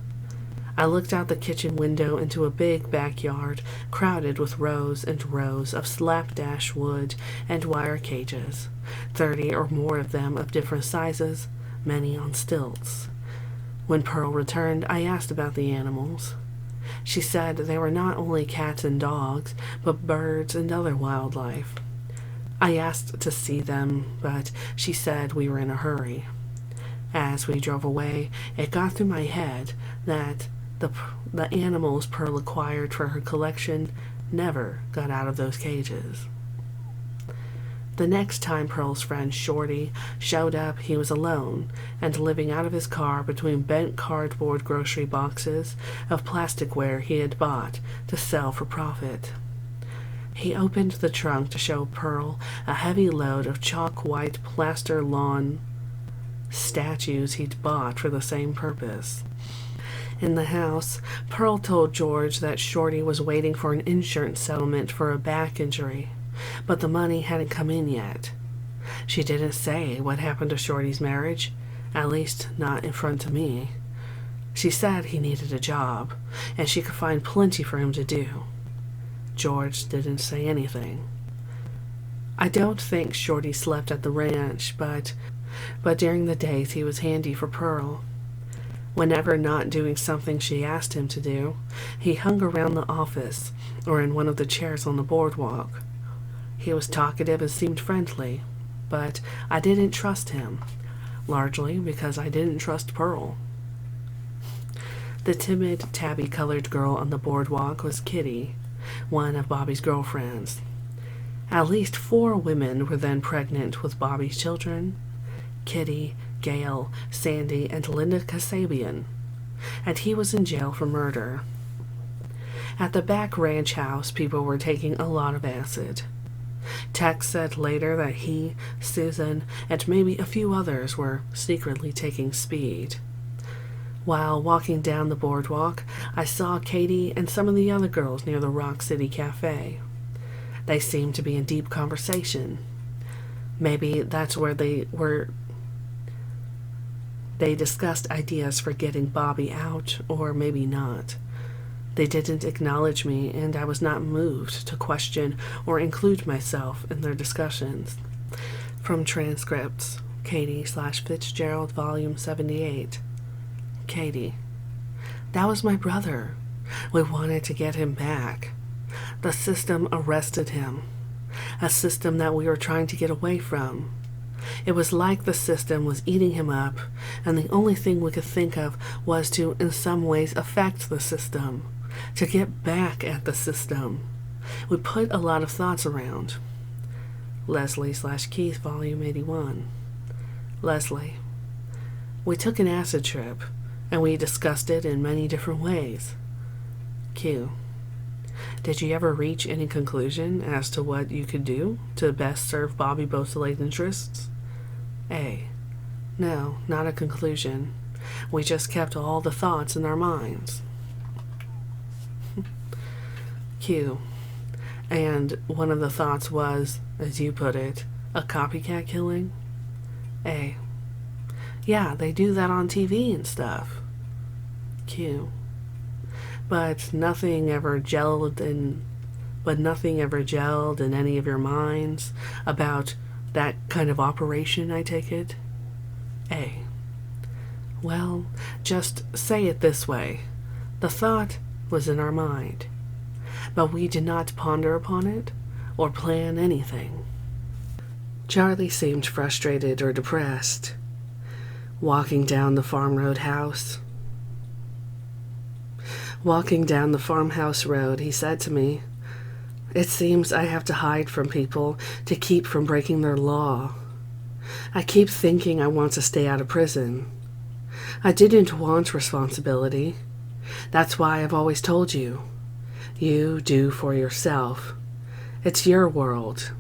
I looked out the kitchen window into a big backyard crowded with rows and rows of slapdash wood and wire cages, 30 or more of them of different sizes, many on stilts. When Pearl returned, I asked about the animals. She said they were not only cats and dogs, but birds and other wildlife. I asked to see them, but she said we were in a hurry. As we drove away, it got through my head that the animals Pearl acquired for her collection never got out of those cages. The next time Pearl's friend Shorty showed up, he was alone and living out of his car between bent cardboard grocery boxes of plasticware he had bought to sell for profit. He opened the trunk to show Pearl a heavy load of chalk-white plaster lawn statues he'd bought for the same purpose. In the house, Pearl told George that Shorty was waiting for an insurance settlement for a back injury, but the money hadn't come in yet. She didn't say what happened to Shorty's marriage, at least not in front of me. She said he needed a job, and she could find plenty for him to do. George didn't say anything. I don't think Shorty slept at the ranch, but during the days he was handy for Pearl. Whenever not doing something she asked him to do, he hung around the office or in one of the chairs on the boardwalk. He was talkative and seemed friendly, but I didn't trust him, largely because I didn't trust Pearl. The timid, tabby-colored girl on the boardwalk was Kitty, one of Bobby's girlfriends. At least 4 women were then pregnant with Bobby's children: Kitty, Gail, Sandy, and Linda Kasabian, and he was in jail for murder. At the back ranch house, people were taking a lot of acid. Tex said later that he, Susan, and maybe a few others were secretly taking speed. While walking down the boardwalk, I saw Katie and some of the other girls near the Rock City Cafe. They seemed to be in deep conversation. Maybe that's where they were. They discussed ideas for getting Bobby out, or maybe not. They didn't acknowledge me, and I was not moved to question or include myself in their discussions. From transcripts, Katie/Fitzgerald, Volume 78. Katie: that was my brother. We wanted to get him back. The system arrested him. A system that we were trying to get away from. It was like the system was eating him up, and the only thing we could think of was to, in some ways, affect the system, to get back at the system. We put a lot of thoughts around. Leslie/Keith, Volume 81. Leslie: we took an acid trip, and we discussed it in many different ways. Q: did you ever reach any conclusion as to what you could do to best serve Bobby Beausoleil's interests? A: no, not a conclusion. We just kept all the thoughts in our minds. Q: and one of the thoughts was, as you put it, a copycat killing? A: yeah, they do that on TV and stuff. Q: but nothing ever gelled in any of your minds about that kind of operation, I take it? A: well, just say it this way. The thought was in our mind, but we did not ponder upon it or plan anything. Charlie seemed frustrated or depressed. Walking down the farmhouse road, he said to me, "It seems I have to hide from people to keep from breaking their law. I keep thinking I want to stay out of prison. I didn't want responsibility. That's why I've always told you. You do for yourself. It's your world.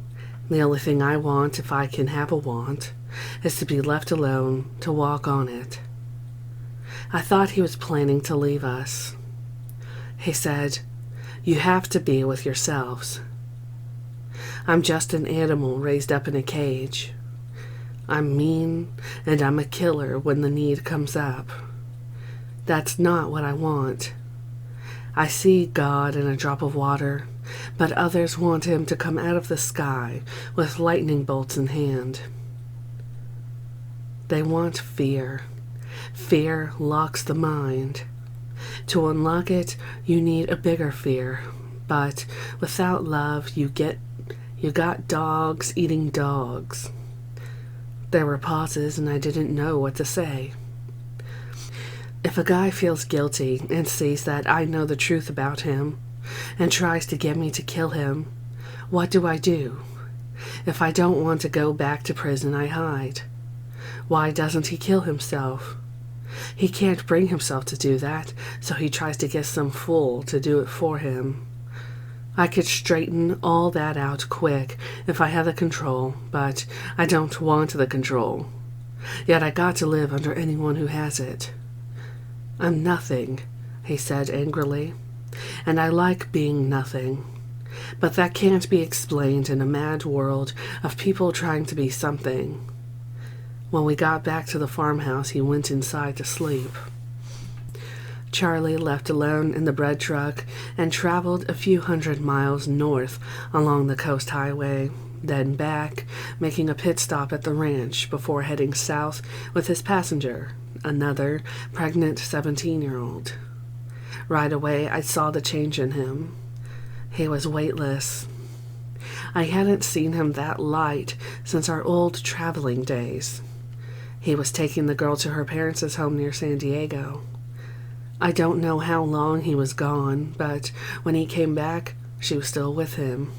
The only thing I want, if I can have a want, is to be left alone to walk on it." I thought he was planning to leave us. He said, "You have to be with yourselves. I'm just an animal raised up in a cage. I'm mean, and I'm a killer when the need comes up. That's not what I want. I see God in a drop of water, but others want him to come out of the sky with lightning bolts in hand. They want fear. Fear locks the mind. To unlock it, you need a bigger fear, but without love, you got dogs eating dogs. There were pauses, and I didn't know what to say. If a guy feels guilty and sees that I know the truth about him and tries to get me to kill him, what do I do? If I don't want to go back to prison, I hide. Why doesn't he kill himself? He can't bring himself to do that, so he tries to get some fool to do it for him. I could straighten all that out quick if I had the control, but I don't want the control. Yet I got to live under anyone who has it. I'm nothing, he said angrily, and I like being nothing. But that can't be explained in a mad world of people trying to be something. When we got back to the farmhouse, he went inside to sleep. Charlie left alone in the bread truck and traveled a few hundred miles north along the coast highway, then back, making a pit stop at the ranch before heading south with his passenger, another pregnant 17-year-old. Right away, I saw the change in him. He was weightless. I hadn't seen him that light since our old traveling days. He was taking the girl to her parents' home near San Diego. I don't know how long he was gone, but when he came back, she was still with him.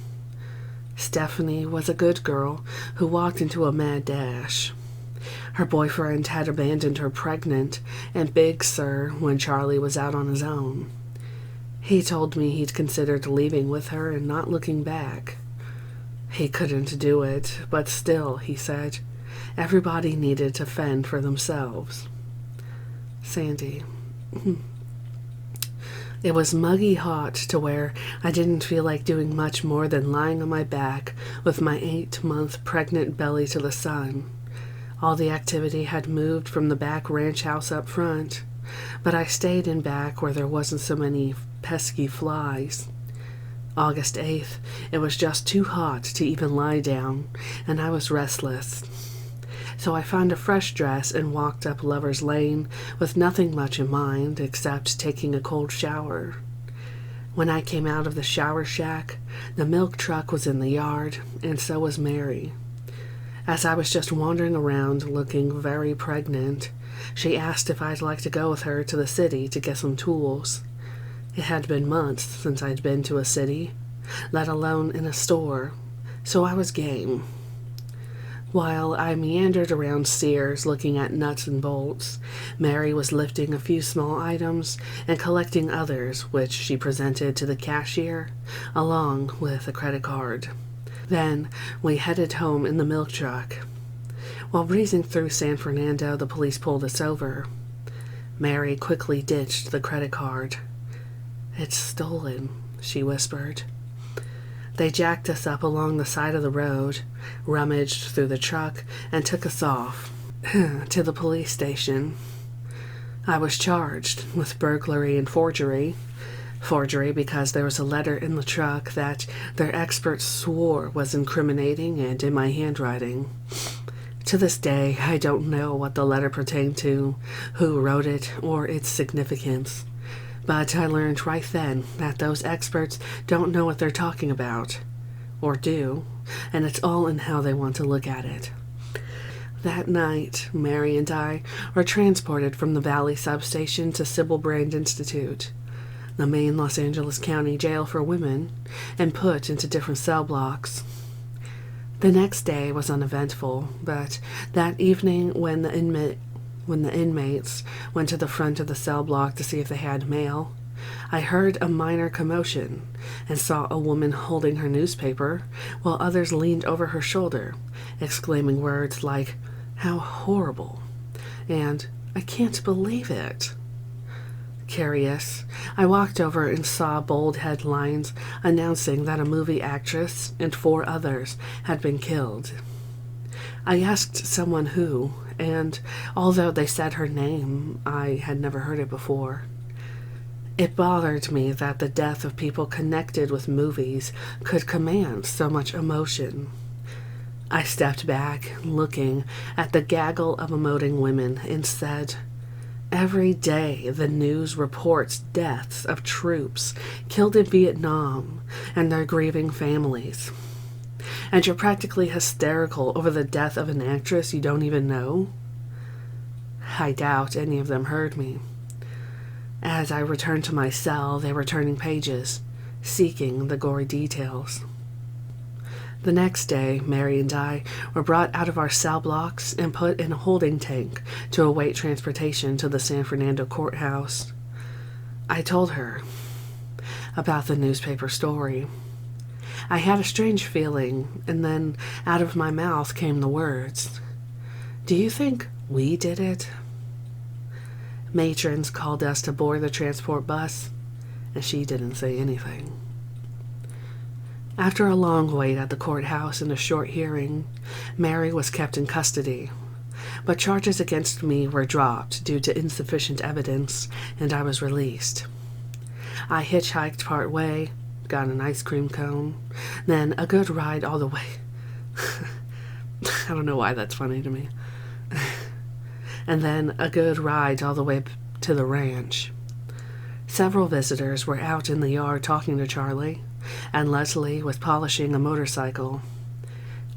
Stephanie was a good girl who walked into a mad dash. Her boyfriend had abandoned her pregnant and Big Sir when Charlie was out on his own. He told me he'd considered leaving with her and not looking back. He couldn't do it, but still, he said, everybody needed to fend for themselves. Sandy. It was muggy hot to where I didn't feel like doing much more than lying on my back with my 8-month pregnant belly to the sun. All the activity had moved from the back ranch house up front, but I stayed in back where there wasn't so many pesky flies. August 8th, it was just too hot to even lie down, and I was restless. So I found a fresh dress and walked up Lover's Lane with nothing much in mind except taking a cold shower. When I came out of the shower shack, the milk truck was in the yard, and so was Mary. As I was just wandering around looking very pregnant, she asked if I'd like to go with her to the city to get some tools. It had been months since I'd been to a city, let alone in a store, so I was game. While I meandered around Sears looking at nuts and bolts, Mary was lifting a few small items and collecting others, which she presented to the cashier, along with a credit card. Then we headed home in the milk truck. While breezing through San Fernando, the police pulled us over. Mary quickly ditched the credit card. "It's stolen," she whispered. They jacked us up along the side of the road, rummaged through the truck, and took us off to the police station. I was charged with burglary and forgery. Forgery because there was a letter in the truck that their experts swore was incriminating and in my handwriting. To this day, I don't know what the letter pertained to, who wrote it, or its significance. But I learned right then that those experts don't know what they're talking about, or do, and it's all in how they want to look at it. That night, Mary and I were transported from the Valley substation to Sybil Brand Institute, the main Los Angeles County jail for women, and put into different cell blocks. The next day was uneventful, but that evening when the inmates went to the front of the cell block to see if they had mail, I heard a minor commotion and saw a woman holding her newspaper while others leaned over her shoulder, exclaiming words like, "How horrible," and "I can't believe it." Curious, I walked over and saw bold headlines announcing that a movie actress and 4 others had been killed. I asked someone who, and although they said her name, I had never heard it before. It bothered me that the death of people connected with movies could command so much emotion. I stepped back, looking at the gaggle of emoting women, and said, "Every day the news reports deaths of troops killed in Vietnam and their grieving families. And you're practically hysterical over the death of an actress you don't even know?" I doubt any of them heard me. As I returned to my cell, they were turning pages, seeking the gory details. The next day, Mary and I were brought out of our cell blocks and put in a holding tank to await transportation to the San Fernando courthouse. I told her about the newspaper story. I had a strange feeling, and then out of my mouth came the words, "Do you think we did it?" Matrons called us to board the transport bus, and she didn't say anything. After a long wait at the courthouse and a short hearing, Mary was kept in custody, but charges against me were dropped due to insufficient evidence, and I was released. I hitchhiked part way, got an ice cream cone, then a good ride all the way. I don't know why that's funny to me. And then a good ride all the way to the ranch. Several visitors were out in the yard talking to Charlie, and Leslie was polishing a motorcycle.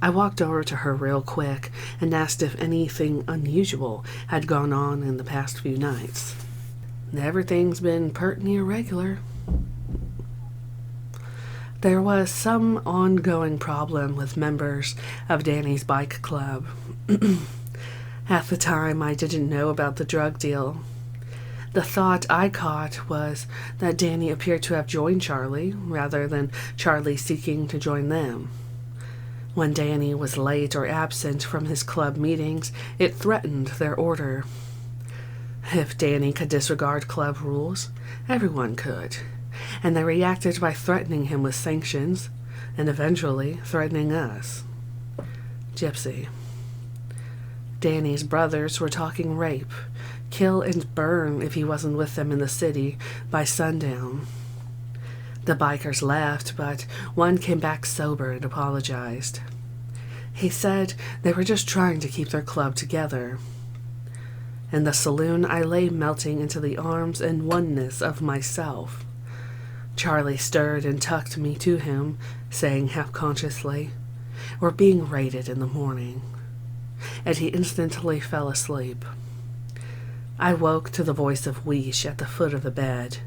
I walked over to her real quick and asked if anything unusual had gone on in the past few nights. "Everything's been pert near regular." There was some ongoing problem with members of Danny's bike club. At the time, I didn't know about the drug deal. The thought I caught was that Danny appeared to have joined Charlie, rather than Charlie seeking to join them. When Danny was late or absent from his club meetings, it threatened their order. If Danny could disregard club rules, everyone could, and they reacted by threatening him with sanctions, and eventually threatening us. Gypsy. Danny's brothers were talking rape, kill and burn if he wasn't with them in the city by sundown. The bikers left, but one came back sober and apologized. He said they were just trying to keep their club together. In the saloon, I lay melting into the arms and oneness of myself. Charlie stirred and tucked me to him, saying half-consciously, "We're being raided in the morning." And he instantly fell asleep. I woke to the voice of Weish at the foot of the bed.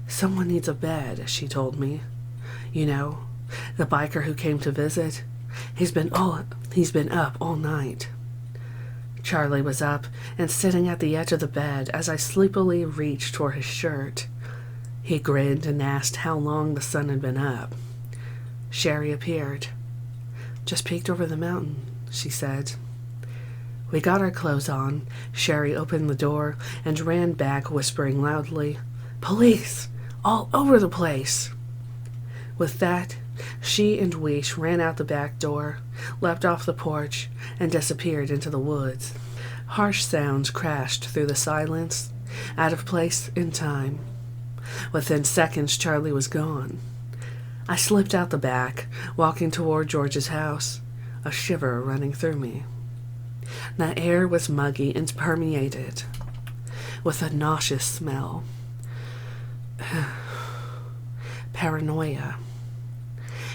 "Someone needs a bed," she told me. "You know, the biker who came to visit, he's been up all night." Charlie was up and sitting at the edge of the bed as I sleepily reached for his shirt. He grinned and asked how long the sun had been up. Sherry appeared. "Just peeked over the mountain," she said. We got our clothes on. Sherry opened the door and ran back, whispering loudly, "Police! All over the place!" With that, she and Weish ran out the back door, leapt off the porch, and disappeared into the woods. Harsh sounds crashed through the silence, out of place in time. Within seconds, Charlie was gone. I slipped out the back, walking toward George's house, a shiver running through me. The air was muggy and permeated with a nauseous smell. Paranoia.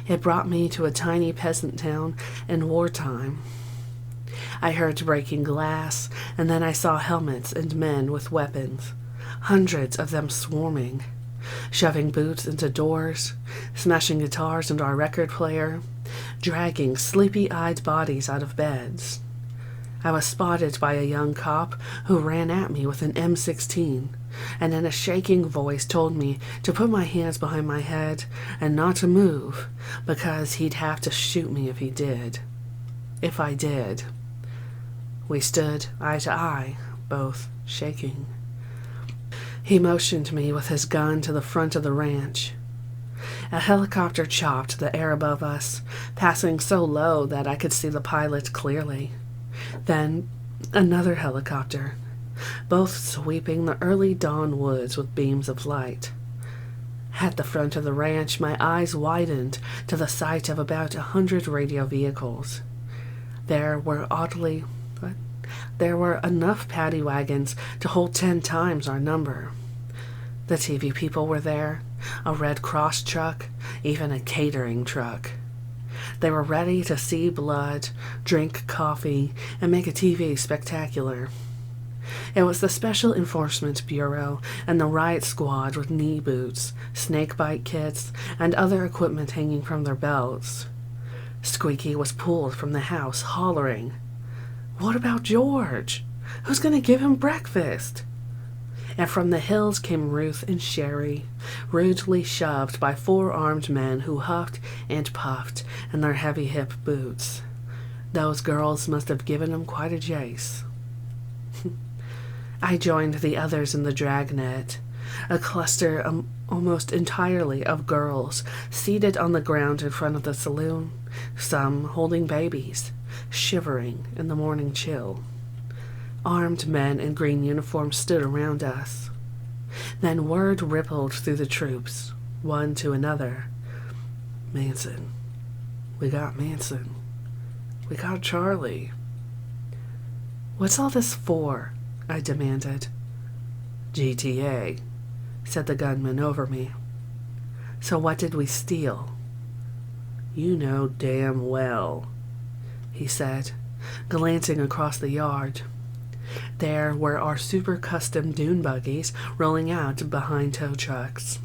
It brought me to a tiny peasant town in wartime. I heard breaking glass, and then I saw helmets and men with weapons, hundreds of them swarming, shoving boots into doors, smashing guitars into our record player, dragging sleepy-eyed bodies out of beds. I was spotted by a young cop who ran at me with an M16, and in a shaking voice told me to put my hands behind my head and not to move, because he'd have to shoot me if he did. If I did. We stood eye to eye, both shaking. He motioned me with his gun to the front of the ranch. A helicopter chopped the air above us, passing so low that I could see the pilot clearly. Then Another helicopter, both sweeping the early dawn woods with beams of light. At the front of the ranch, my eyes widened to the sight of about 100 radio vehicles. There were enough paddy wagons to hold 10 times our number. The TV people were there, a Red Cross truck, even a catering truck. They were ready to see blood, drink coffee, and make a TV spectacular. It was the Special Enforcement Bureau and the riot squad with knee boots, snakebite kits, and other equipment hanging from their belts. Squeaky was pulled from the house, hollering, "What about George? Who's going to give him breakfast?" And from the hills came Ruth and Sherry, rudely shoved by 4 armed men who huffed and puffed in their heavy hip boots. Those girls must have given him quite a chase. I joined the others in the dragnet, a cluster almost entirely of girls seated on the ground in front of the saloon, some holding babies, shivering in the morning chill. Armed men in green uniforms stood around us. Then word rippled through the troops, one to another. "Manson. We got Manson. We got Charlie." "What's all this for?" I demanded. "GTA," said the gunman over me. "So what did we steal?" "You know damn well," he said, glancing across the yard. There were our super custom dune buggies rolling out behind tow trucks.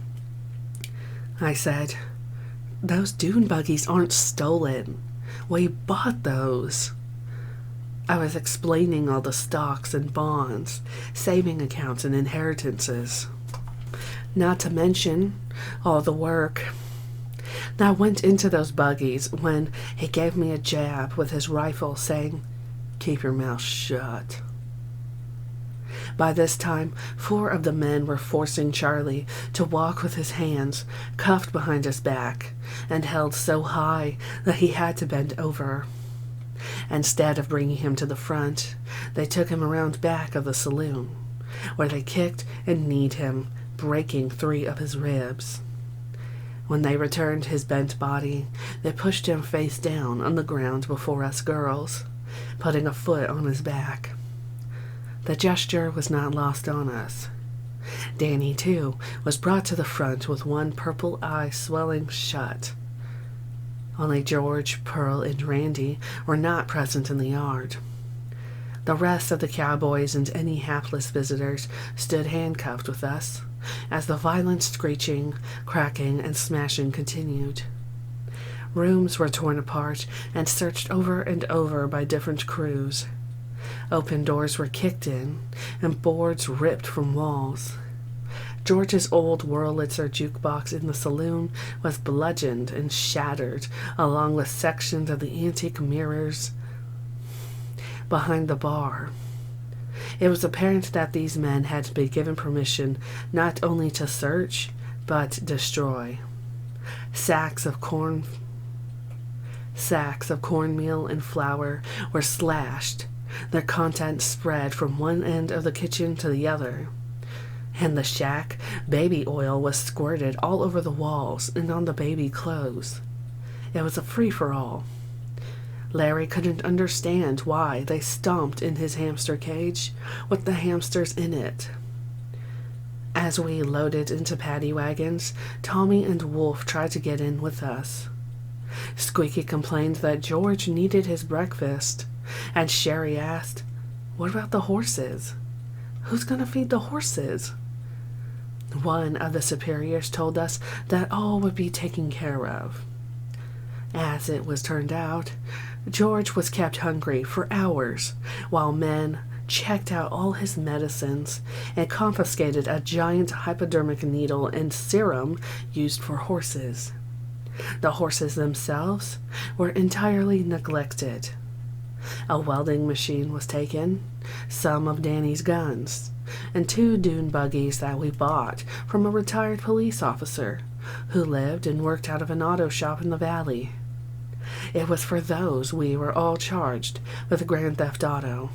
I said, "Those dune buggies aren't stolen. We bought those." I was explaining all the stocks and bonds, saving accounts and inheritances. Not to mention all the work that went into those buggies when he gave me a jab with his rifle, saying, "Keep your mouth shut." By this time, 4 of the men were forcing Charlie to walk with his hands cuffed behind his back and held so high that he had to bend over. Instead of bringing him to the front, they took him around back of the saloon, where they kicked and kneed him, breaking 3 of his ribs. When they returned his bent body, they pushed him face down on the ground before us girls, putting a foot on his back. The gesture was not lost on us. Danny, too, was brought to the front with one purple eye swelling shut. Only George, Pearl, and Randy were not present in the yard. The rest of the cowboys and any hapless visitors stood handcuffed with us, as the violent screeching, cracking, and smashing continued. Rooms were torn apart and searched over and over by different crews. Open doors were kicked in, and boards ripped from walls. George's old Wurlitzer jukebox in the saloon was bludgeoned and shattered, along with sections of the antique mirrors behind the bar. It was apparent that these men had been given permission not only to search, but destroy. Sacks of cornmeal and flour were slashed, their contents spread from one end of the kitchen to the other. In the shack, baby oil was squirted all over the walls and on the baby clothes. It was a free-for-all. Larry couldn't understand why they stomped in his hamster cage with the hamsters in it. As we loaded into paddy wagons, Tommy and Wolf tried to get in with us. Squeaky complained that George needed his breakfast, and Sherry asked, "What about the horses? Who's going to feed the horses?" One of the superiors told us that all would be taken care of. As it was turned out, George was kept hungry for hours while men checked out all his medicines and confiscated a giant hypodermic needle and serum used for horses. The horses themselves were entirely neglected. A welding machine was taken, some of Danny's guns, and 2 dune buggies that we bought from a retired police officer who lived and worked out of an auto shop in the valley. It was for those we were all charged with grand theft auto.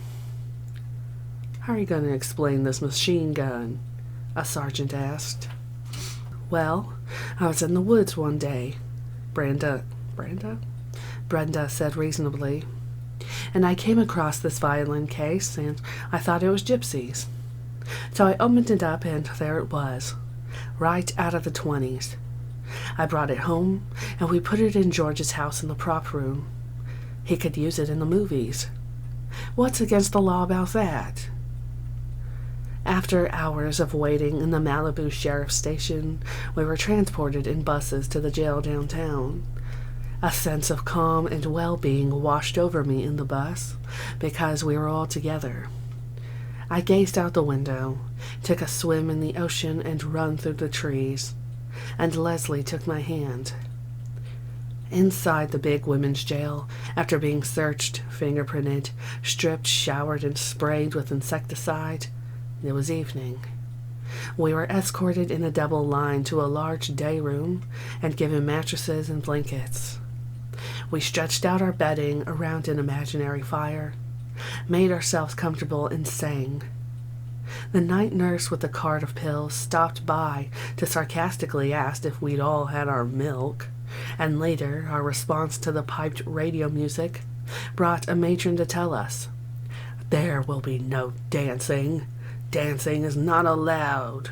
"How are you going to explain this machine gun?" a sergeant asked. "Well, I was in the woods one day," Brenda said reasonably, "and I came across this violin case, and I thought it was gypsies. So I opened it up, and there it was, right out of the 20s. I brought it home, and we put it in George's house in the prop room. He could use it in the movies. What's against the law about that?" After hours of waiting in the Malibu Sheriff's Station, we were transported in buses to the jail downtown. A sense of calm and well-being washed over me in the bus because we were all together. I gazed out the window, took a swim in the ocean and run through the trees, and Leslie took my hand. Inside the big women's jail, after being searched, fingerprinted, stripped, showered, and sprayed with insecticide, it was evening. We were escorted in a double line to a large day room and given mattresses and blankets. We stretched out our bedding around an imaginary fire, made ourselves comfortable, and sang. The night nurse with the cart of pills stopped by to sarcastically ask if we'd all had our milk, and later our response to the piped radio music brought a matron to tell us, "There will be no dancing. Dancing is not allowed."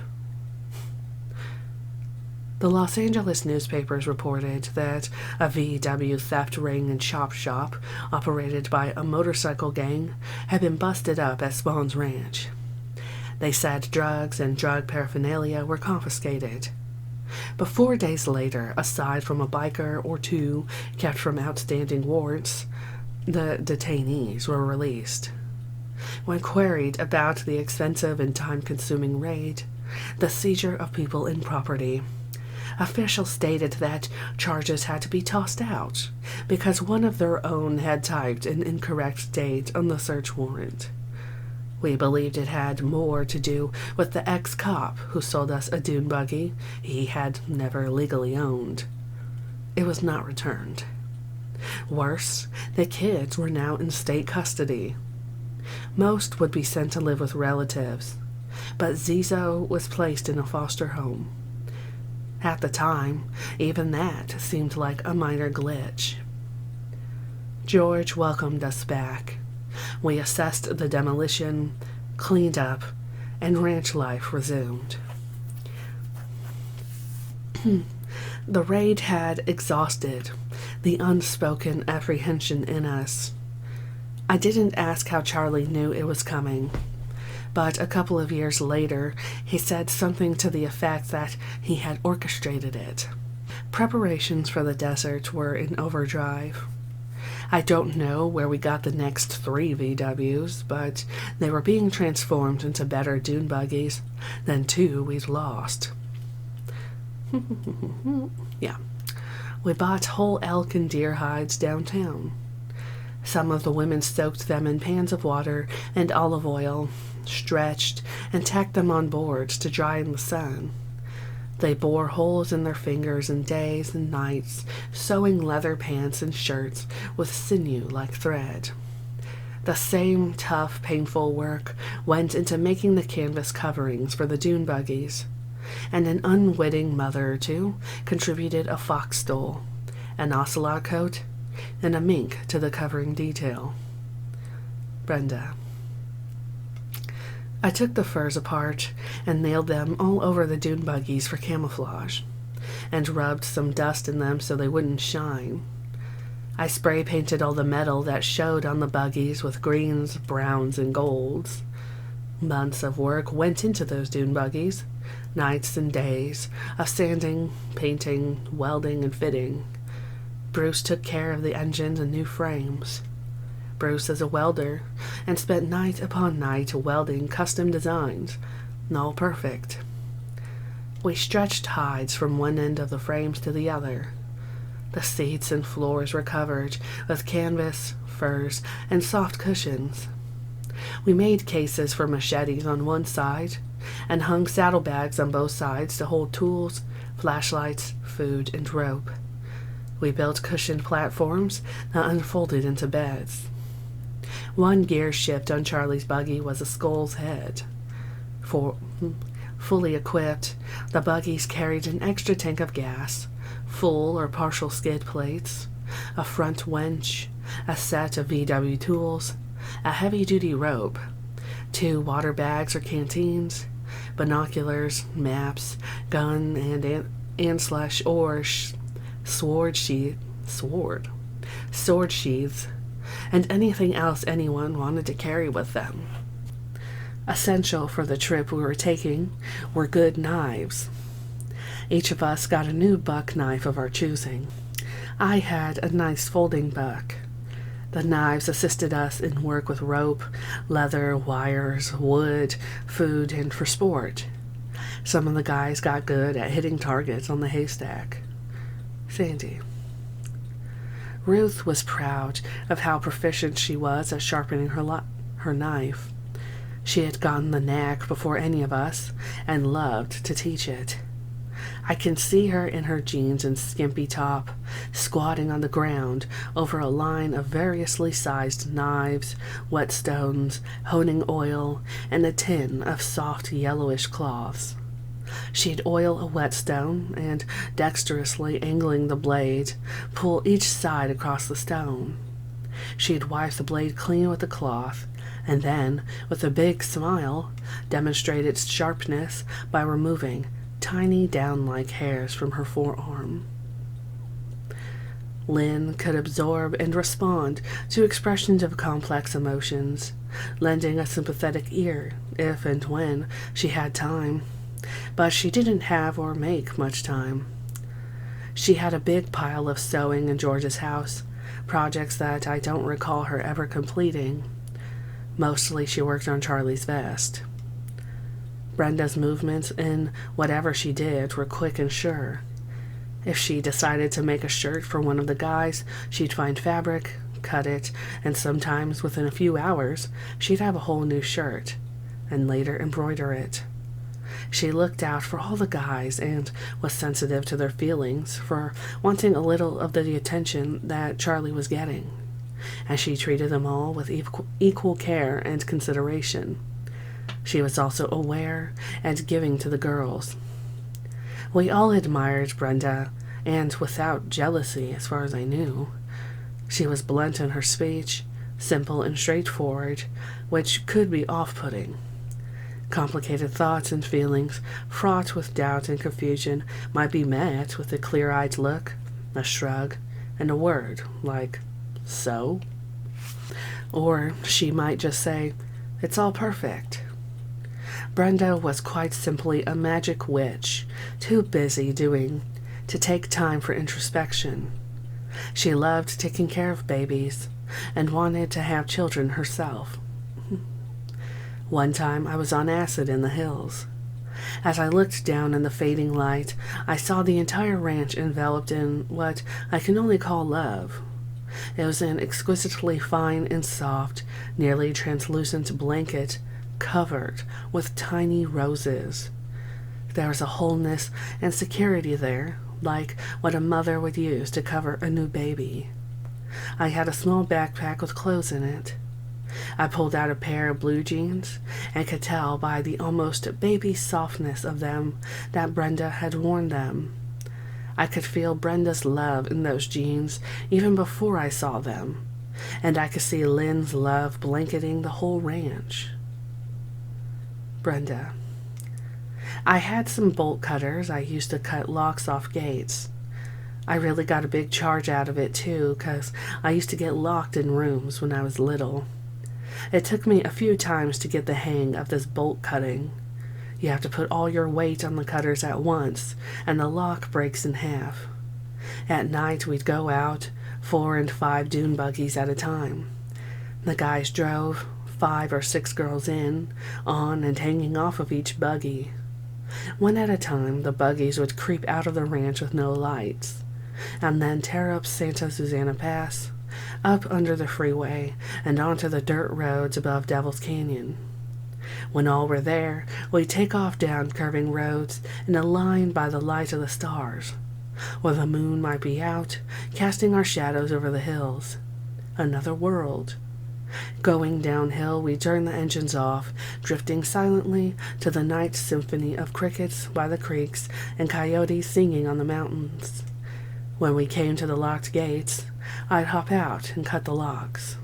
The Los Angeles newspapers reported that a VW theft ring and chop shop operated by a motorcycle gang had been busted up at Spawn's Ranch. They said drugs and drug paraphernalia were confiscated. But 4 days later, aside from a biker or two kept from outstanding warrants, the detainees were released. When queried about the expensive and time-consuming raid, the seizure of people and property, officials stated that charges had to be tossed out because one of their own had typed an incorrect date on the search warrant. We believed it had more to do with the ex-cop who sold us a dune buggy he had never legally owned. It was not returned. Worse, the kids were now in state custody. Most would be sent to live with relatives, but Zizo was placed in a foster home. At the time, even that seemed like a minor glitch. George welcomed us back. We assessed the demolition, cleaned up, and ranch life resumed. The raid had exhausted the unspoken apprehension in us. I didn't ask how Charlie knew it was coming, but a couple of years later, he said something to the effect that he had orchestrated it. Preparations for the desert were in overdrive. I don't know where we got the next 3 VWs, but they were being transformed into better dune buggies than 2 we'd lost. Yeah. We bought whole elk and deer hides downtown. Some of the women soaked them in pans of water and olive oil, stretched, and tacked them on boards to dry in the sun. They bore holes in their fingers and days and nights, sewing leather pants and shirts with sinew like thread. The same tough, painful work went into making the canvas coverings for the dune buggies, and an unwitting mother or two contributed a fox stole, an ocelot coat, and a mink to the covering detail. Brenda. I took the furs apart and nailed them all over the dune buggies for camouflage, and rubbed some dust in them so they wouldn't shine. I spray painted all the metal that showed on the buggies with greens, browns, and golds. Months of work went into those dune buggies, nights and days of sanding, painting, welding, and fitting. Bruce took care of the engines and new frames. Bruce is a welder and spent night upon night welding custom designs, all perfect. We stretched hides from one end of the frames to the other. The seats and floors were covered with canvas, furs, and soft cushions. We made cases for machetes on one side and hung saddlebags on both sides to hold tools, flashlights, food, and rope. We built cushioned platforms that unfolded into beds. One gear shift on Charlie's buggy was a skull's head. Fully equipped, the buggies carried an extra tank of gas, full or partial skid plates, a front winch, a set of VW tools, a heavy-duty rope, 2 water bags or canteens, binoculars, maps, gun and slash or sword sheaths, and anything else anyone wanted to carry with them. Essential for the trip we were taking were good knives. Each of us got a new buck knife of our choosing. I had a nice folding buck. The knives assisted us in work with rope, leather, wires, wood, food, and for sport. Some of the guys got good at hitting targets on the haystack. Sandy. Ruth was proud of how proficient she was at sharpening her knife. She had gotten the knack before any of us and loved to teach it. I can see her in her jeans and skimpy top, squatting on the ground over a line of variously sized knives, whetstones, honing oil, and a tin of soft yellowish cloths. She'd oil a whetstone and, dexterously angling the blade, pull each side across the stone. She'd wipe the blade clean with the cloth, and then, with a big smile, demonstrate its sharpness by removing tiny down-like hairs from her forearm. Lynn could absorb and respond to expressions of complex emotions, lending a sympathetic ear if and when she had time. But she didn't have or make much time. She had a big pile of sewing in George's house, projects that I don't recall her ever completing. Mostly she worked on Charlie's vest. Brenda's movements in whatever she did were quick and sure. If she decided to make a shirt for one of the guys, she'd find fabric, cut it, and sometimes within a few hours, she'd have a whole new shirt, and later embroider it. She looked out for all the guys and was sensitive to their feelings for wanting a little of the attention that Charlie was getting, and she treated them all with equal care and consideration. She was also aware and giving to the girls. We all admired Brenda, and without jealousy as far as I knew. She was blunt in her speech, simple and straightforward, which could be off-putting. Complicated thoughts and feelings, fraught with doubt and confusion, might be met with a clear-eyed look, a shrug, and a word like, "So?" Or she might just say, "It's all perfect." Brenda was quite simply a magic witch, too busy doing to take time for introspection. She loved taking care of babies and wanted to have children herself. One time I was on acid in the hills. As I looked down in the fading light, I saw the entire ranch enveloped in what I can only call love. It was an exquisitely fine and soft, nearly translucent blanket covered with tiny roses. There was a wholeness and security there, like what a mother would use to cover a new baby. I had a small backpack with clothes in it. I pulled out a pair of blue jeans and could tell by the almost baby softness of them that Brenda had worn them. I could feel Brenda's love in those jeans even before I saw them, and I could see Lynn's love blanketing the whole ranch. Brenda. I had some bolt cutters I used to cut locks off gates. I really got a big charge out of it too, 'cause I used to get locked in rooms when I was little. It took me a few times to get the hang of this bolt cutting. You have to put all your weight on the cutters at once, and the lock breaks in half. At night we'd go out, 4 and 5 dune buggies at a time. The guys drove, 5 or 6 girls in, on and hanging off of each buggy. One at a time, the buggies would creep out of the ranch with no lights, and then tear up Santa Susana Pass, up under the freeway, and onto the dirt roads above Devil's Canyon. When all were there, we'd take off down curving roads in a line by the light of the stars, where the moon might be out, casting our shadows over the hills. Another world. Going downhill, we turned the engines off, drifting silently to the night symphony of crickets by the creeks and coyotes singing on the mountains. When we came to the locked gates, I'd hop out and cut the locks.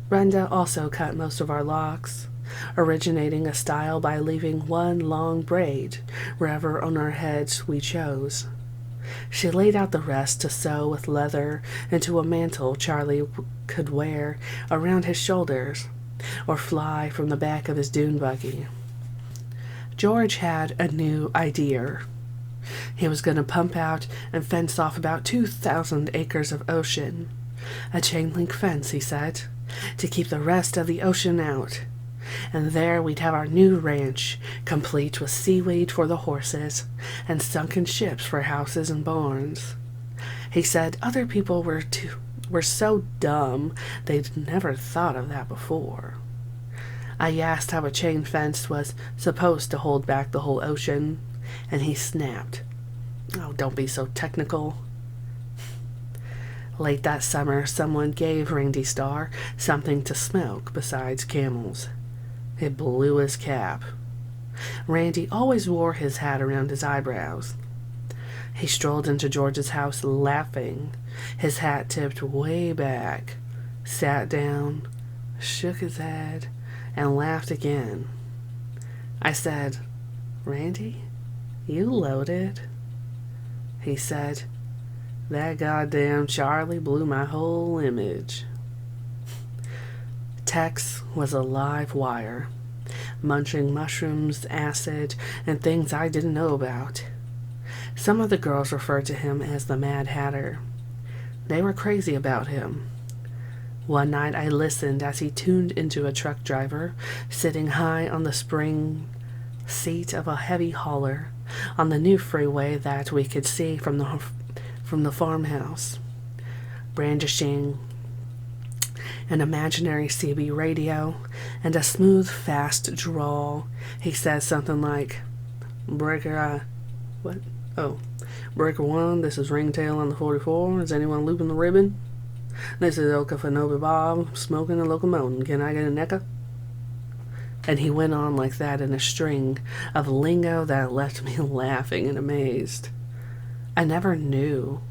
Brenda also cut most of our locks, originating a style by leaving one long braid wherever on our heads we chose. She laid out the rest to sew with leather into a mantle Charlie could wear around his shoulders or fly from the back of his dune buggy. George had a new idea. He was going to pump out and fence off about 2,000 acres of ocean. A chain-link fence, he said, to keep the rest of the ocean out. And there we'd have our new ranch, complete with seaweed for the horses and sunken ships for houses and barns. He said other people were so dumb they'd never thought of that before. I asked how a chain fence was supposed to hold back the whole ocean, and he snapped, "Oh, don't be so technical." Late that summer, someone gave Randy Starr something to smoke besides Camels. It blew his cap. Randy always wore his hat around his eyebrows. He strolled into George's house laughing, his hat tipped way back, sat down, shook his head, and laughed again. I said, "Randy, you loaded?" He said, "That goddamn Charlie blew my whole image." Tex was a live wire, munching mushrooms, acid, and things I didn't know about. Some of the girls referred to him as the Mad Hatter. They were crazy about him. One night I listened as he tuned into a truck driver sitting high on the spring seat of a heavy hauler on the new freeway that we could see from the farmhouse. Brandishing an imaginary CB radio and a smooth, fast drawl, he says something like, Breaker 1, this is Ringtail on the 44. Is anyone looping the ribbon? This is Okefenobi Bob, smoking a locomotive. Can I get a necka? And he went on like that in a string of lingo that left me laughing and amazed. I never knew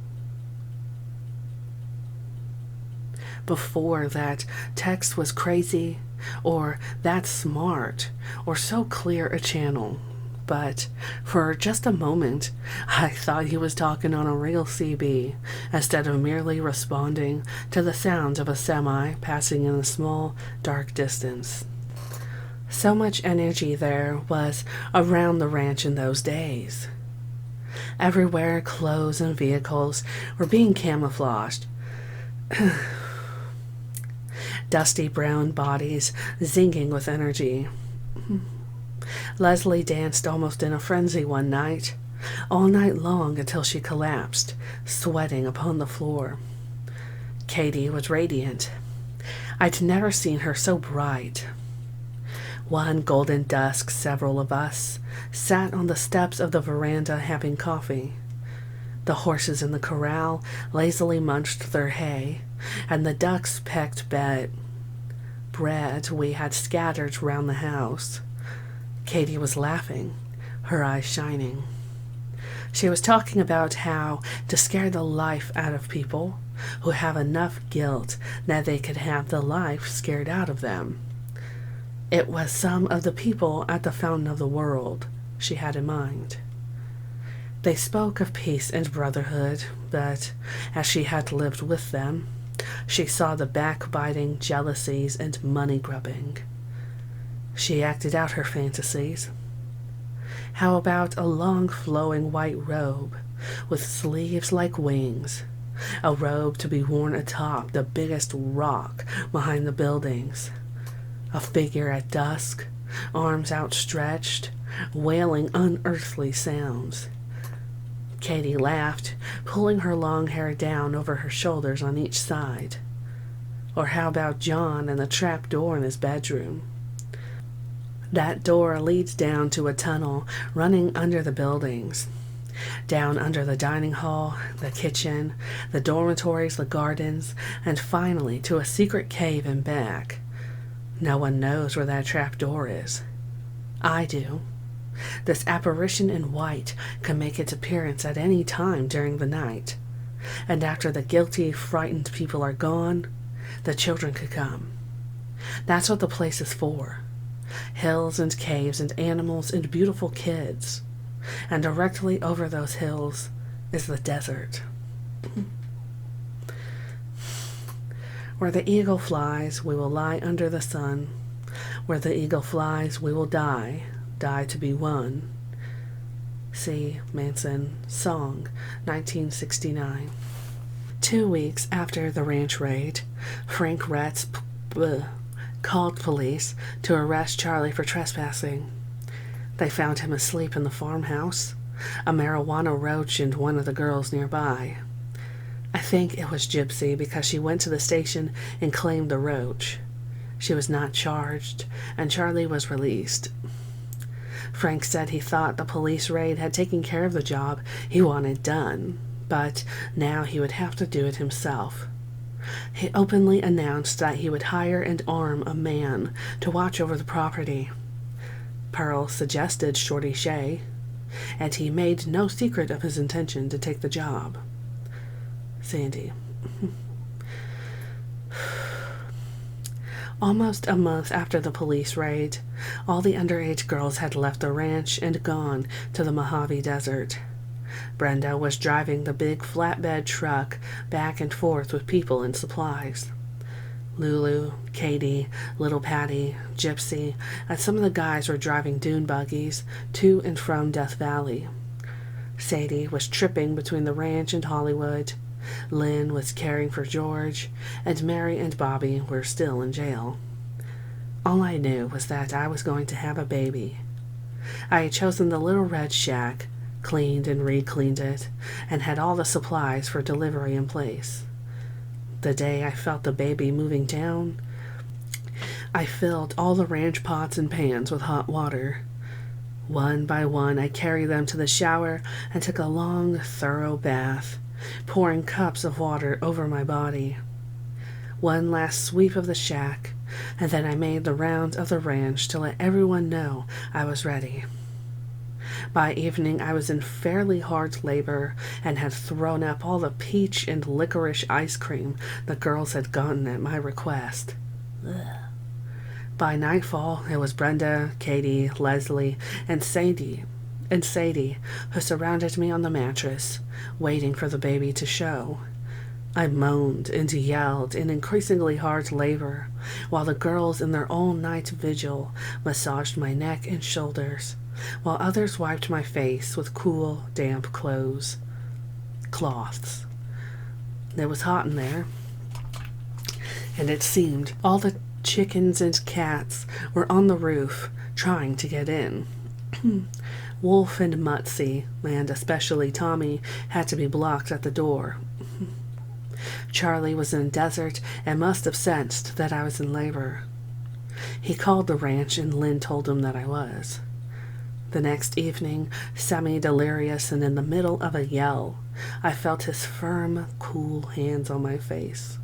before that Tex was crazy or that smart or so clear a channel. But for just a moment, I thought he was talking on a real CB instead of merely responding to the sounds of a semi passing in a small, dark distance. So much energy there was around the ranch in those days. Everywhere, clothes and vehicles were being camouflaged. Dusty brown bodies zinging with energy. Leslie danced almost in a frenzy one night, all night long until she collapsed, sweating upon the floor. Katie was radiant. I'd never seen her so bright. One golden dusk, several of us sat on the steps of the veranda having coffee. The horses in the corral lazily munched their hay, and the ducks pecked bread we had scattered round the house. Katie was laughing, her eyes shining. She was talking about how to scare the life out of people who have enough guilt that they could have the life scared out of them. It was some of the people at the Fountain of the World she had in mind. They spoke of peace and brotherhood, but as she had lived with them, she saw the backbiting, jealousies, and money-grubbing. She acted out her fantasies. How about a long flowing white robe with sleeves like wings, a robe to be worn atop the biggest rock behind the buildings, a figure at dusk, arms outstretched, wailing unearthly sounds. Katie laughed, pulling her long hair down over her shoulders on each side. Or how about John and the trap door in his bedroom? That door leads down to a tunnel running under the buildings. Down under the dining hall, the kitchen, the dormitories, the gardens, and finally to a secret cave and back. No one knows where that trap door is. I do. This apparition in white can make its appearance at any time during the night, and after the guilty, frightened people are gone, the children could come. That's what the place is for. Hills and caves and animals and beautiful kids. And directly over those hills is the desert. Where the eagle flies, we will lie under the sun. Where the eagle flies, we will die, die to be one. C. Manson, Song, 1969. 2 weeks after the ranch raid, Frank Retz called police to arrest Charlie for trespassing. They found him asleep in the farmhouse, a marijuana roach and one of the girls nearby. I think it was Gypsy because she went to the station and claimed the roach. She was not charged, and Charlie was released. Frank said he thought the police raid had taken care of the job he wanted done, but now he would have to do it himself. He openly announced that he would hire and arm a man to watch over the property. Pearl suggested Shorty Shea, and he made no secret of his intention to take the job. Sandy. Almost a month after the police raid, all the underage girls had left the ranch and gone to the Mojave Desert. Brenda was driving the big flatbed truck back and forth with people and supplies. Lulu, Katie, Little Patty, Gypsy, and some of the guys were driving dune buggies to and from Death Valley. Sadie was tripping between the ranch and Hollywood. Lynn was caring for George, and Mary and Bobby were still in jail. All I knew was that I was going to have a baby. I had chosen the little red shack, cleaned and re-cleaned it, and had all the supplies for delivery in place. The day I felt the baby moving down, I filled all the ranch pots and pans with hot water. One by one, I carried them to the shower and took a long, thorough bath, pouring cups of water over my body. One last sweep of the shack, and then I made the round of the ranch to let everyone know I was ready. By evening, I was in fairly hard labor and had thrown up all the peach and licorice ice cream the girls had gotten at my request. Ugh. By nightfall, it was Brenda, Katie, Leslie, and Sadie, who surrounded me on the mattress, waiting for the baby to show. I moaned and yelled in increasingly hard labor, while the girls in their all-night vigil massaged my neck and shoulders, while others wiped my face with cool, damp cloths. It was hot in there, and it seemed all the chickens and cats were on the roof trying to get in. Wolf and Mutsy, and especially Tommy, had to be blocked at the door. Charlie was in the desert and must have sensed that I was in labor. He called the ranch and Lynn told him that I was. The next evening, semi-delirious and in the middle of a yell, I felt his firm, cool hands on my face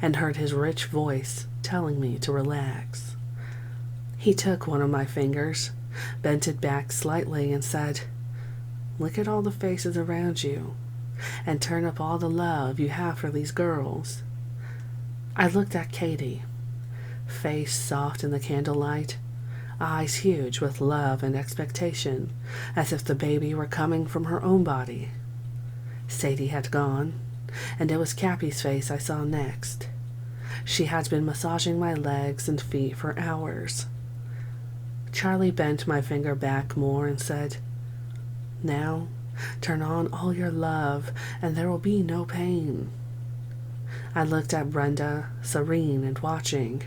and heard his rich voice telling me to relax. He took one of my fingers, bent it back slightly, and said, "Look at all the faces around you, and turn up all the love you have for these girls." I looked at Katie, face soft in the candlelight, eyes huge with love and expectation, as if the baby were coming from her own body. Sadie had gone, and it was Cappy's face I saw next. She had been massaging my legs and feet for hours. Charlie bent my finger back more and said, "Now, turn on all your love, and there will be no pain." I looked at Brenda, serene and watching.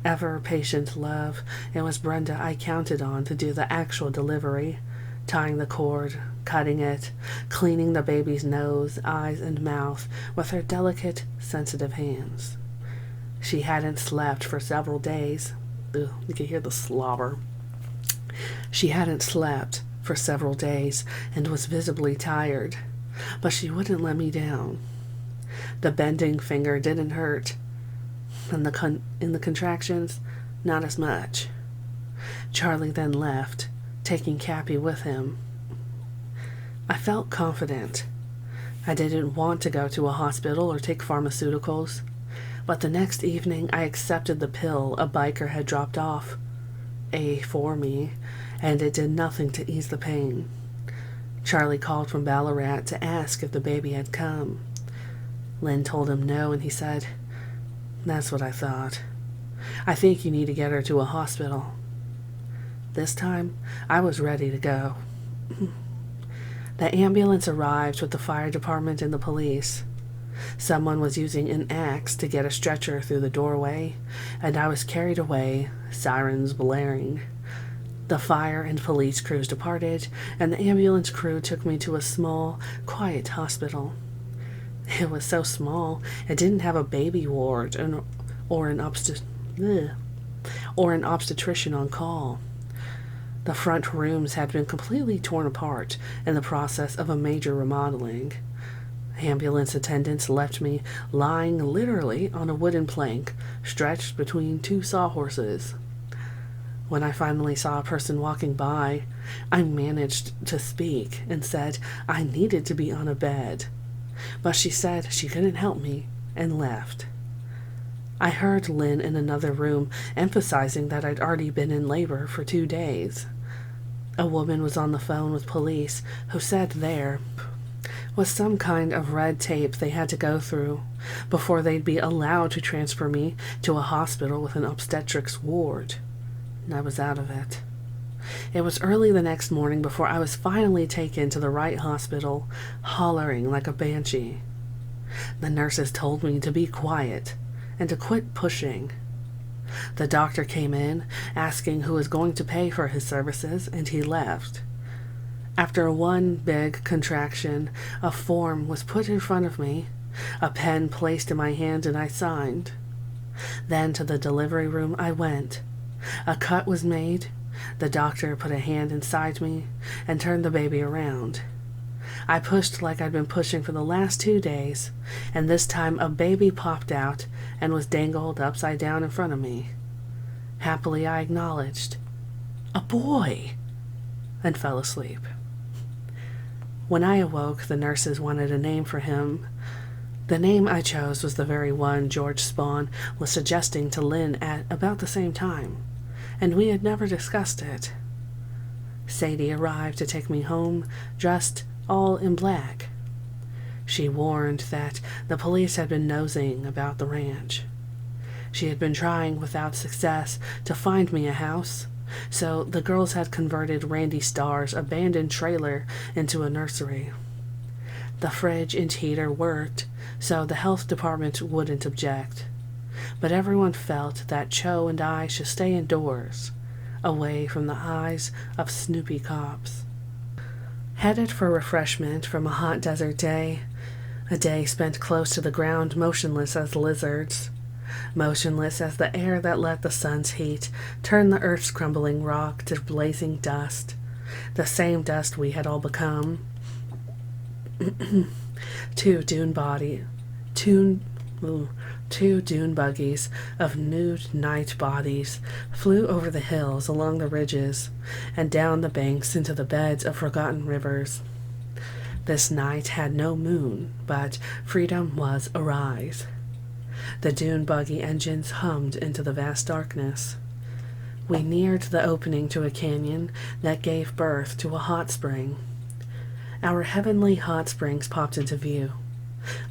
Ever patient love, it was Brenda I counted on to do the actual delivery, tying the cord, cutting it, cleaning the baby's nose, eyes, and mouth with her delicate, sensitive hands. She hadn't slept for several days. Ugh, you could hear the slobber. She hadn't slept for several days and was visibly tired, but she wouldn't let me down. The bending finger didn't hurt, and in the contractions, not as much. Charlie then left, taking Cappy with him. I felt confident. I didn't want to go to a hospital or take pharmaceuticals, but the next evening I accepted the pill a biker had dropped off for me, and it did nothing to ease the pain. Charlie called from Ballarat to ask if the baby had come. Lynn told him no, and he said, "That's what I thought. I think you need to get her to a hospital." This time, I was ready to go. The ambulance arrived with the fire department and the police. Someone was using an axe to get a stretcher through the doorway, and I was carried away, sirens blaring. The fire and police crews departed, and the ambulance crew took me to a small, quiet hospital. It was so small, it didn't have a baby ward or an obstetrician on call. The front rooms had been completely torn apart in the process of a major remodeling. Ambulance attendants left me lying literally on a wooden plank stretched between two sawhorses. When I finally saw a person walking by, I managed to speak and said I needed to be on a bed, but she said she couldn't help me and left. I heard Lynn in another room emphasizing that I'd already been in labor for 2 days. A woman was on the phone with police who said there was some kind of red tape they had to go through before they'd be allowed to transfer me to a hospital with an obstetrics ward. And I was out of it. It was early the next morning before I was finally taken to the right hospital, hollering like a banshee. The nurses told me to be quiet and to quit pushing. The doctor came in, asking who was going to pay for his services, and he left. After one big contraction, a form was put in front of me, a pen placed in my hand, and I signed. Then to the delivery room I went. A cut was made. The doctor put a hand inside me and turned the baby around. I pushed like I'd been pushing for the last 2 days, and this time a baby popped out and was dangled upside down in front of me. Happily I acknowledged, "A boy," and fell asleep. When I awoke, the nurses wanted a name for him. The name I chose was the very one George Spawn was suggesting to Lynn at about the same time, and we had never discussed it. Sadie arrived to take me home, dressed all in black. She warned that the police had been nosing about the ranch. She had been trying without success to find me a house, so the girls had converted Randy Starr's abandoned trailer into a nursery. The fridge and heater worked, so the health department wouldn't object. But everyone felt that Cho and I should stay indoors, away from the eyes of snoopy cops. Headed for refreshment from a hot desert day, a day spent close to the ground, motionless as lizards, motionless as the air that let the sun's heat turn the earth's crumbling rock to blazing dust, the same dust we had all become. Two dune buggies of nude night bodies flew over the hills, along the ridges, and down the banks into the beds of forgotten rivers. This night had no moon, but freedom was arise. The dune buggy engines hummed into the vast darkness. We neared the opening to a canyon that gave birth to a hot spring. Our heavenly hot springs popped into view,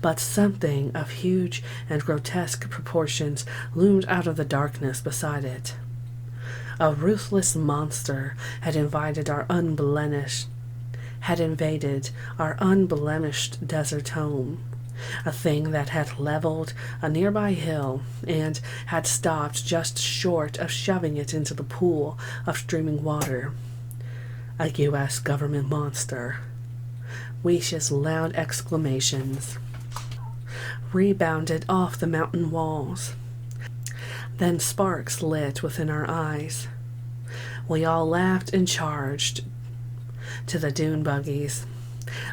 but something of huge and grotesque proportions loomed out of the darkness beside it. A ruthless monster had invaded our unblemished desert home, a thing that had leveled a nearby hill and had stopped just short of shoving it into the pool of streaming water. A U.S. government monster. Weish's loud exclamations rebounded off the mountain walls. Then sparks lit within our eyes. We all laughed and charged. to the dune buggies,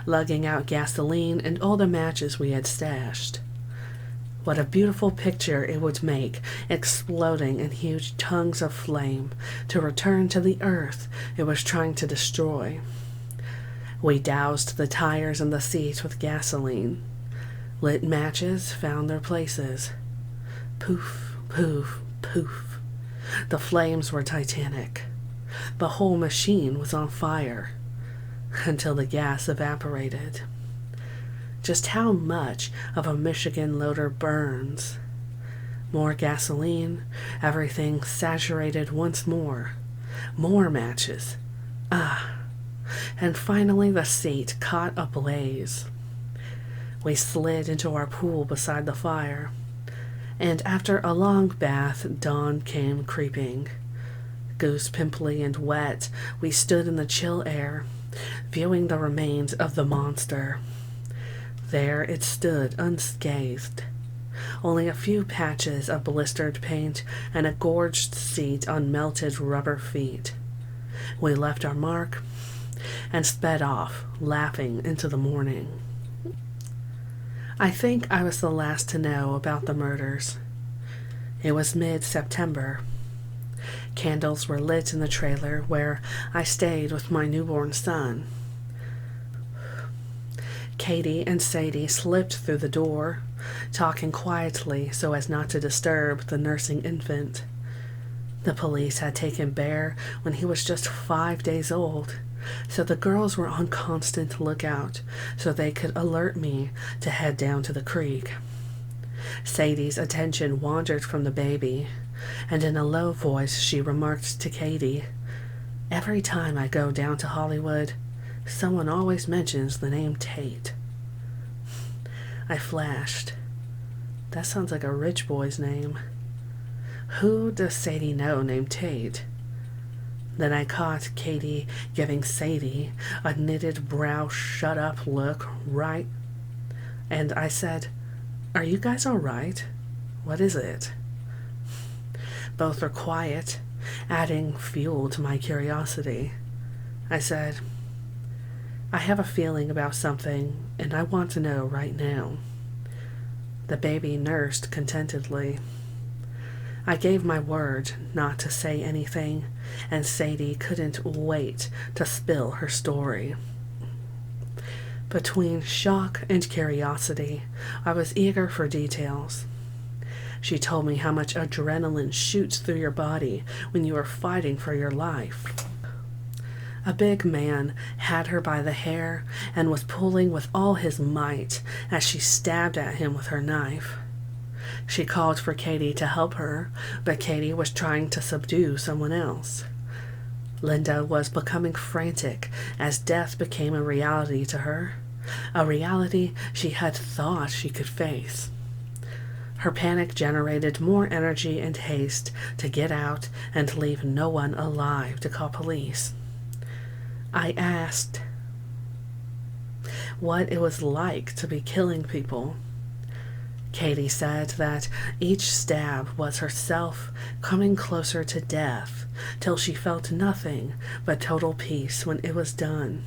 lugging out gasoline and all the matches we had stashed. What a beautiful picture it would make, exploding in huge tongues of flame to return to the earth it was trying to destroy. We doused the tires and the seats with gasoline. Lit matches found their places. Poof, poof, poof. The flames were titanic. The whole machine was on fire until the gas evaporated. Just how much of a Michigan loader burns? More gasoline, everything saturated once more. More matches. And finally the seat caught ablaze. We slid into our pool beside the fire, and after a long bath, dawn came creeping. Goose pimply and wet, we stood in the chill air, viewing the remains of the monster. There it stood unscathed, only a few patches of blistered paint and a gorged seat on melted rubber feet. We left our mark and sped off, laughing into the morning. I think I was the last to know about the murders. It was mid-September. Candles were lit in the trailer where I stayed with my newborn son. Katie and Sadie slipped through the door, talking quietly so as not to disturb the nursing infant. The police had taken Bear when he was just 5 days old, so the girls were on constant lookout so they could alert me to head down to the creek. Sadie's attention wandered from the baby, and in a low voice she remarked to Katie, "Every time I go down to Hollywood, someone always mentions the name Tate." I flashed. That sounds like a rich boy's name. Who does Sadie know named Tate? Then I caught Katie giving Sadie a knitted brow shut up look, right? And I said, "Are you guys all right? What is it?" Both were quiet, adding fuel to my curiosity. I said, "I have a feeling about something, and I want to know right now." The baby nursed contentedly. I gave my word not to say anything, and Sadie couldn't wait to spill her story. Between shock and curiosity, I was eager for details. She told me how much adrenaline shoots through your body when you are fighting for your life. A big man had her by the hair and was pulling with all his might as she stabbed at him with her knife. She called for Katie to help her, but Katie was trying to subdue someone else. Linda was becoming frantic as death became a reality to her, a reality she had thought she could face. Her panic generated more energy and haste to get out and leave no one alive to call police. I asked what it was like to be killing people. Katie said that each stab was herself coming closer to death till she felt nothing but total peace when it was done.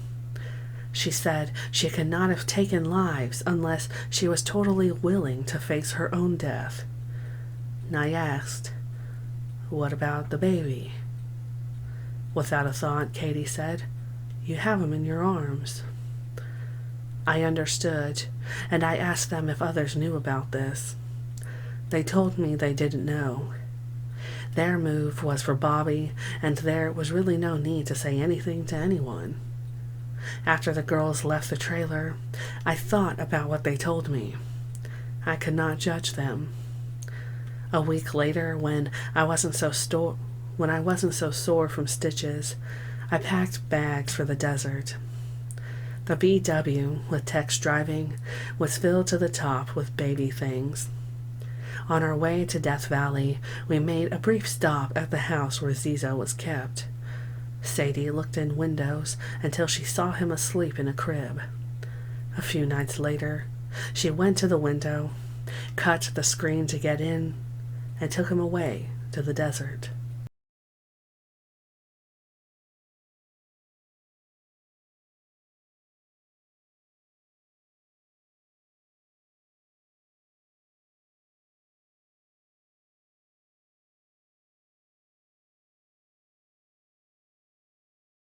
She said she could not have taken lives unless she was totally willing to face her own death. And I asked, "What about the baby?" Without a thought, Katie said, "You have him in your arms." I understood, and I asked them if others knew about this. They told me they didn't know. Their move was for Bobby, and there was really no need to say anything to anyone. After the girls left the trailer, I thought about what they told me. I could not judge them. A week later, when I wasn't so sore from stitches, I packed bags for the desert. The VW, with Tex driving, was filled to the top with baby things. On our way to Death Valley, we made a brief stop at the house where Zizo was kept. Sadie looked in windows until she saw him asleep in a crib. A few nights later, she went to the window, cut the screen to get in, and took him away to the desert.